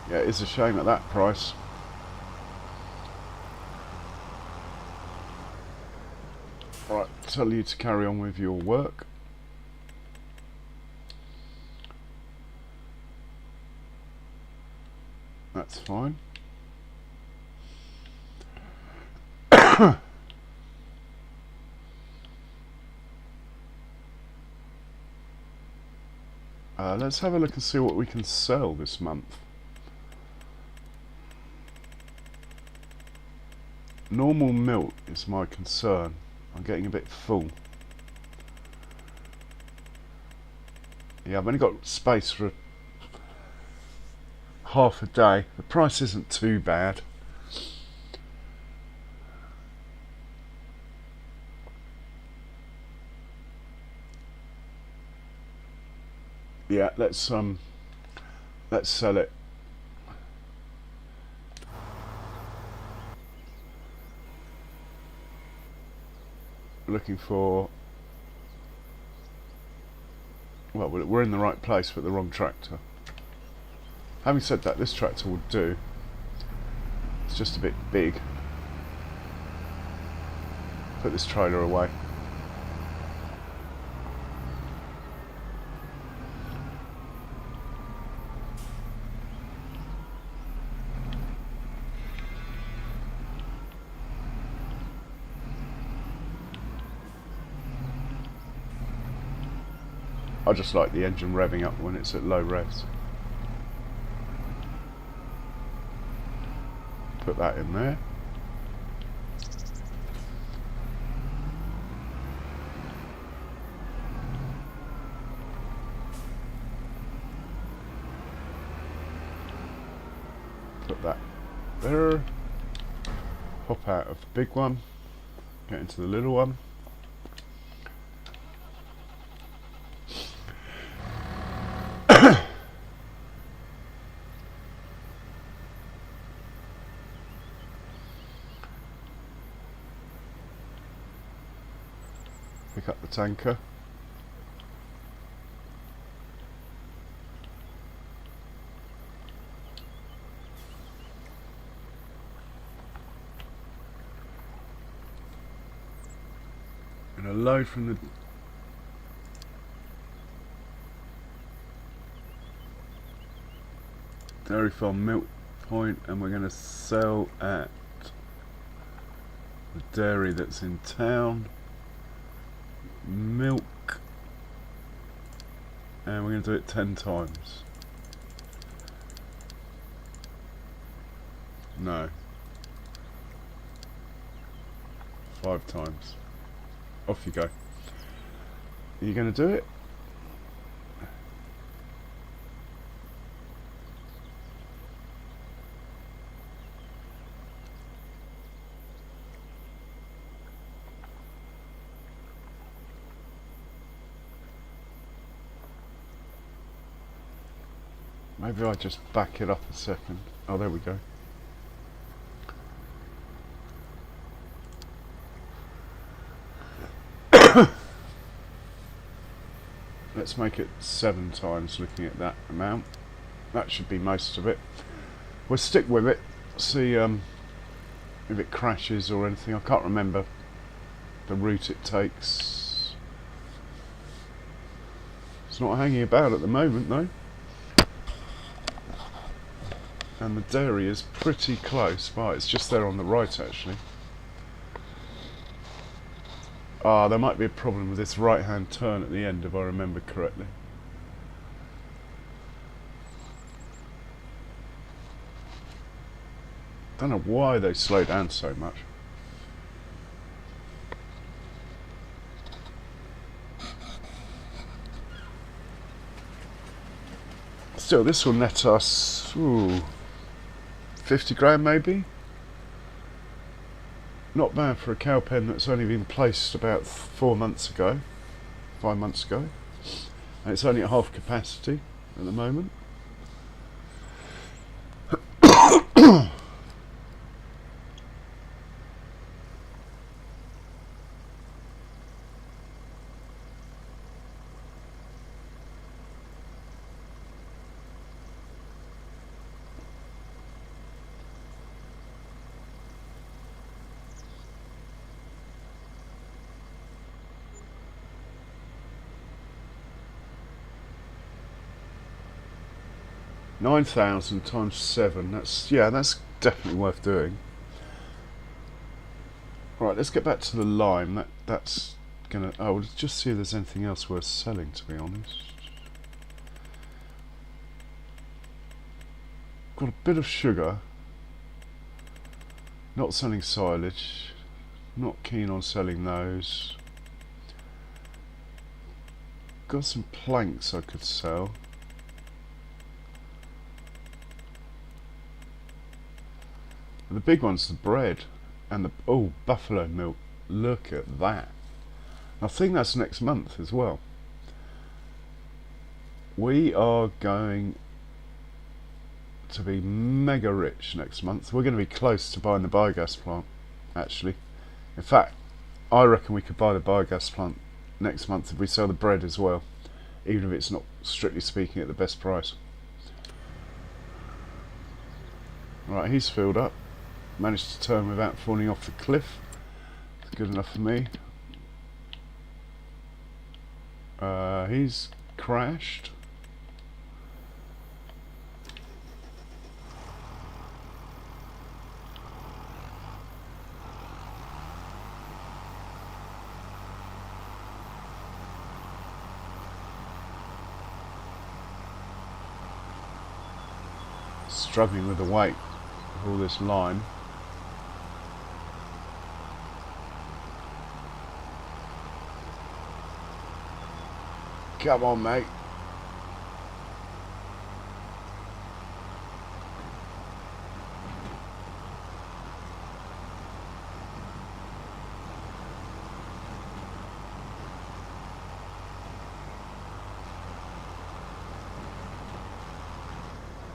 Yeah, it's a shame at that price. Right, tell you to carry on with your work. That's fine. Let's have a look and see what we can sell this month. Normal milk is my concern. I'm getting a bit full. Yeah, I've only got space for half a day. The price isn't too bad. Yeah, let's sell it. Looking for, well, we're in the right place but the wrong tractor. Having said that, this tractor will do. It's just a bit big. Put this trailer away. I just like the engine revving up when it's at low revs. Put that in there. Put that there. Hop out of the big one. Get into the little one. Pick up the tanker. And a load from the dairy farm milk point, and we're going to sell at the dairy that's in town. Milk, and we're going to do it 10 times. No, 5 times. Off you go. Are you going to do it? Maybe I just back it up a second. Oh, there we go. Let's make it 7 times, looking at that amount. That should be most of it. We'll stick with it, see if it crashes or anything. I can't remember the route it takes. It's not hanging about at the moment though. And the dairy is pretty close. Well, it's just there on the right actually. Ah, there might be a problem with this right hand turn at the end if I remember correctly. Don't know why they slow down so much. Still, this will net us 50 grand maybe. Not bad for a cow pen that's only been placed about 4 months ago, 5 months ago, and it's only at half capacity at the moment. 9,000 times 7. That's definitely worth doing. Right, let's get back to the lime. That's gonna. Oh, let's just see if there's anything else worth selling. To be honest, got a bit of sugar. Not selling silage. Not keen on selling those. Got some planks I could sell. The big one's the bread and the buffalo milk. Look at that. I think that's next month as well. We are going to be mega rich next month. We're going to be close to buying the biogas plant, actually. In fact, I reckon we could buy the biogas plant next month if we sell the bread as well, even if it's not, strictly speaking, at the best price. Right, he's filled up. Managed to turn without falling off the cliff. That's good enough for me. He's crashed. Struggling with the weight of all this lime. Come on, mate.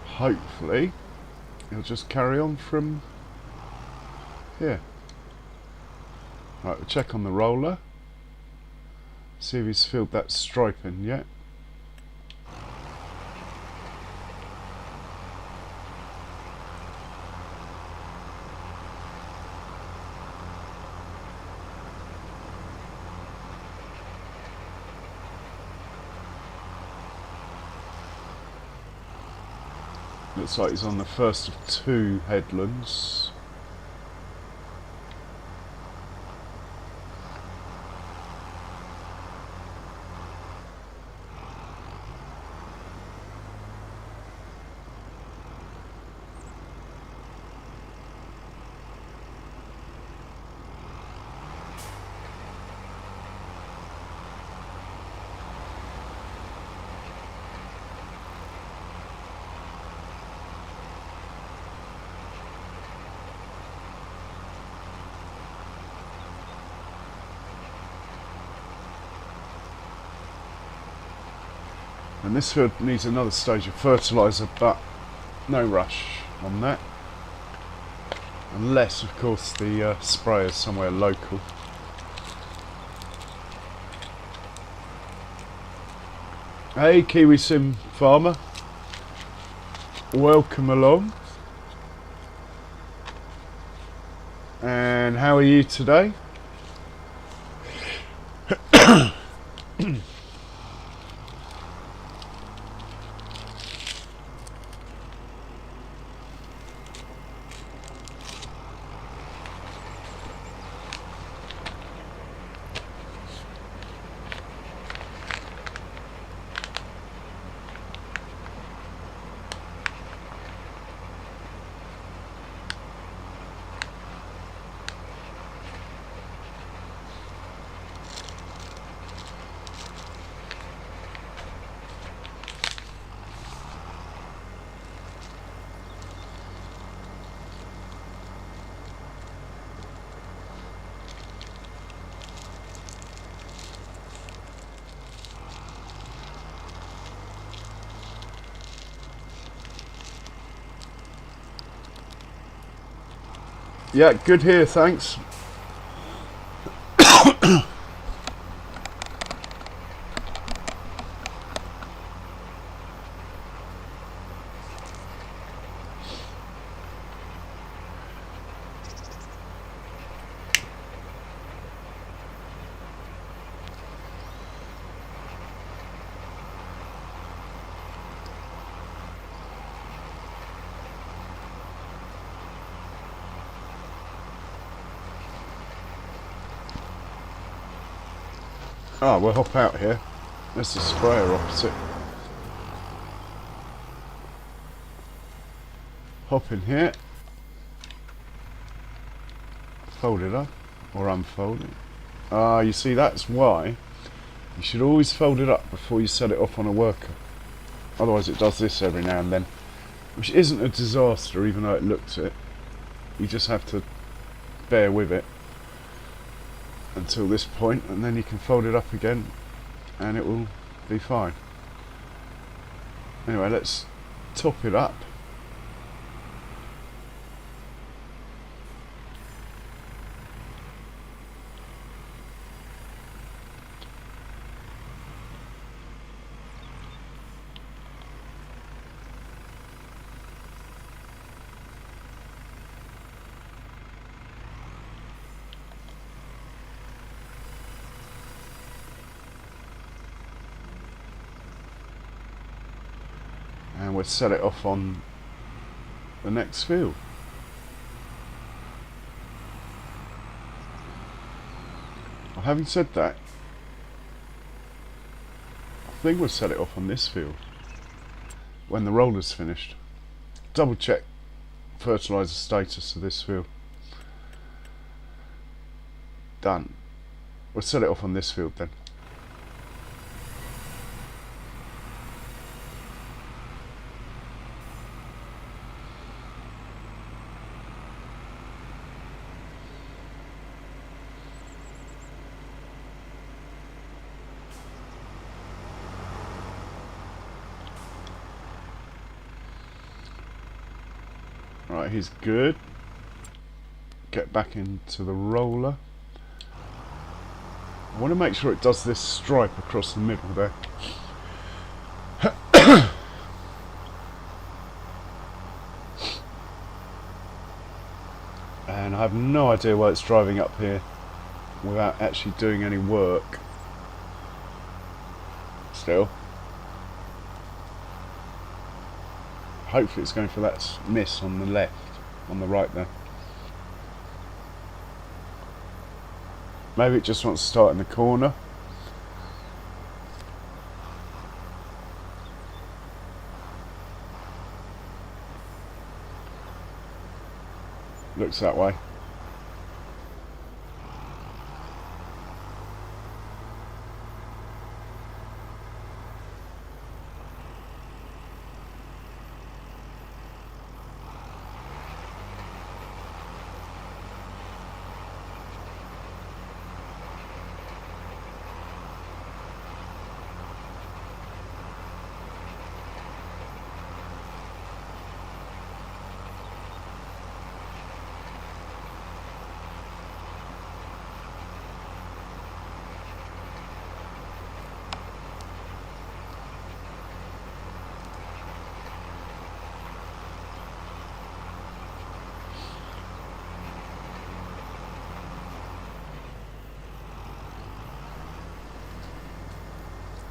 Hopefully, he'll just carry on from here. Right, we'll check on the roller. See if he's filled that stripe in yet. Looks like he's on the first of 2 headlands. And this field needs another stage of fertiliser, but no rush on that. Unless, of course, the sprayer's somewhere local. Hey, Kiwi Sim farmer. Welcome along. And how are you today? Yeah, good here, thanks. Ah, we'll hop out here. There's the sprayer opposite. Hop in here. Fold it up. Or unfold it. Ah, you see, that's why you should always fold it up before you set it off on a worker. Otherwise it does this every now and then. Which isn't a disaster, even though it looks it. You just have to bear with it until this point, and then you can fold it up again and it will be fine. Anyway, let's top it up. And we'll set it off on the next field. Well, having said that, I think we'll set it off on this field when the roller's finished. Double check fertiliser status of this field. Done. We'll set it off on this field then. Right, he's good. Get back into the roller. I want to make sure it does this stripe across the middle there. And I have no idea why it's driving up here without actually doing any work. Still. Hopefully it's going for that miss on the left, on the right there. Maybe it just wants to start in the corner. Looks that way.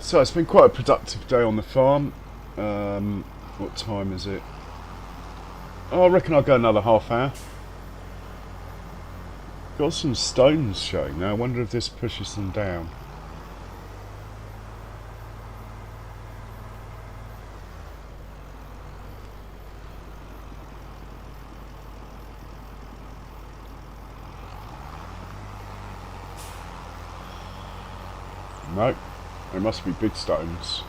So it's been quite a productive day on the farm. What time is it? Oh, I reckon I'll go another half hour. Got some stones showing now. I wonder if this pushes them down. No, they must be big stones.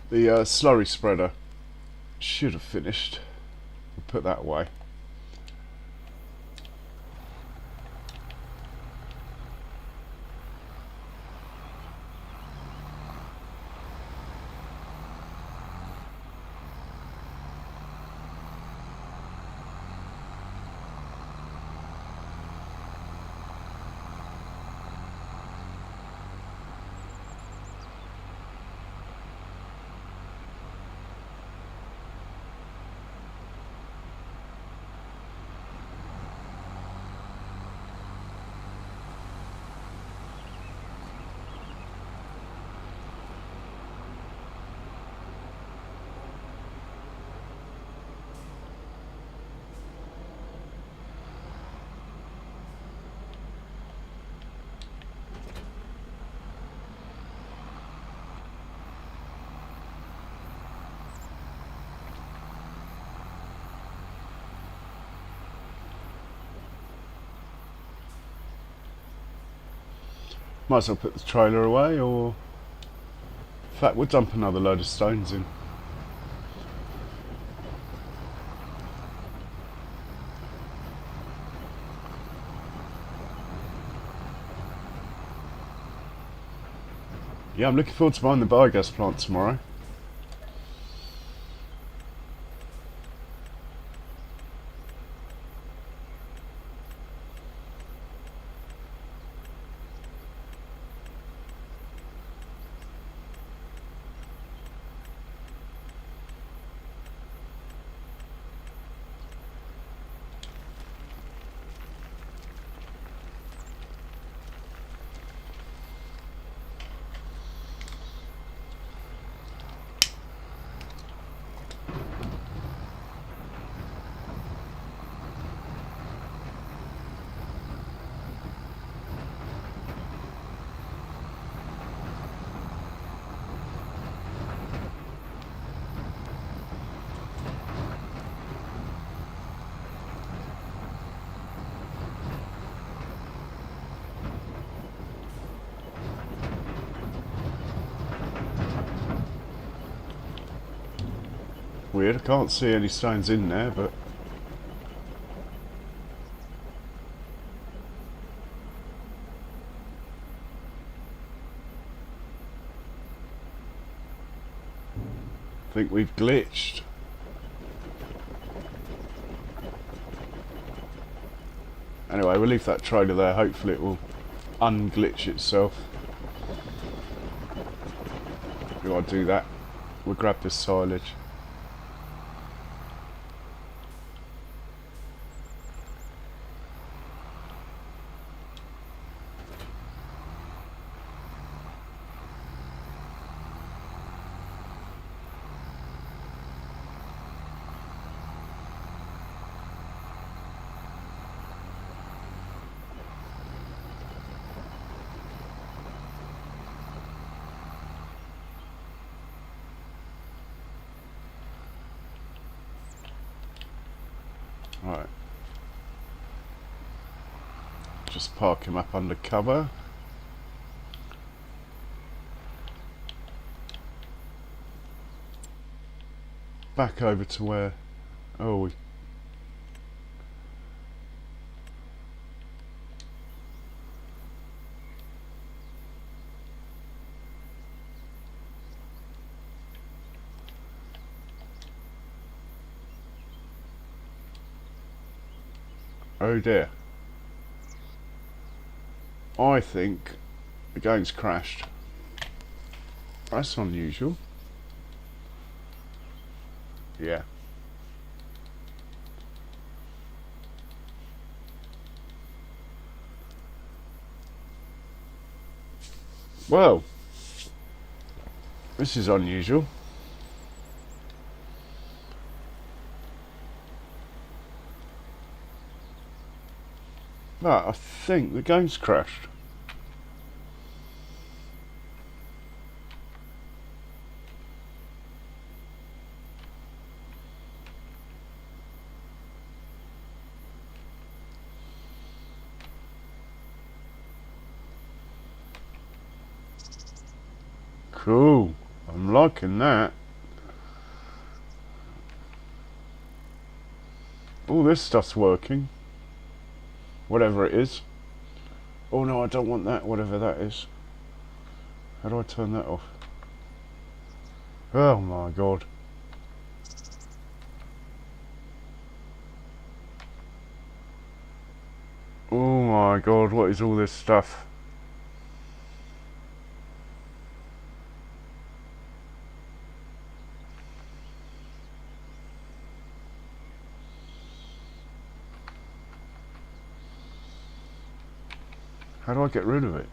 The slurry spreader should have finished. We'll put that away. Might as well put the trailer away, or in fact we'll dump another load of stones in. Yeah, I'm looking forward to buying the biogas plant tomorrow. Weird, I can't see any stones in there, but I think we've glitched. Anyway, we'll leave that trailer there, hopefully it will unglitch itself. Do I do that? We'll grab this silage. Right. Just park him up under cover. Back over to where... Oh, oh dear. I think the game's crashed. That's unusual. Yeah. Well, this is unusual. But I think the game's crashed. Cool. I'm liking that. All this stuff's working. Whatever it is. Oh no, I don't want that, whatever that is. How do I turn that off? Oh my god. Oh my god, what is all this stuff? How do I get rid of it?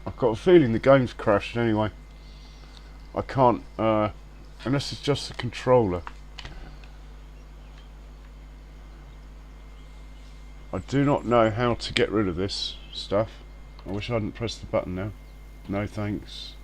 I've got a feeling the game's crashed anyway. I can't, unless it's just the controller. I do not know how to get rid of this stuff. I wish I hadn't pressed the button now. No thanks.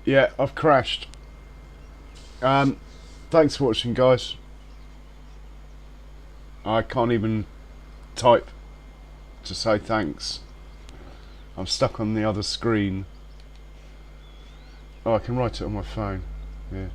Yeah, I've crashed. Thanks for watching, guys. I can't even type to say thanks. I'm stuck on the other screen. Oh, I can write it on my phone. Yeah.